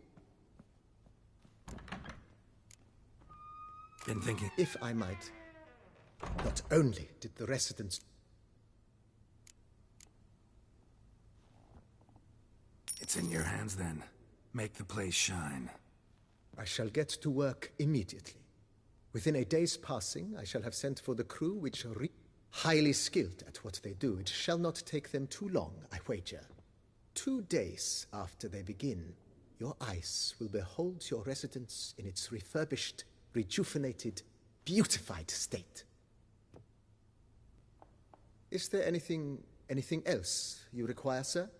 Been thinking... If I might... Not only did the residents... It's in your hands, then. Make the place shine. I shall get to work immediately. Within a day's passing, I shall have sent for the crew, which are highly skilled at what they do. It shall not take them too long, I wager. 2 days after they begin, your eyes will behold your residence in its refurbished, rejuvenated, beautified state. Is there anything else you require, sir?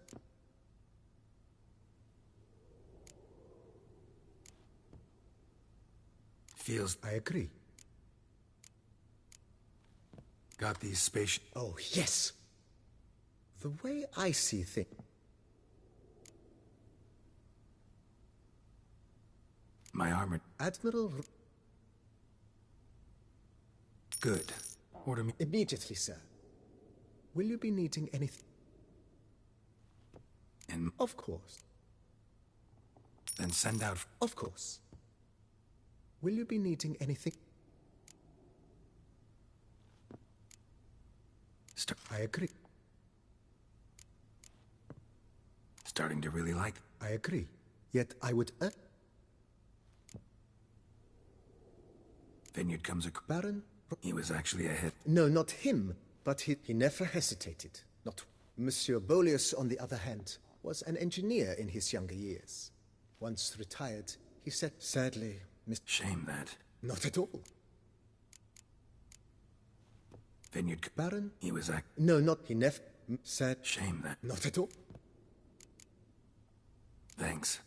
I agree. Got these spaceships? Oh, yes. The way I see things... My armor... Admiral... Good. Order me... Immediately, sir. Will you be needing anything? And Of course. then send out... Of course. Will you be needing anything? I agree. Starting to really like... I agree. Yet I would... Vineyard comes a... Baron? He was actually a hit. No, not him. But he never hesitated. Not... Monsieur Bolius, on the other hand, was an engineer in his younger years. Once retired, he said, sadly... Shame that. Not at all. Vineyard... Baron? He was a... No, not... He never... said... Shame that. Not at all. Thanks.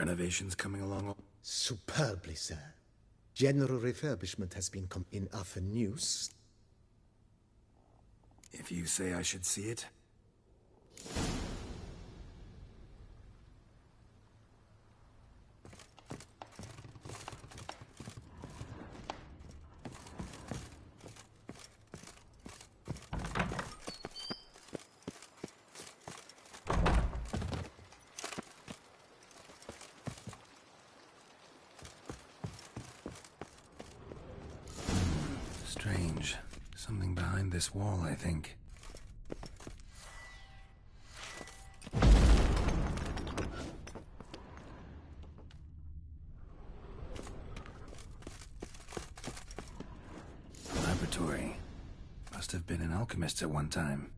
Renovations coming along? Superbly, sir. General refurbishment has been in often use. If you say I should see it. Strange. Something behind this wall, I think. Laboratory. Must have been an alchemist at one time.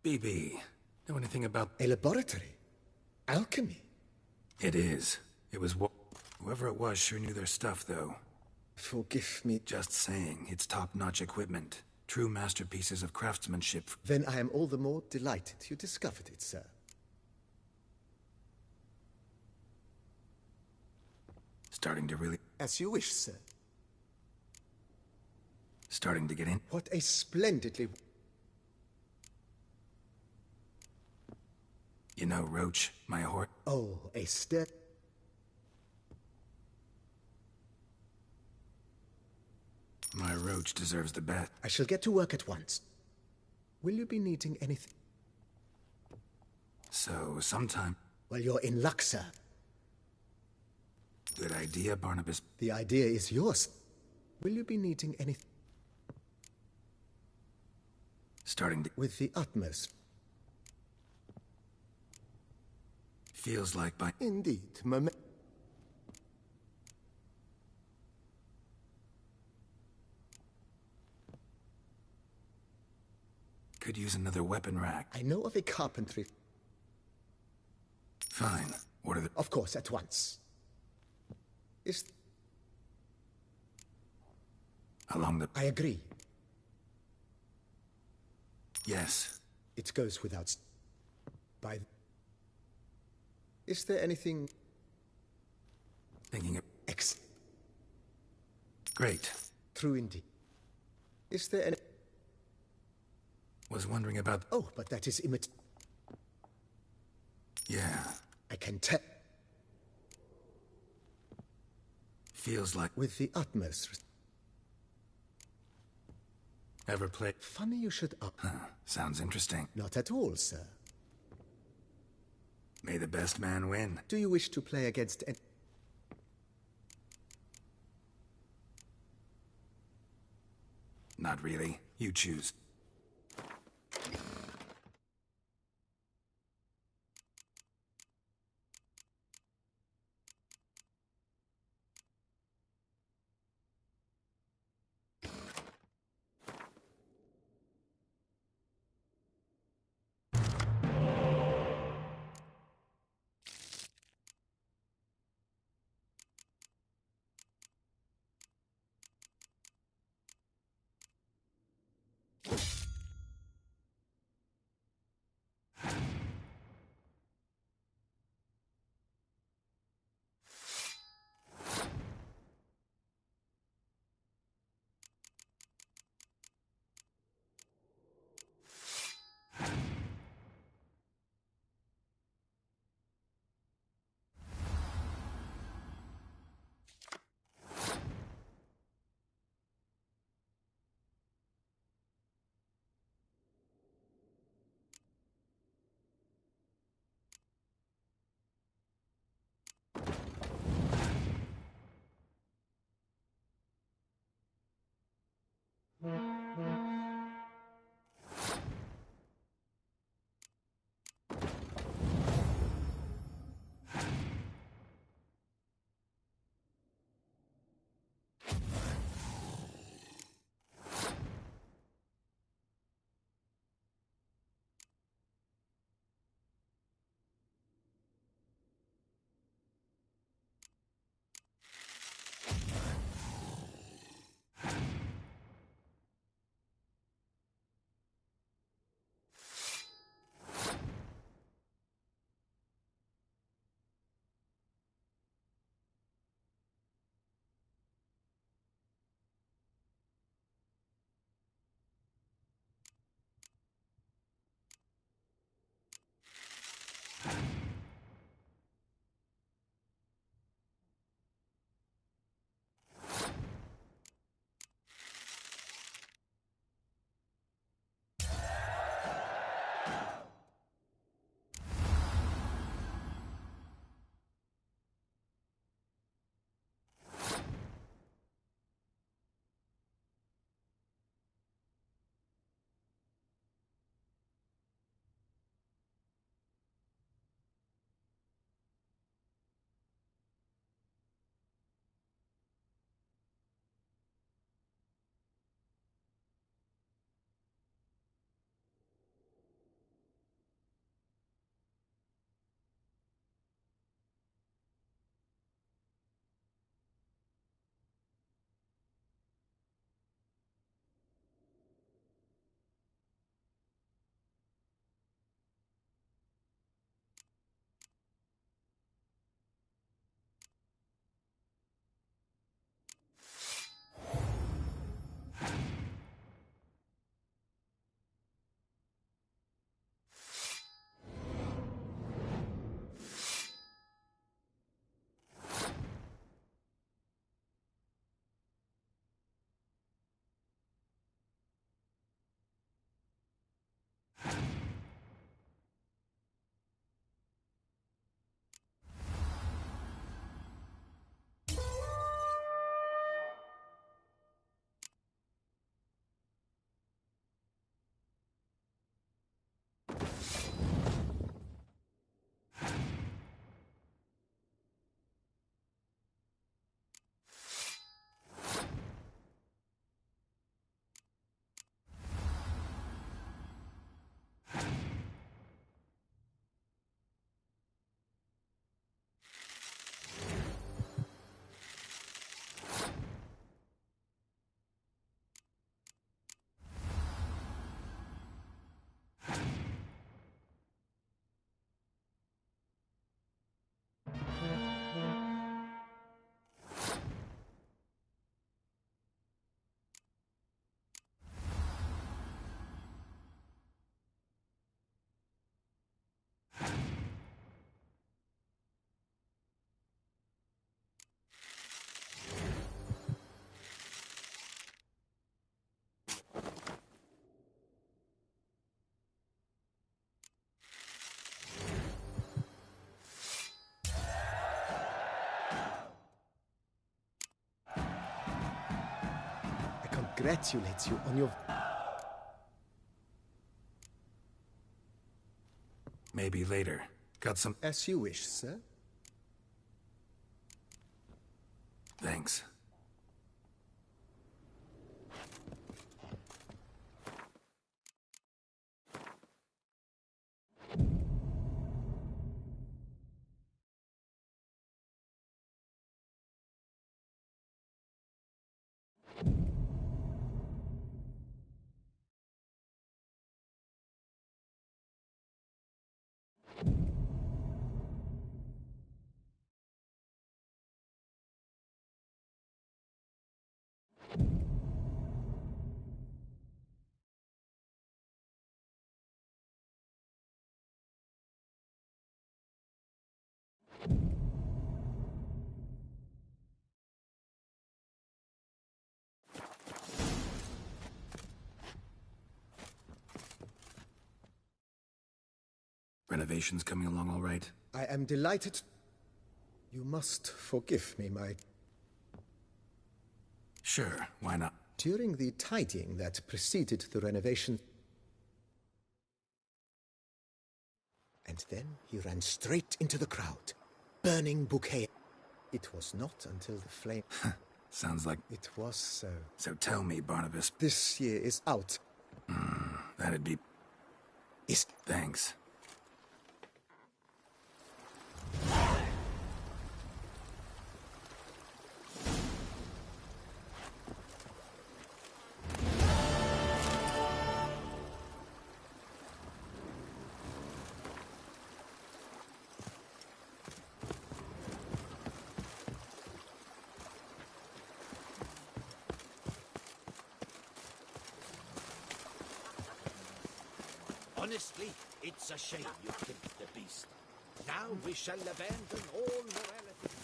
BB, know anything about... A laboratory? Alchemy? It is. It was whoever it was sure knew their stuff, though. Forgive me. Just saying, it's top-notch equipment. True masterpieces of craftsmanship. Then I am all the more delighted you discovered it, sir. Starting to really... As you wish, sir. Starting to get in? What a splendidly... You know, Roach, my horse... Oh, a step... My Roach deserves the best. I shall get to work at once. Will you be needing anything? So, sometime... Well, you're in luck, sir. Good idea, Barnabas. The idea is yours. Will you be needing anything? Starting to... With the utmost. Feels like by... Indeed, Could use another weapon rack. I know of a carpentry... Fine. Order the... Of course, at once. Is... Along the... I agree. Yes. It goes without... By... Is there anything... Thinking of... X... Great. True indeed. Is there any... Was wondering about... Oh, but that is Yeah. I can tell... Feels like... With the utmost... Ever play... Funny you should... Sounds interesting. Not at all, sir. May the best man win. Do you wish to play against... Not really. You choose. congratulate you on your... Maybe later. Got some... As you wish, sir. Thanks. Renovations coming along all right? I am delighted. You must forgive me, my... Sure, why not? During the tidying that preceded the renovation... And then he ran straight into the crowd, burning bouquet. It was not until the flame... Sounds like... It was so. So tell me, Barnabas. This year is out. That'd be... Is... Thanks. Honestly, it's a shame you killed the beast. Now we shall abandon all morality.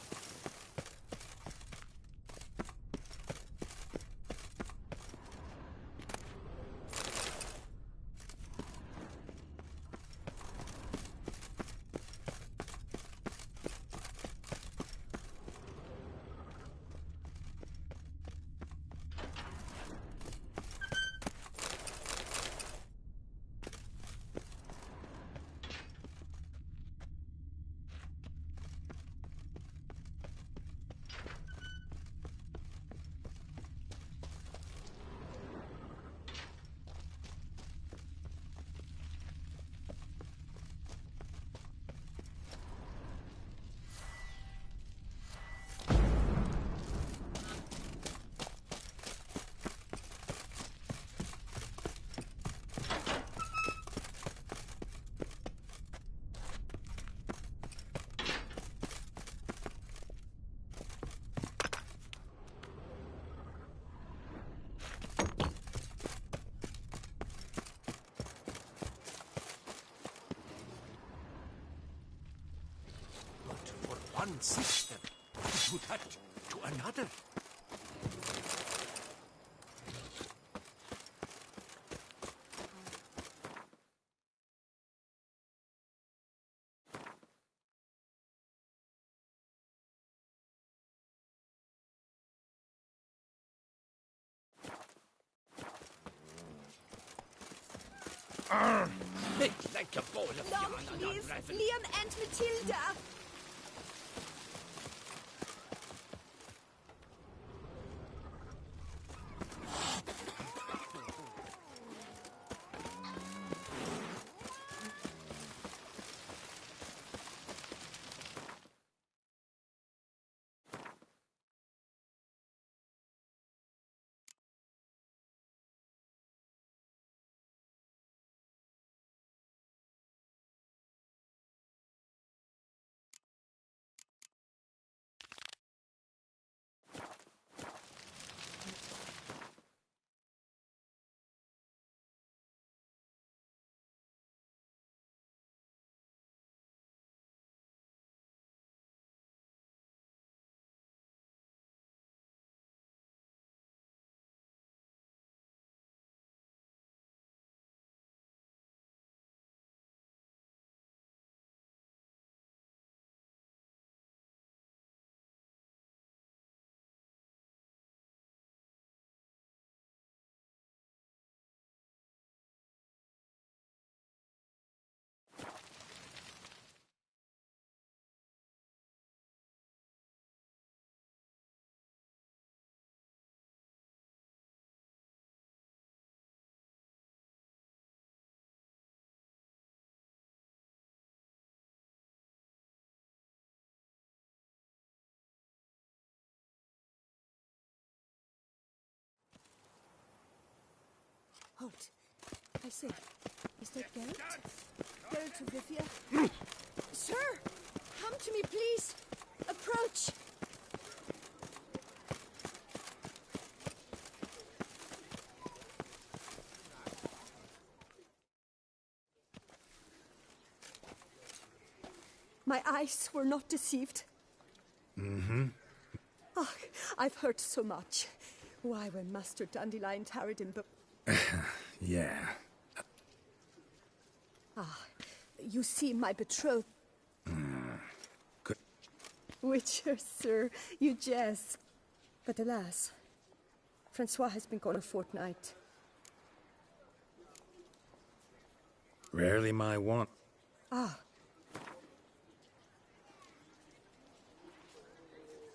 One system to that to another. It's like a bowl of Long yarn on live unravel. Liam and Matilda! Halt! I say, is that Geralt? Geralt of Rivia? Sir! Come to me, please! Approach! My eyes were not deceived. Mm-hmm. Oh, I've heard so much. Why, when Master Dandelion tarried in Yeah. Ah, you see, my betrothed. Good. Witcher, sir, you jest. But alas, Francois has been gone a fortnight. Rarely my want. Ah.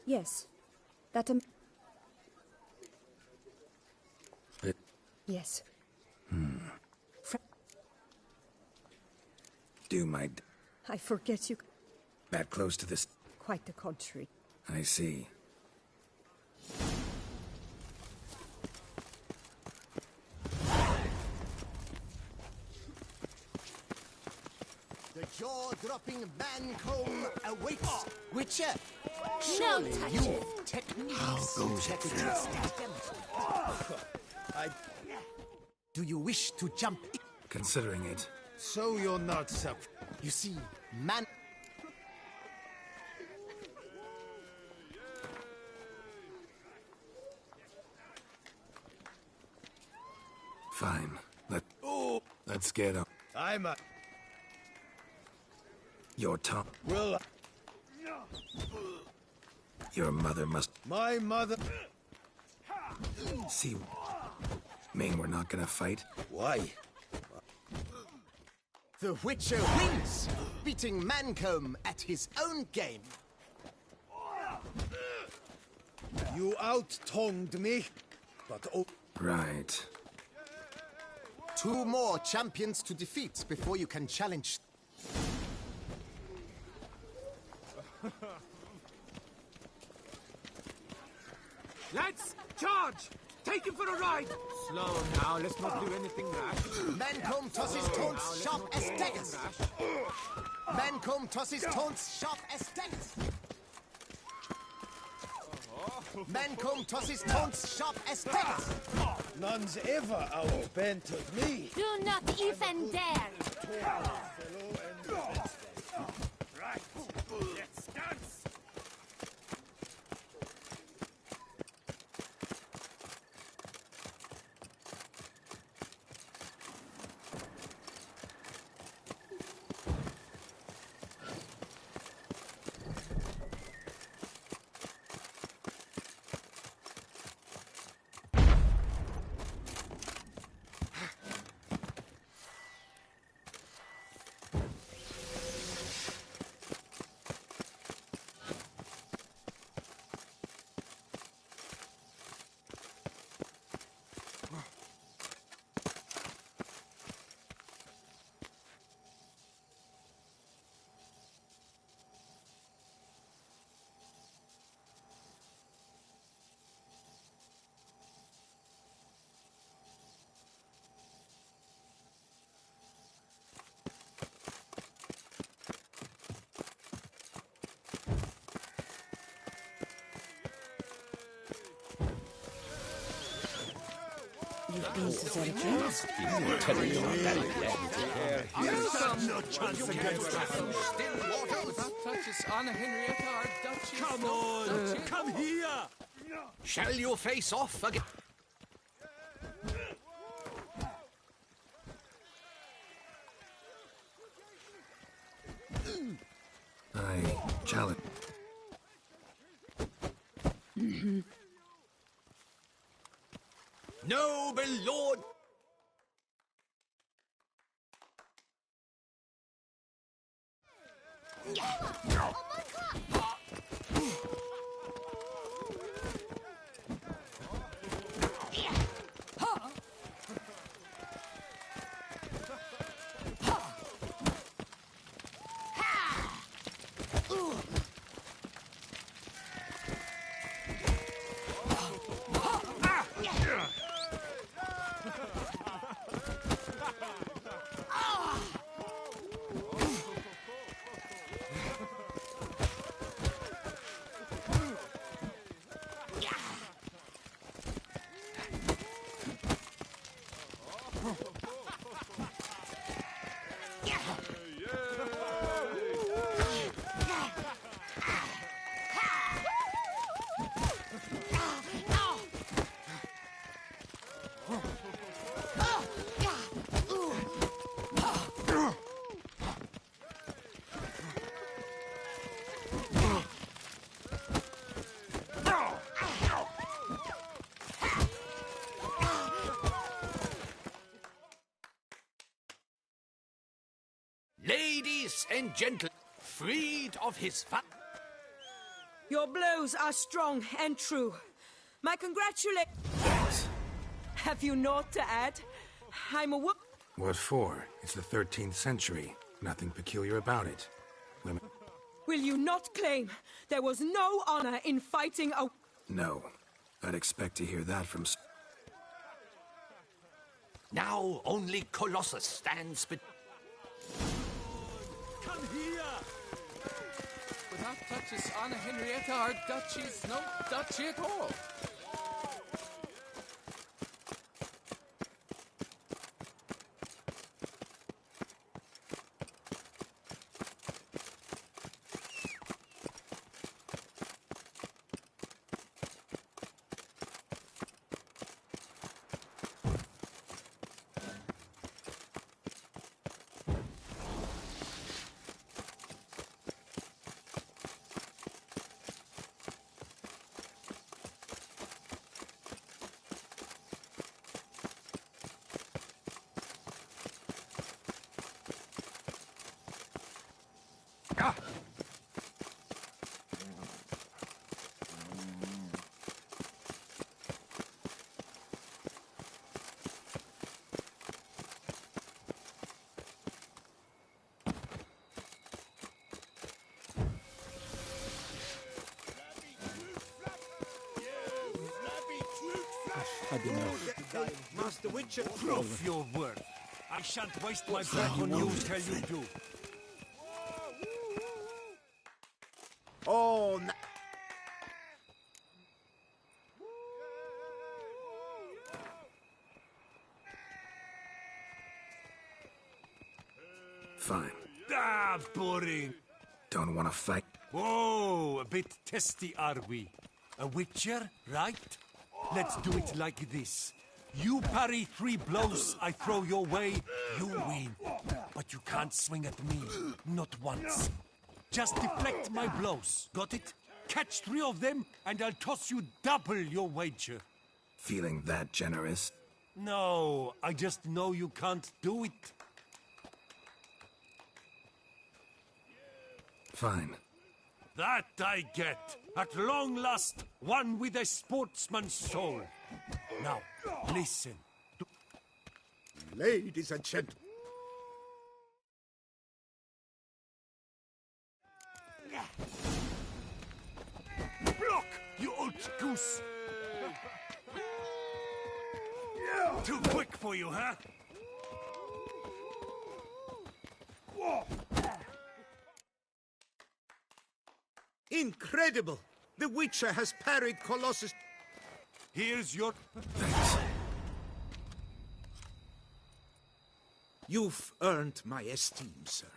Yes. That It. Yes. Do my I forget you. that close to this. Quite the contrary. I see. The jaw-dropping man-comb awaits. Witcher, No surely touches. you've techniques How goes to it, test them. Do you wish to jump in? Considering it. So you're not surprised. You see, man... Fine. Let's get up. I'm a... Your tongue. Well, Your mother must my mother... see. Mean we're not gonna fight? Why? The Witcher wins, beating Mancomb at his own game. You out-tongued me, but oh... Right. 2 more champions to defeat before you can challenge... Lads, charge! Take him for a ride! Slow now, let's not do anything rash. Mancomb tosses taunts sharp as daggers. Mancomb tosses taunts sharp as daggers. Mancomb tosses taunts sharp as daggers. None's ever outbent me. Do not even dare! Right, let's dance. You've been to Zergin? No chance against us. Touches Anna Henrietta, our Duchess. Come on, come here. Shall you face off again? I challenge. Noble Lord! Ladies and gentlemen, freed of his Your blows are strong and true. My congratulations. Thanks. Have you naught to add? I'm a What for? It's the 13th century. Nothing peculiar about it. Women... Will you not claim there was no honor in fighting a... No. I'd expect to hear that from... Now only Colossus stands but... Come here! Without Duchess Anna Henrietta, our duchy's no duchy at all. Had enough. Master Witcher, Prove your worth. I shan't waste my breath on you till you do. Oh, no. Fine. Ah, boring. Don't want to fight? Whoa, a bit testy are we? A witcher, right? Let's do it like this. You parry 3 blows I throw your way, you win. But you can't swing at me, not once. Just deflect my blows, got it? Catch 3 of them, and I'll toss you double your wager. Feeling that generous? No, I just know you can't do it. Fine. That I get. At long last, one with a sportsman's soul. Now, listen. Ladies and gentlemen. Block, you old goose! Too quick for you, huh? Incredible! The Witcher has parried Colossus. Here's your... Thanks. You've earned my esteem, sir.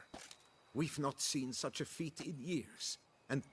We've not seen such a feat in years, and...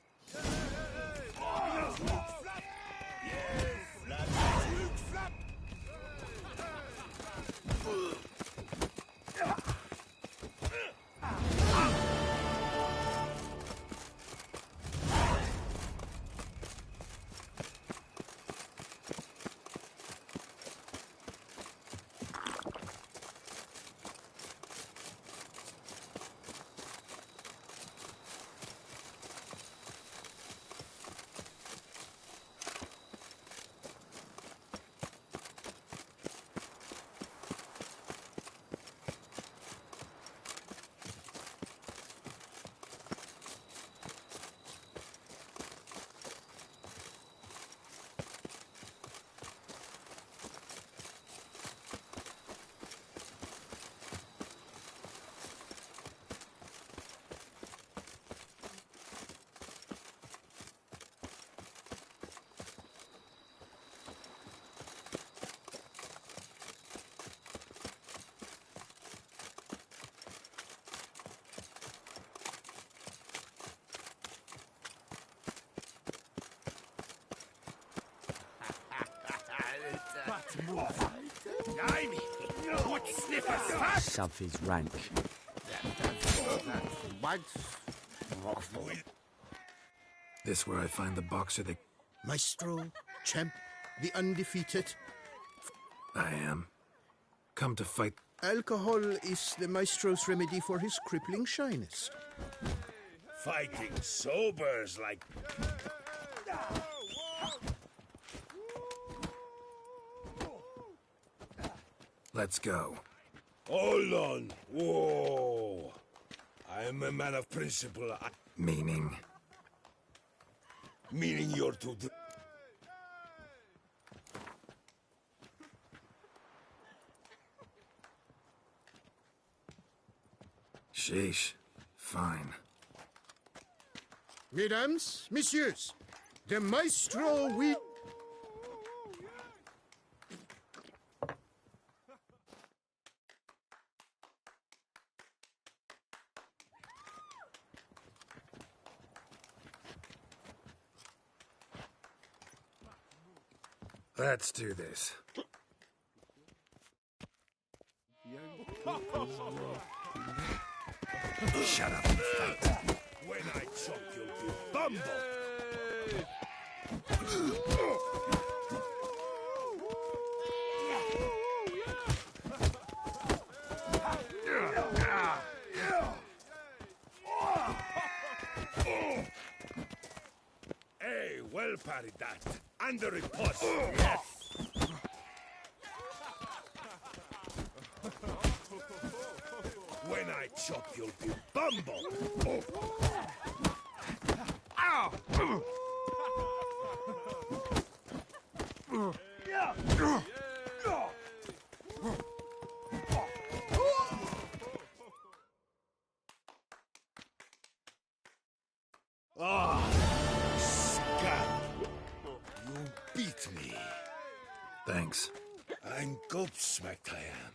Shove his rank. This where I find the boxer that... Maestro, champ, the undefeated. I am. Come to fight... Alcohol is the maestro's remedy for his crippling shyness. Fighting sobers like... Let's go. Hold on. Whoa. I am a man of principle. Meaning? Meaning you're too... Sheesh. Fine. Mesdames, messieurs, the maestro will... Let's do this. Shut up and fight. When I chop you, you bumble! Hey, well parried that. And the riposte. Yes! When I chop, you'll be bumble! Ow! Scab! You beat me. Thanks. I'm gobsmacked, I am.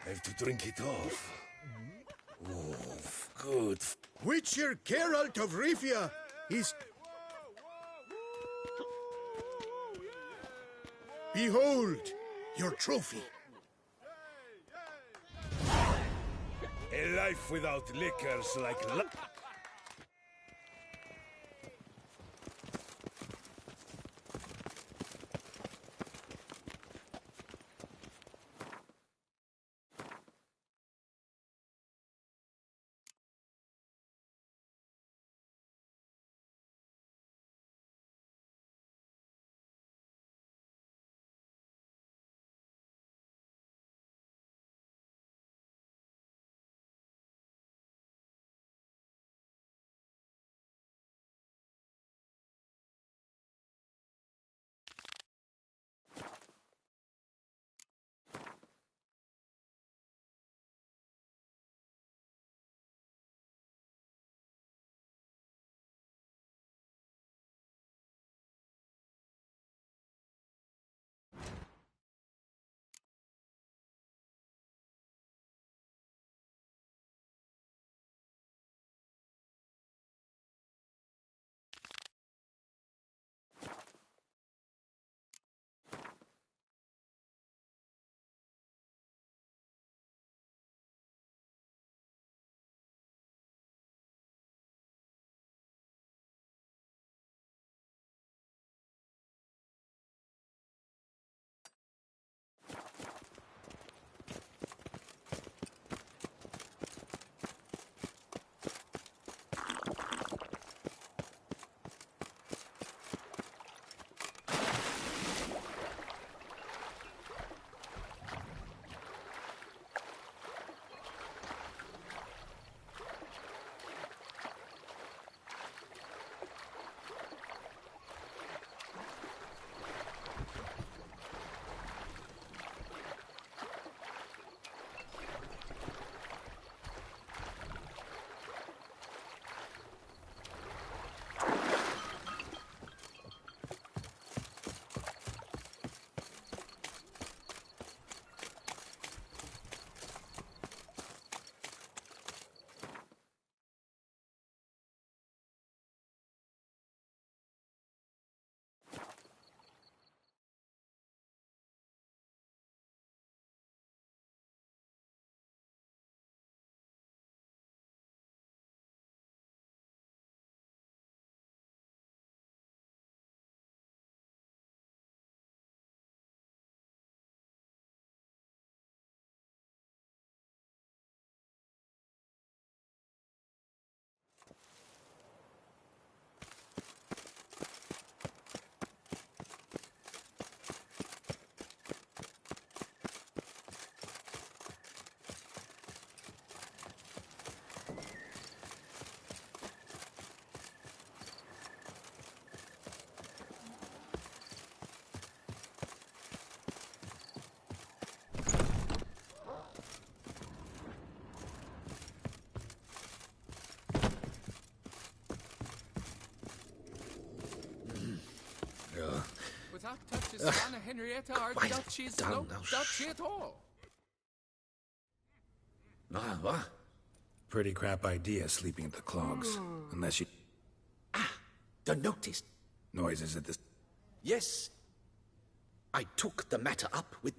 I have to drink it off. Oof, good. Witcher Geralt of Rivia is... Behold, your trophy. A life without liquors like... Duchess Anna Henrietta are duchies, no duchy at all. What? Pretty crap idea sleeping at the clogs. Unless you... The notice. Noises at the... Yes. I took the matter up with...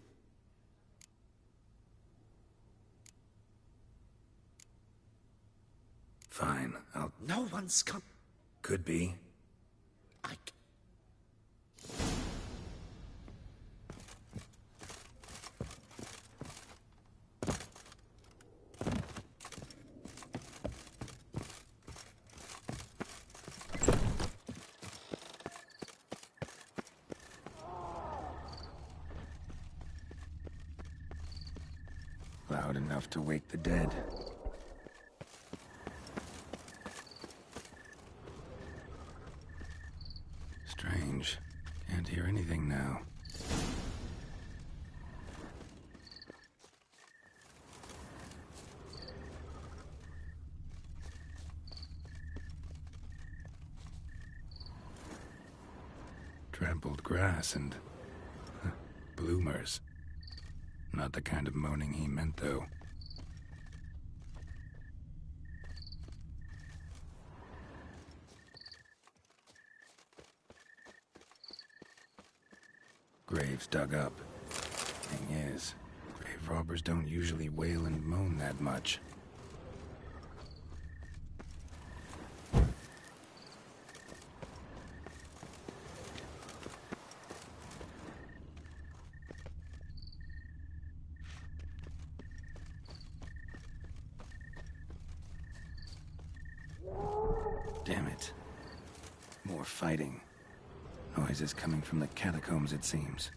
Fine, I'll... No one's come... Could be. Loud enough to wake the dead. Strange. Can't hear anything now. Trampled grass and... bloomers. Not the kind of moaning he meant, though. Graves dug up. Thing is, grave robbers don't usually wail and moan that much. Damn it. More fighting. Noises coming from the catacombs, it seems.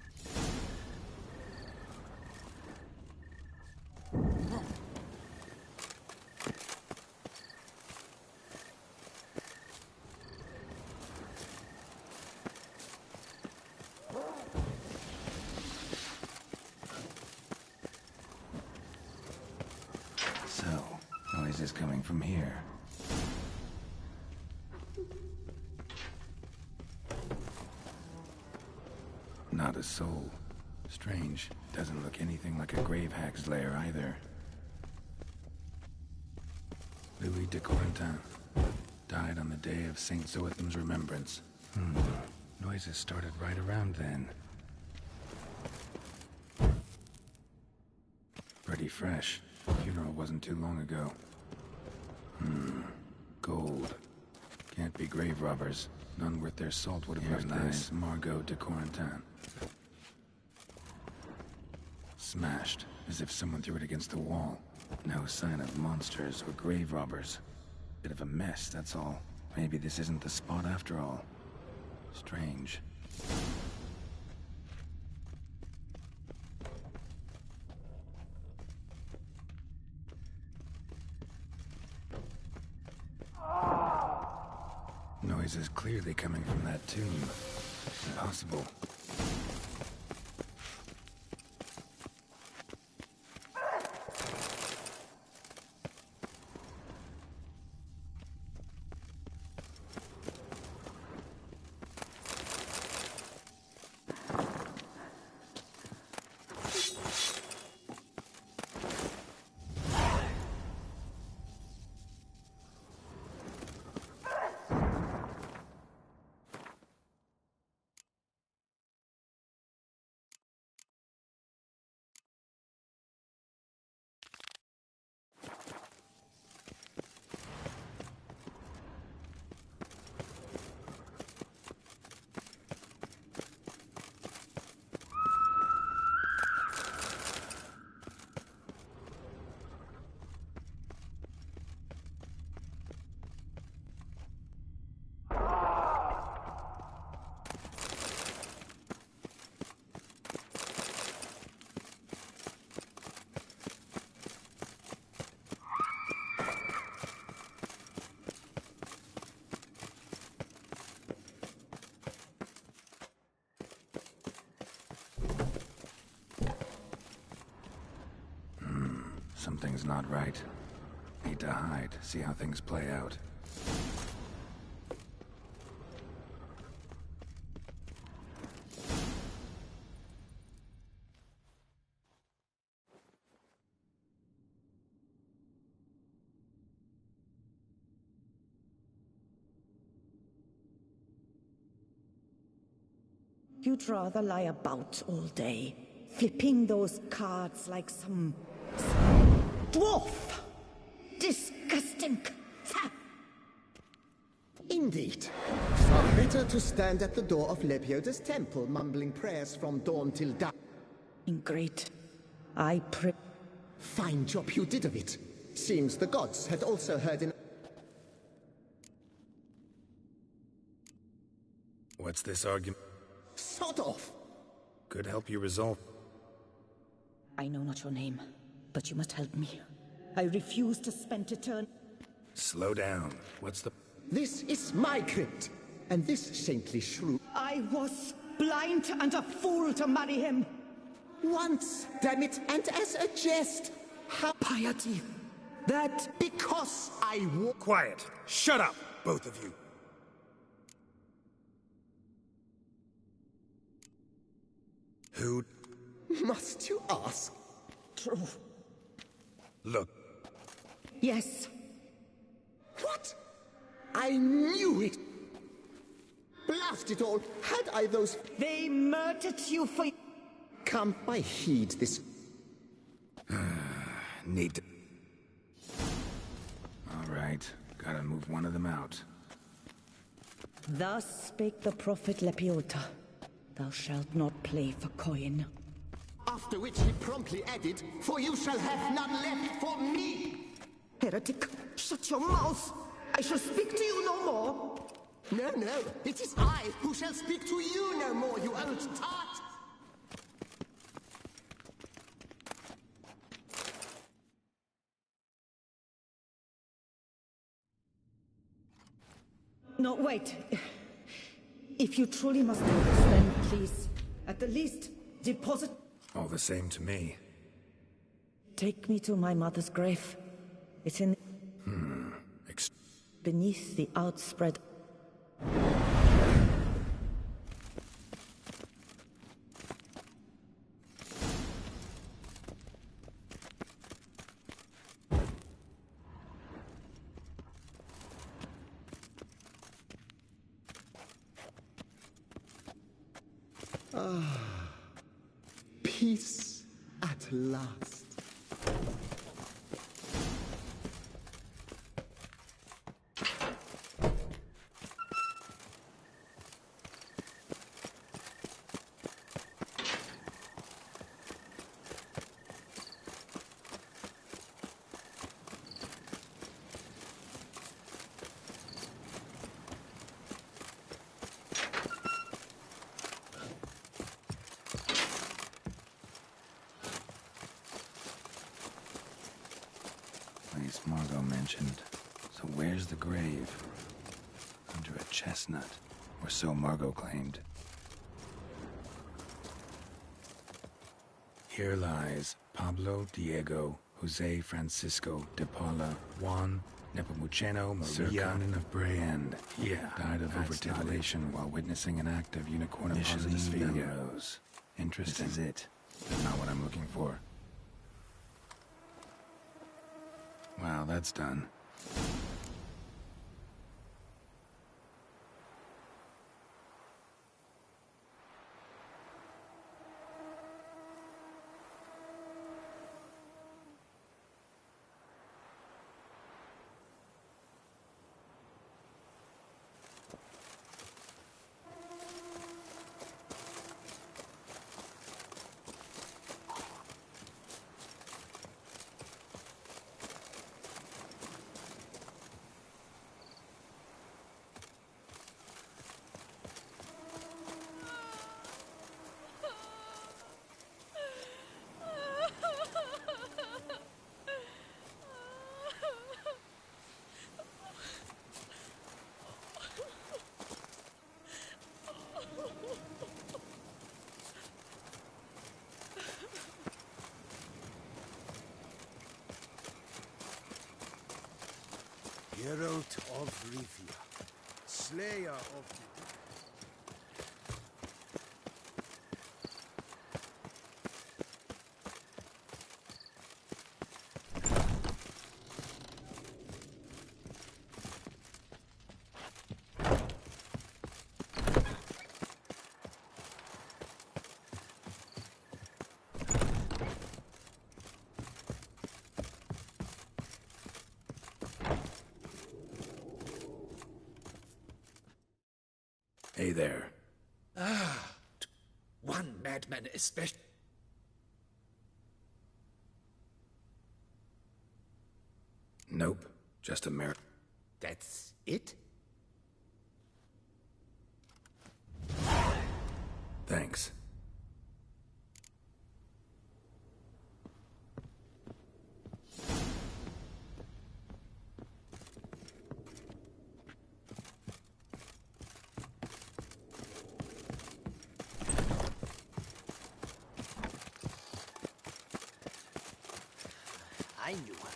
So, noises coming from here. Not a soul. Strange. Doesn't look anything like a grave hack's lair either. Louis de Corentin. Died on the day of Saint Zoetham's remembrance. Noises started right around then. Pretty fresh. Funeral wasn't too long ago. Gold. Can't be grave robbers. None worth their salt would have left this. Margot de Corentin. Smashed, as if someone threw it against the wall. No sign of monsters or grave robbers. Bit of a mess, that's all. Maybe this isn't the spot after all. Strange. Noises clearly coming from that tomb. Impossible. Something's not right. Need to hide, see how things play out. You'd rather lie about all day, flipping those cards like some dwarf. Disgusting. Indeed. Far better to stand at the door of Lebioda's temple, mumbling prayers from dawn till dark. Great. I pray. Fine job you did of it. Seems the gods had also heard in... What's this argument? Sod off! Could help you resolve. I know not your name, but you must help me. I refuse to spend eternity. Slow down. What's the... This is my crypt, and this saintly shrew... I was blind and a fool to marry him. Once, damn it, and as a jest. How piety. That because I walk... Quiet. Shut up, both of you. Who... Must you ask? True. Look. Yes. What? I knew it. Blast it all. Had I those... They murdered you for... Come, I heed this. Need to... All right. Gotta move one of them out. Thus spake the prophet Lepiota. Thou shalt not play for coin. After which he promptly added, for you shall have none left for me. Heretic, shut your mouth. I shall speak to you no more. No, no, it is I who shall speak to you no more, you old tart. No, wait. If you truly must do this, then please, at the least, deposit... All the same to me. Take me to my mother's grave. It's in... beneath the outspread... Peace at last. Place Margot mentioned. So where's the grave? Under a chestnut. Or so Margot claimed. Here lies Pablo Diego Jose Francisco de Paula Juan Nepomuceno Maria Conan of Bray and died of overtitulation while witnessing an act of unicorn rose. Interesting. This is it. Not what I'm looking for. Wow, that's done. Herald of Rivia, Slayer of the... Hey there. One madman especially. Nope, just a That's it? Thanks. I knew I would.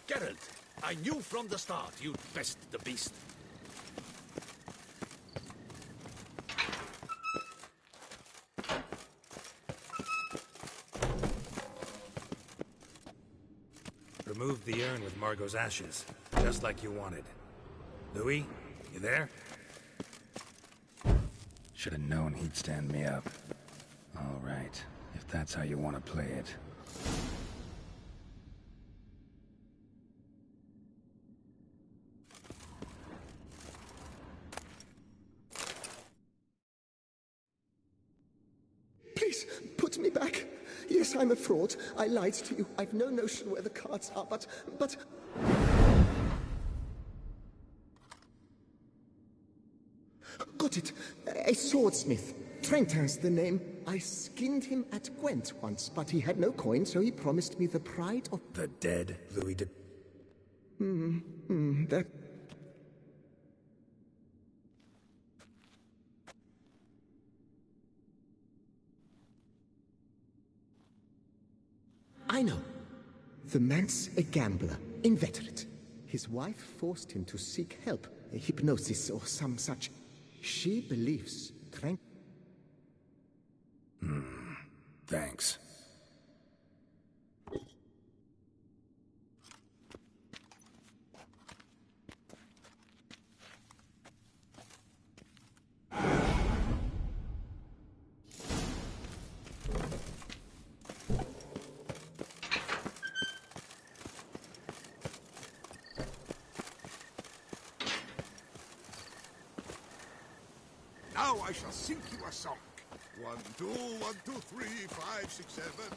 Geralt, I knew from the start you'd best the beast. Remove the urn with Margot's ashes, just like you wanted. Louis, you there? Should have known he'd stand me up. All right, if that's how you want to play it. Please, put me back. Yes, I'm a fraud. I lied to you. I've no notion where the cards are, but... Got it. A swordsmith. Trentin's the name. I skinned him at Gwent once, but he had no coin, so he promised me the pride of... The dead Louis de... that... I know. The man's a gambler, inveterate. His wife forced him to seek help, hypnosis or some such. She believes Thanks. Now I shall sing you a song. 1, 2, 1, 2, 3, 5, 6, 7, 8.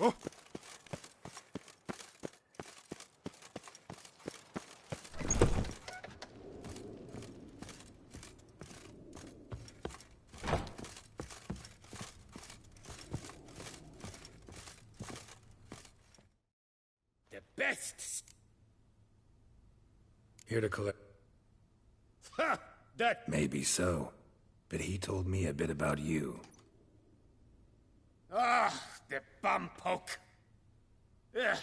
Oh! The best. Here to collect... Ha! That... Maybe so. But he told me a bit about you. Ah, the bum poke. Ugh.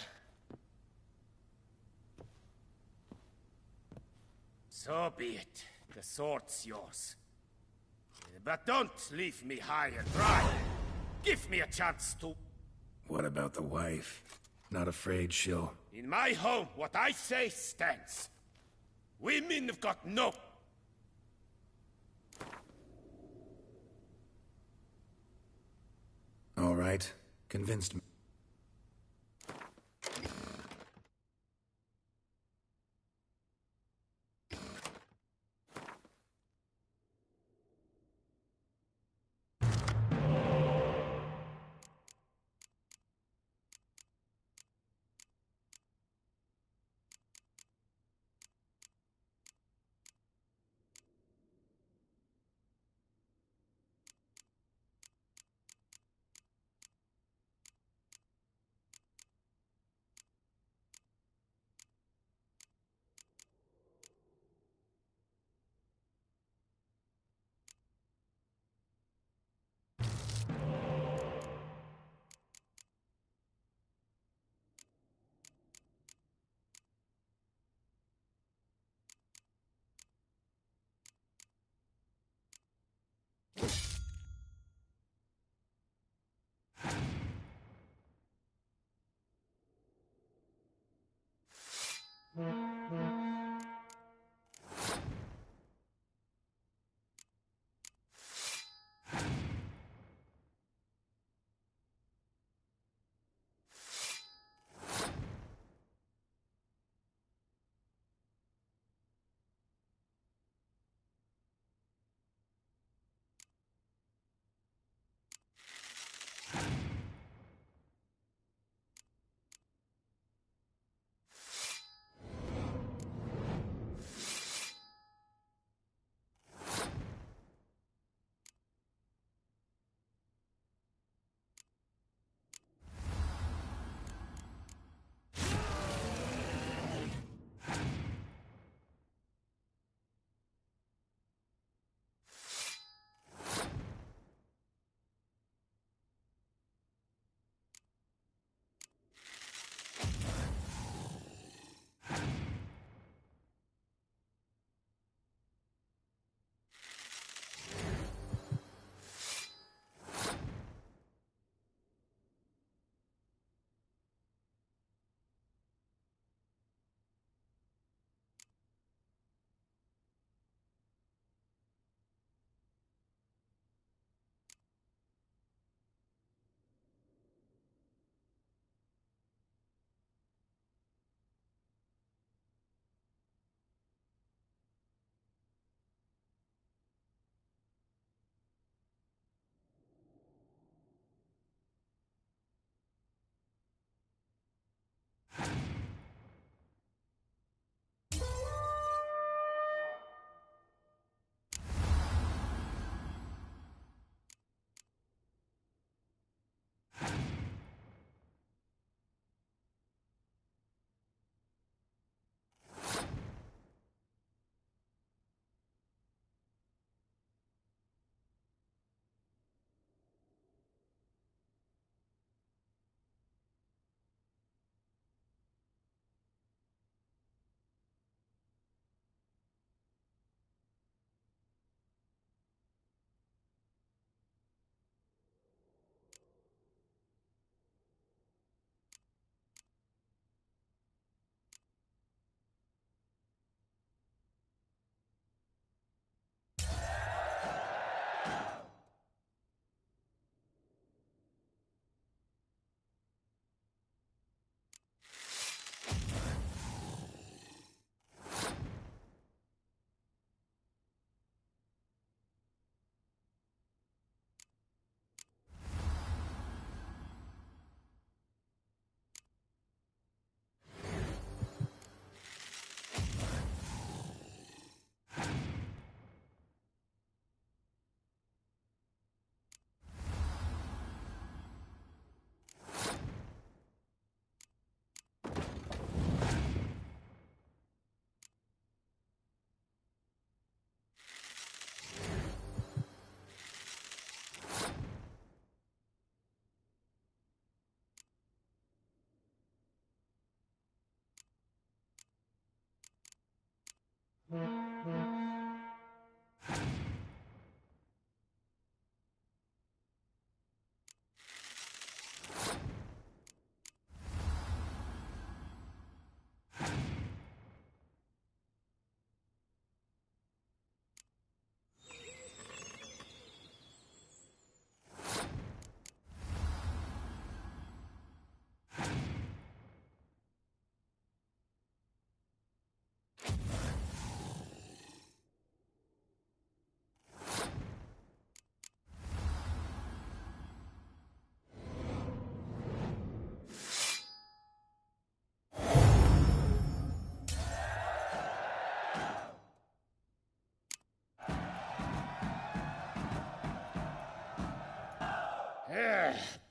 So be it. The sword's yours. But don't leave me high and dry. Give me a chance to... What about the wife? Not afraid she'll... In my home, what I say stands. Women have got no... All right. Convinced me.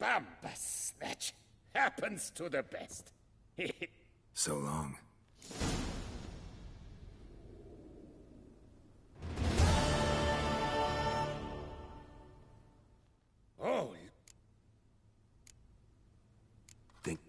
Bamba snatch. Happens to the best. So long. Oh, Think.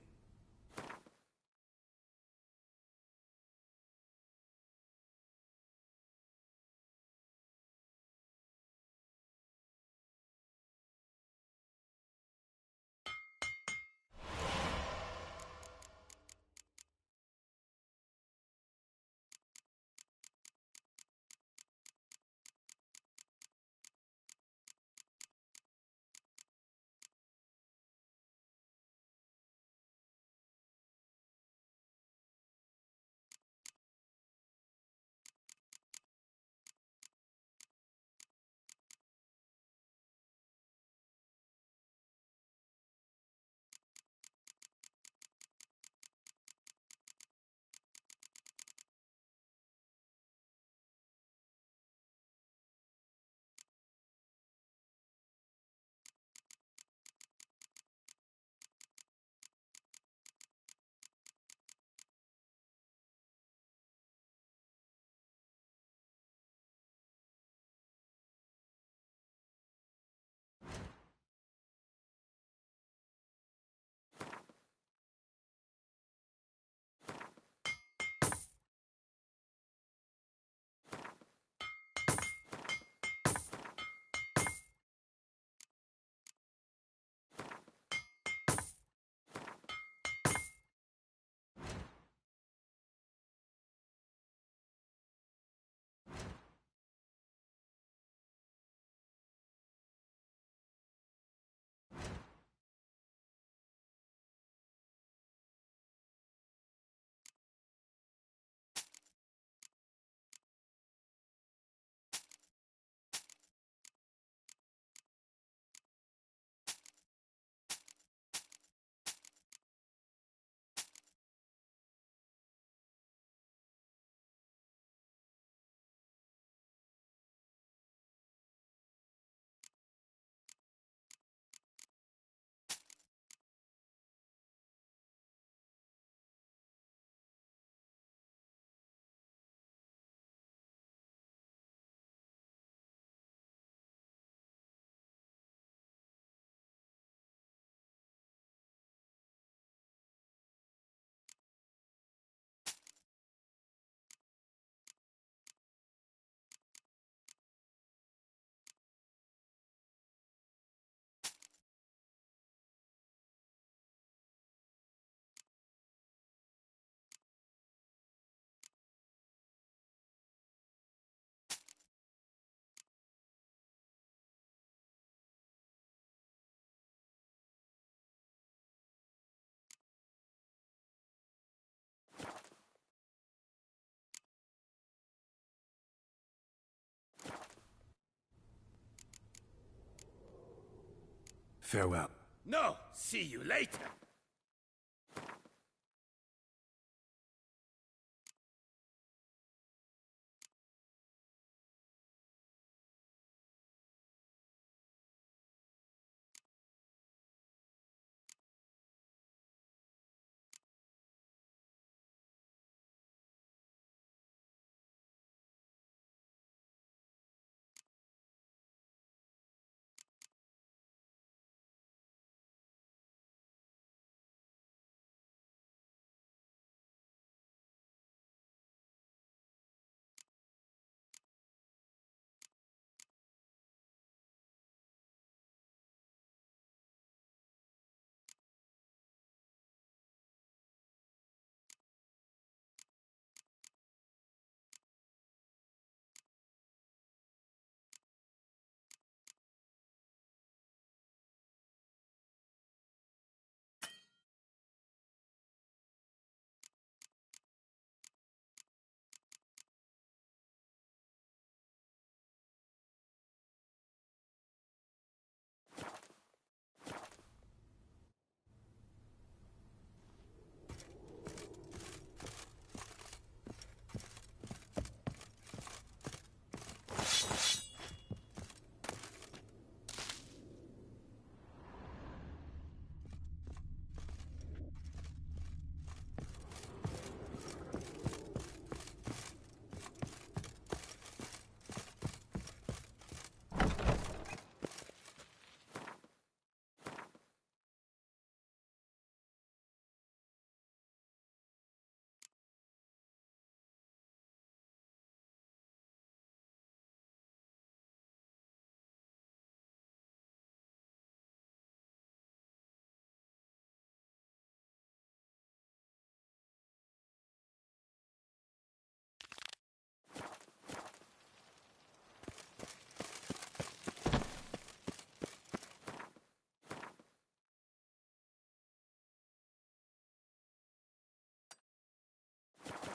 Farewell. no. See you later.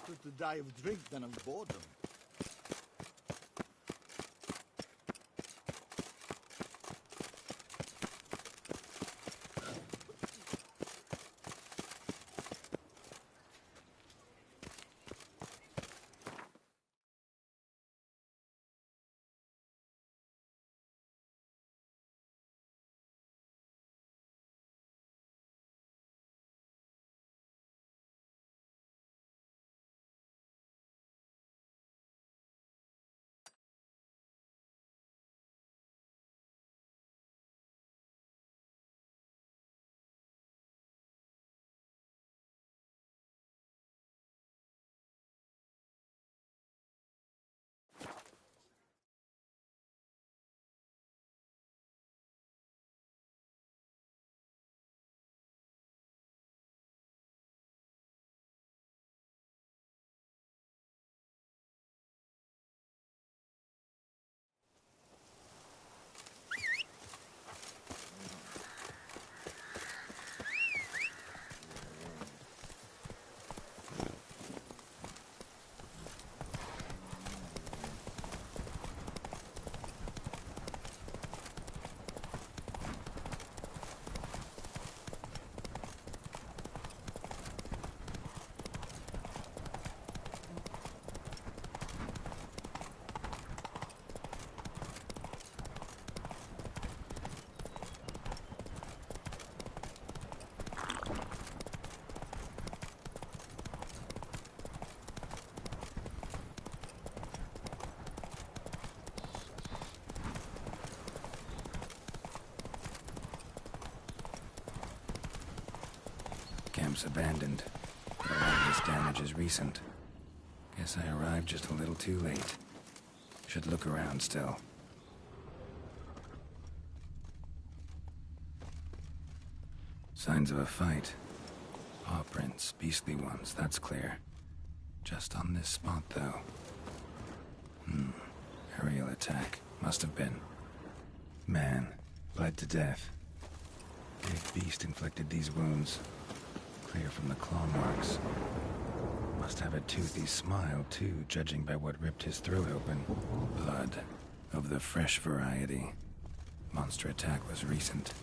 safer to die of drink than of boredom. Camp's abandoned, but a lot of this damage is recent. Guess I arrived just a little too late. Should look around still. Signs of a fight. Paw prints, beastly ones, that's clear. Just on this spot, though. Aerial attack. Must have been. Man, bled to death. Big beast inflicted these wounds. Clear from the claw marks. Must have a toothy smile, too, judging by what ripped his throat open. Blood. Of the fresh variety. Monster attack was recent.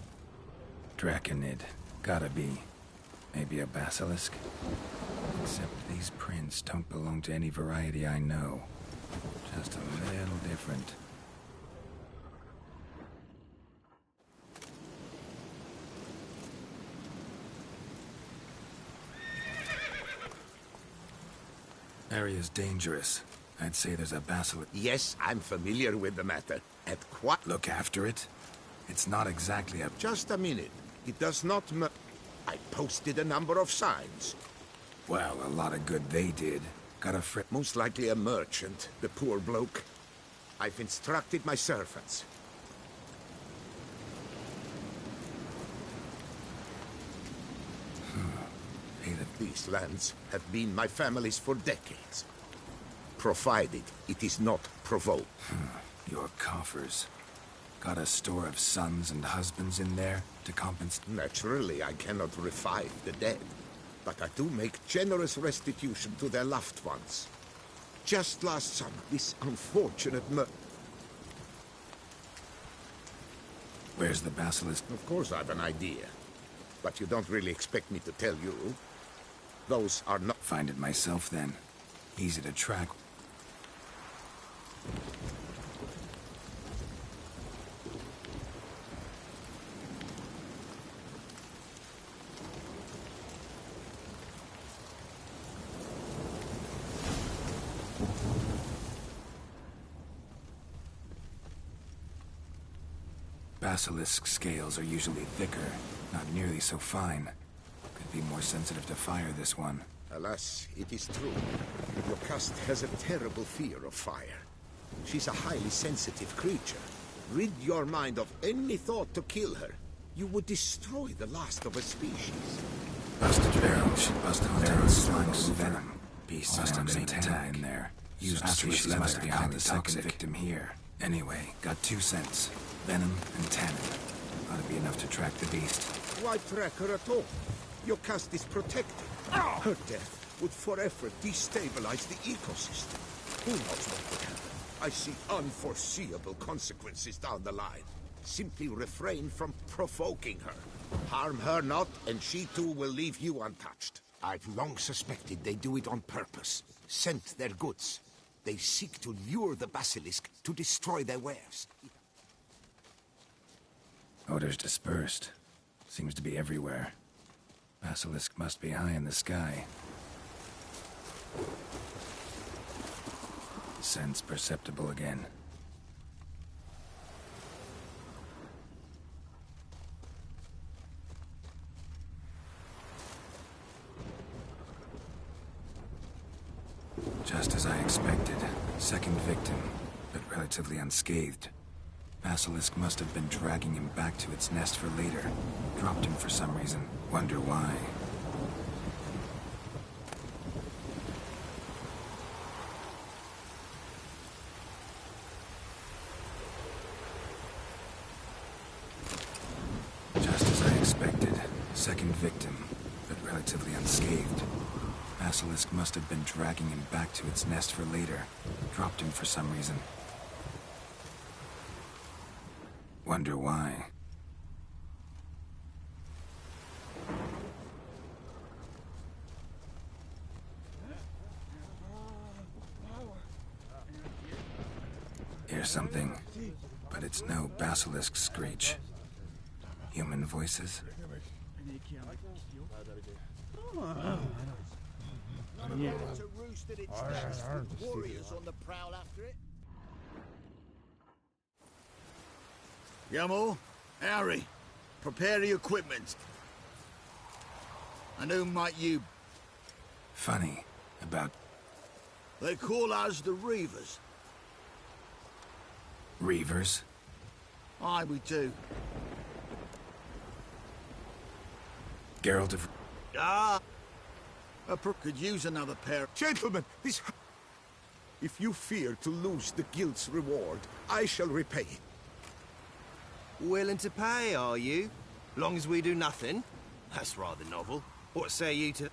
Draconid. Gotta be. Maybe a basilisk? Except these prints don't belong to any variety I know. Just a little different. Area's dangerous. I'd say there's a basilisk. Yes, I'm familiar with the matter. At what? Look after it? It's not exactly a... Just a minute. It does not I posted a number of signs. Well, a lot of good they did. Got a Most likely a merchant, the poor bloke. I've instructed my servants. These lands have been my family's for decades. Provided it is not provoked. Your coffers. Got a store of sons and husbands in there to compensate? Naturally, I cannot revive the dead. But I do make generous restitution to their loved ones. Just last summer, this unfortunate Where's the basilisk? Of course I have an idea. But you don't really expect me to tell you. Those are not... Find it myself, then. Easy to track. Basilisk scales are usually thicker, not nearly so fine. Could be more sensitive to fire, this one. Alas, it is true. Your caste has a terrible fear of fire. She's a highly sensitive creature. Rid your mind of any thought to kill her. You would destroy the last of a species. Busted barrels, busted barrels, slugs, venom. Beasts must have been attack in there. Used species must be behind the second victim here. Anyway, got 2 cents. Venom and tannin. Ought to be enough to track the beast. Why track her at all? Your caste is protected. Her death would forever destabilize the ecosystem. Who knows what could happen? I see unforeseeable consequences down the line. Simply refrain from provoking her. Harm her not, and she too will leave you untouched. I've long suspected they do it on purpose. Scent their goods. They seek to lure the basilisk to destroy their wares. Odors dispersed. Seems to be everywhere. Basilisk must be high in the sky. Scents perceptible again. Just as I expected. Second victim, but relatively unscathed. Basilisk must have been dragging him back to its nest for later. Dropped him for some reason. Wonder why. Just as I expected. Second victim, but relatively unscathed. Basilisk must have been dragging him back to its nest for later. Dropped him for some reason. Wonder why. Hear something, but it's no basilisk screech. Human voices? To roost at its nest with warriors on the prowl after it. Yamo, Harry, prepare the equipment. And who might you... Funny about... They call us the Reavers. Reavers? Aye, we do. Geralt of... Ah! Could use another pair. Gentlemen, this... If you fear to lose the guild's reward, I shall repay it. Willing to pay, are you? Long as we do nothing? That's rather novel. What say you to...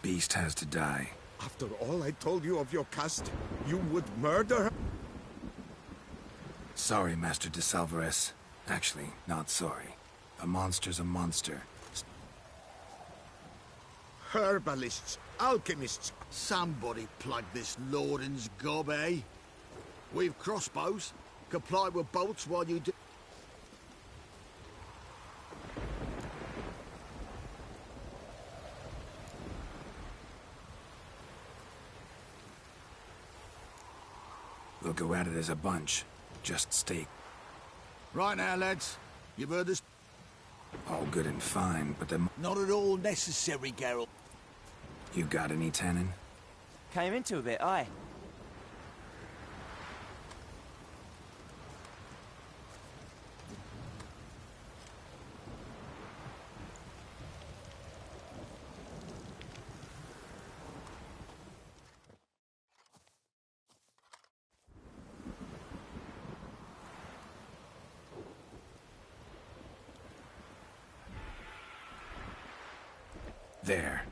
Beast has to die. After all I told you of your cast, you would murder her? Sorry, Master de Salvarez. Actually, not sorry. A monster's a monster. Herbalists, alchemists. Somebody plug this Lorden's gob, eh? We've crossbows. Comply with bolts while you do... We'll go at it as a bunch. Just stay... Right now, lads. You've heard this... All good and fine, but the... Not at all necessary, Geralt. You got any tannin? Came into a bit, aye. There.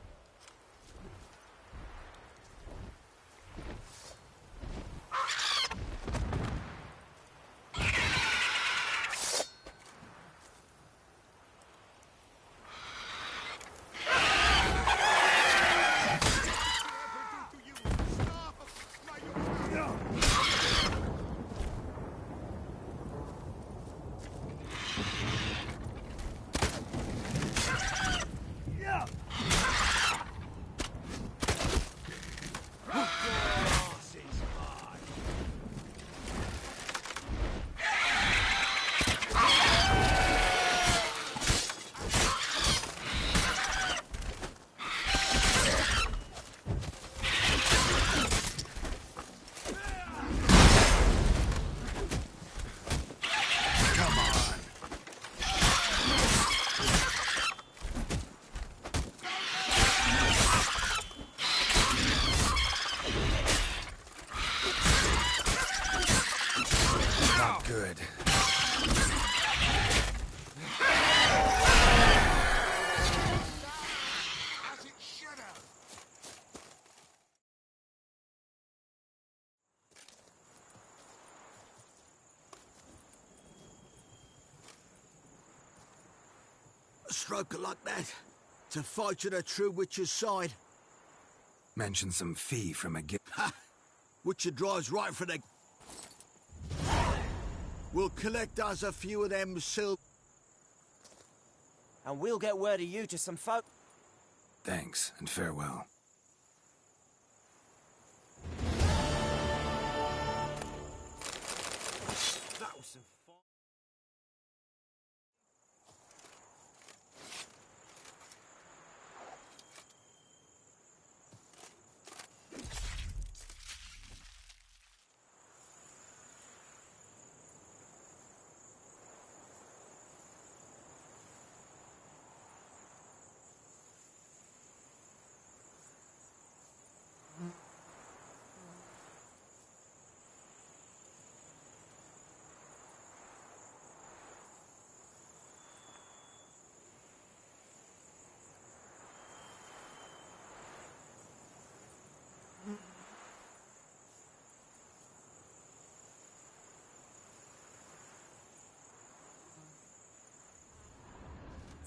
a stroker like that to fight at a true Witcher's side. Mention some fee from a gift. Ha! Witcher drives right for the... We'll collect us a few of them silver... And we'll get word of you to some folk. Thanks, and farewell. That was some fun.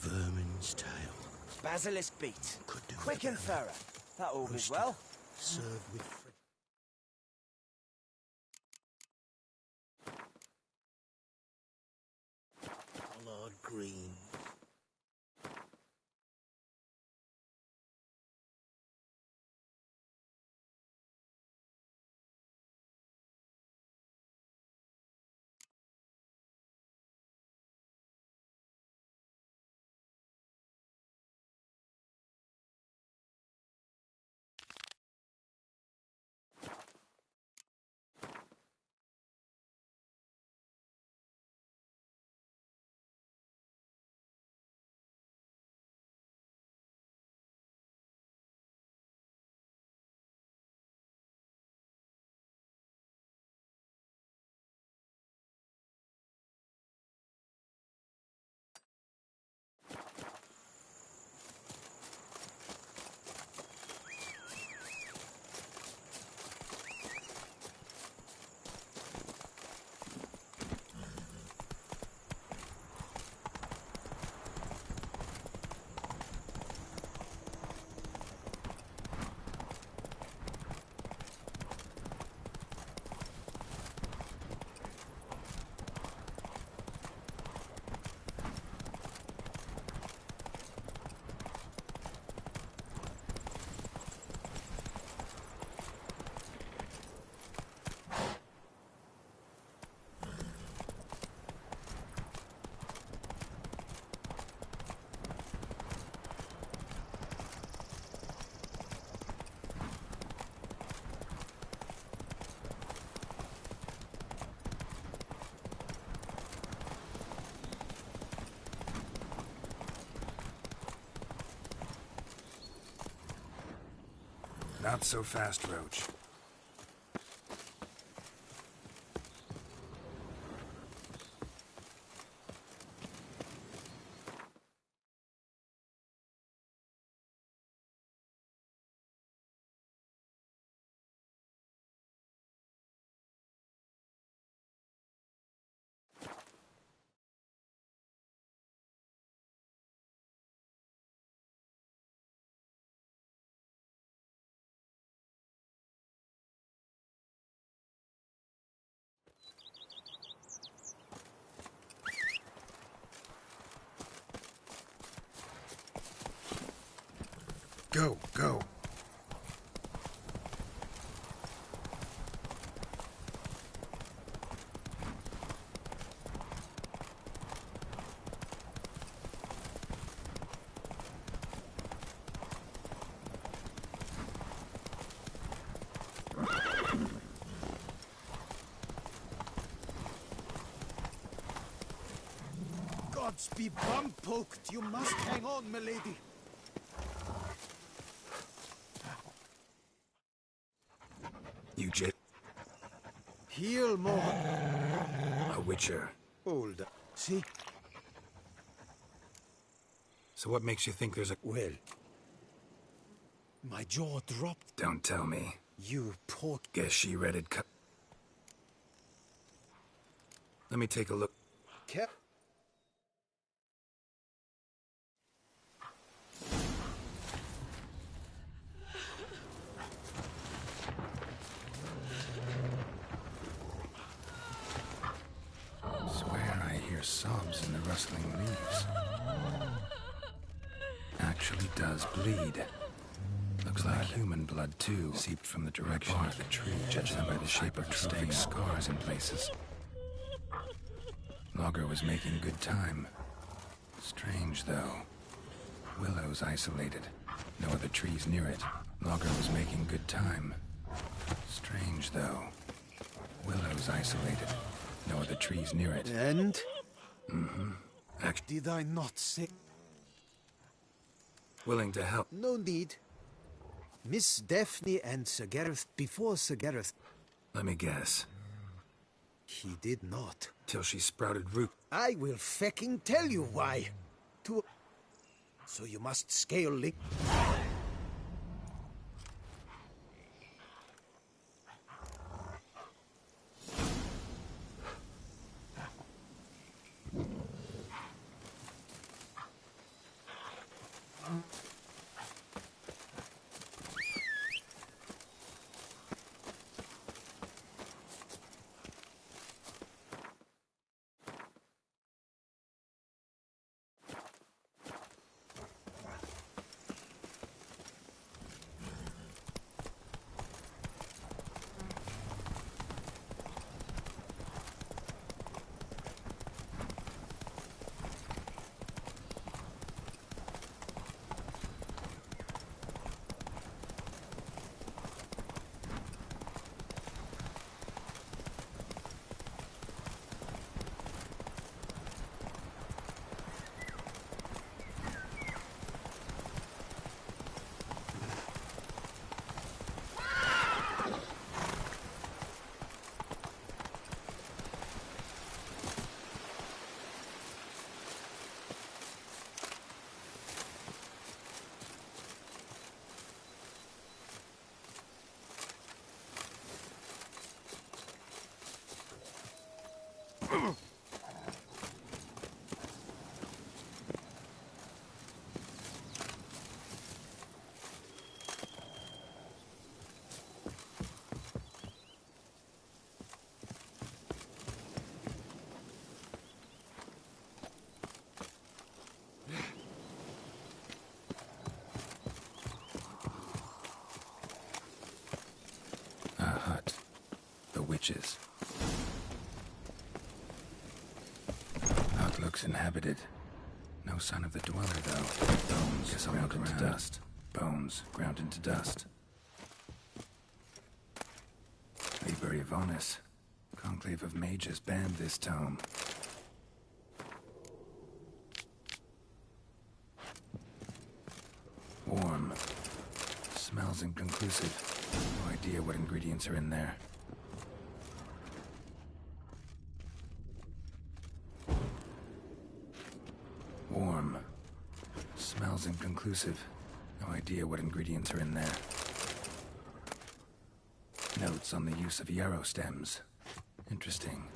Vermin's tail. Basilisk beat. Quick and thorough. That augurs well. Served with... Pollard green. Not so fast, Roach. Go, go. Gods be bum-poked! You must hang on, milady! You just... Heal more! A witcher. Hold. See? So what makes you think there's a... Well... My jaw dropped. Don't tell me. You poor... Guess she read it cut. Let me take a look. There's sobs in the rustling leaves. Actually does bleed. Looks like human blood, too, seeped from the direction of the tree, judging by the shape of staying scars in places. Logger was making good time. Strange, though. Willow's isolated. No other trees near it. Logger was making good time. Strange, though. Willow's isolated. No other trees near it. And? Mm-hmm. Did I not say... Willing to help. No need. Miss Daphne and Sir Gareth before Sir Gareth... Let me guess. He did not. Till she sprouted root. I will fecking tell you why. So you must scale link... Witches. Hut looks inhabited. No sign of the dweller, though. Bones ground into dust. Bones ground into dust. Liber Yvonis. Conclave of mages banned this tome. Warm. Smells inconclusive. No idea what ingredients are in there. Warm. Smells inconclusive. No idea what ingredients are in there. Notes on the use of yarrow stems. Interesting.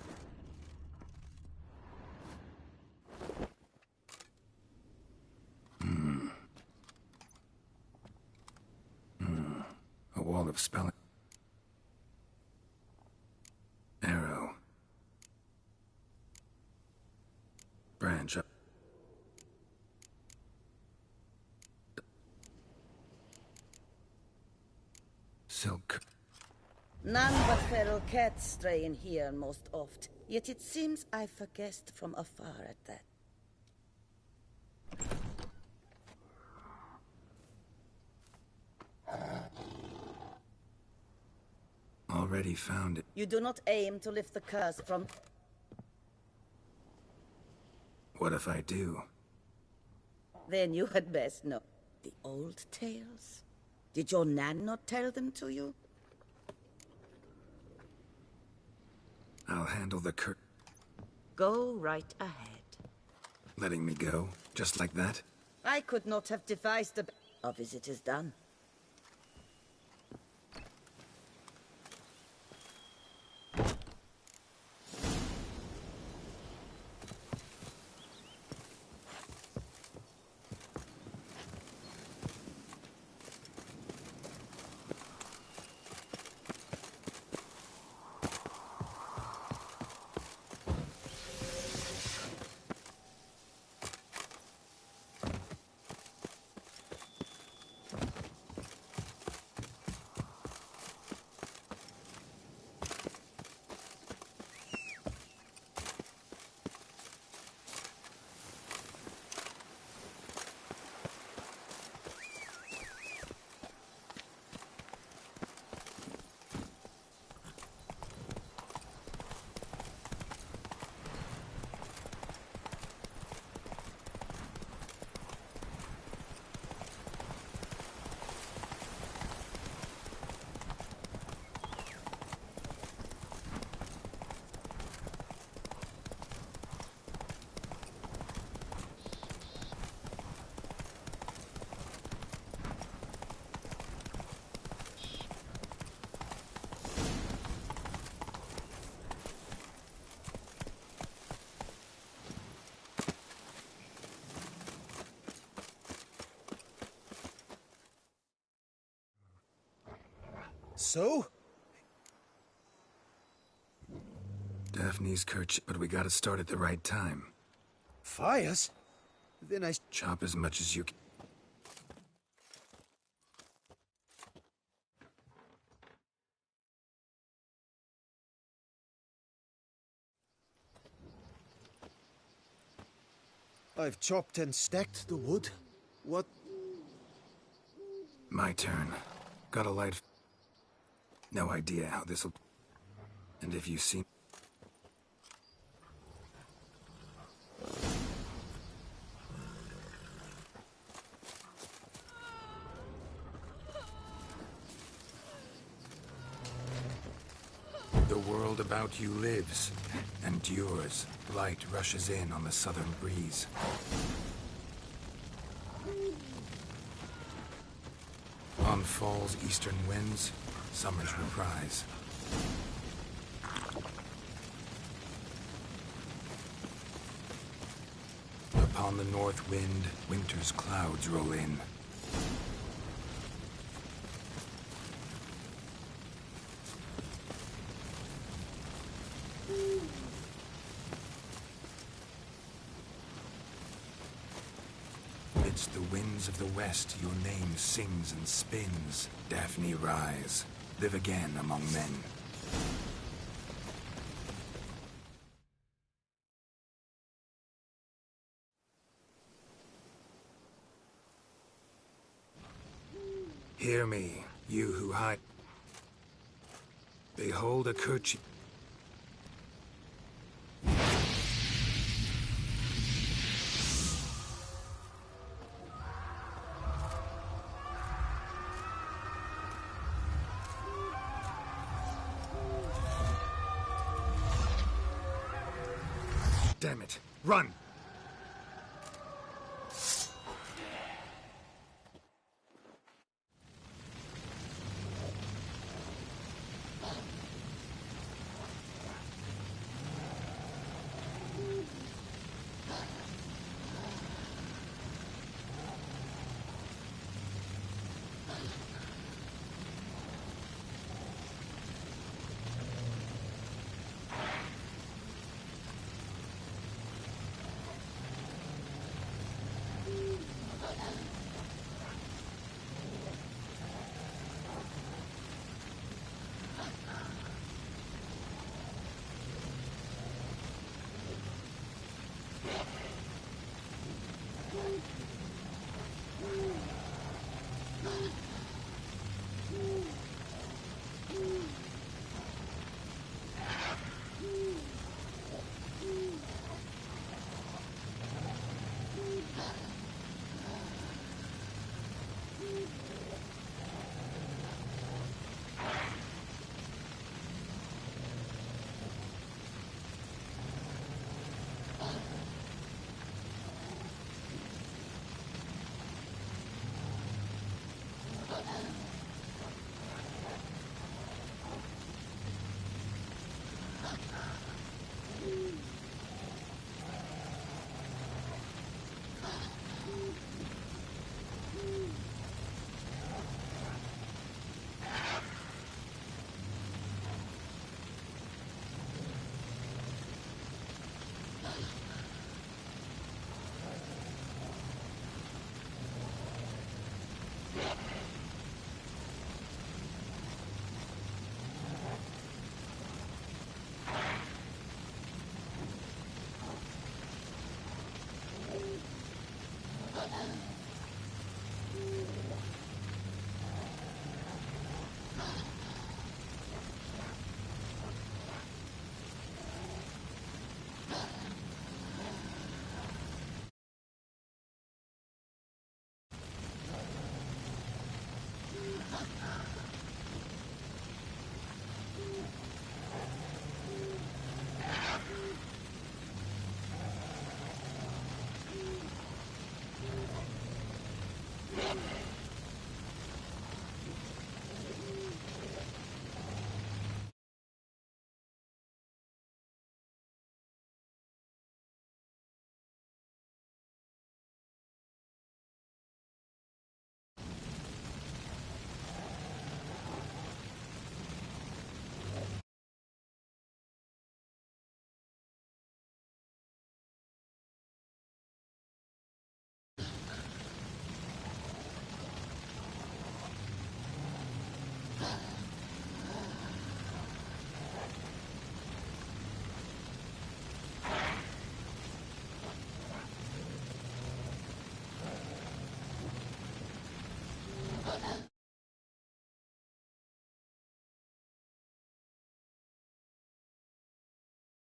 A wall of spelling. Arrow. Branch up. Silk. None but feral cats stray in here most oft. Yet it seems I've a guest from afar at that. Already found it. You do not aim to lift the curse from... What if I do? Then you had best know. The old tales? Did your Nan not tell them to you? I'll handle the Go right ahead. Letting me go? Just like that? I could not have devised a... Our visit is done. So? Daphne's kerchief, but we gotta start at the right time. Fires? Then I... Chop as much as you can. I've chopped and stacked the wood. What? My turn. Got a light... No idea how this'll... And if you see... The world about you lives, endures. Light rushes in on the southern breeze. On fall's eastern winds, summer's reprise. Upon the north wind, winter's clouds roll in. Amidst the winds of the west, your name sings and spins. Daphne, rise. Live again among men. Hear me, you who hide. Behold a kerchief. Damn it. Run!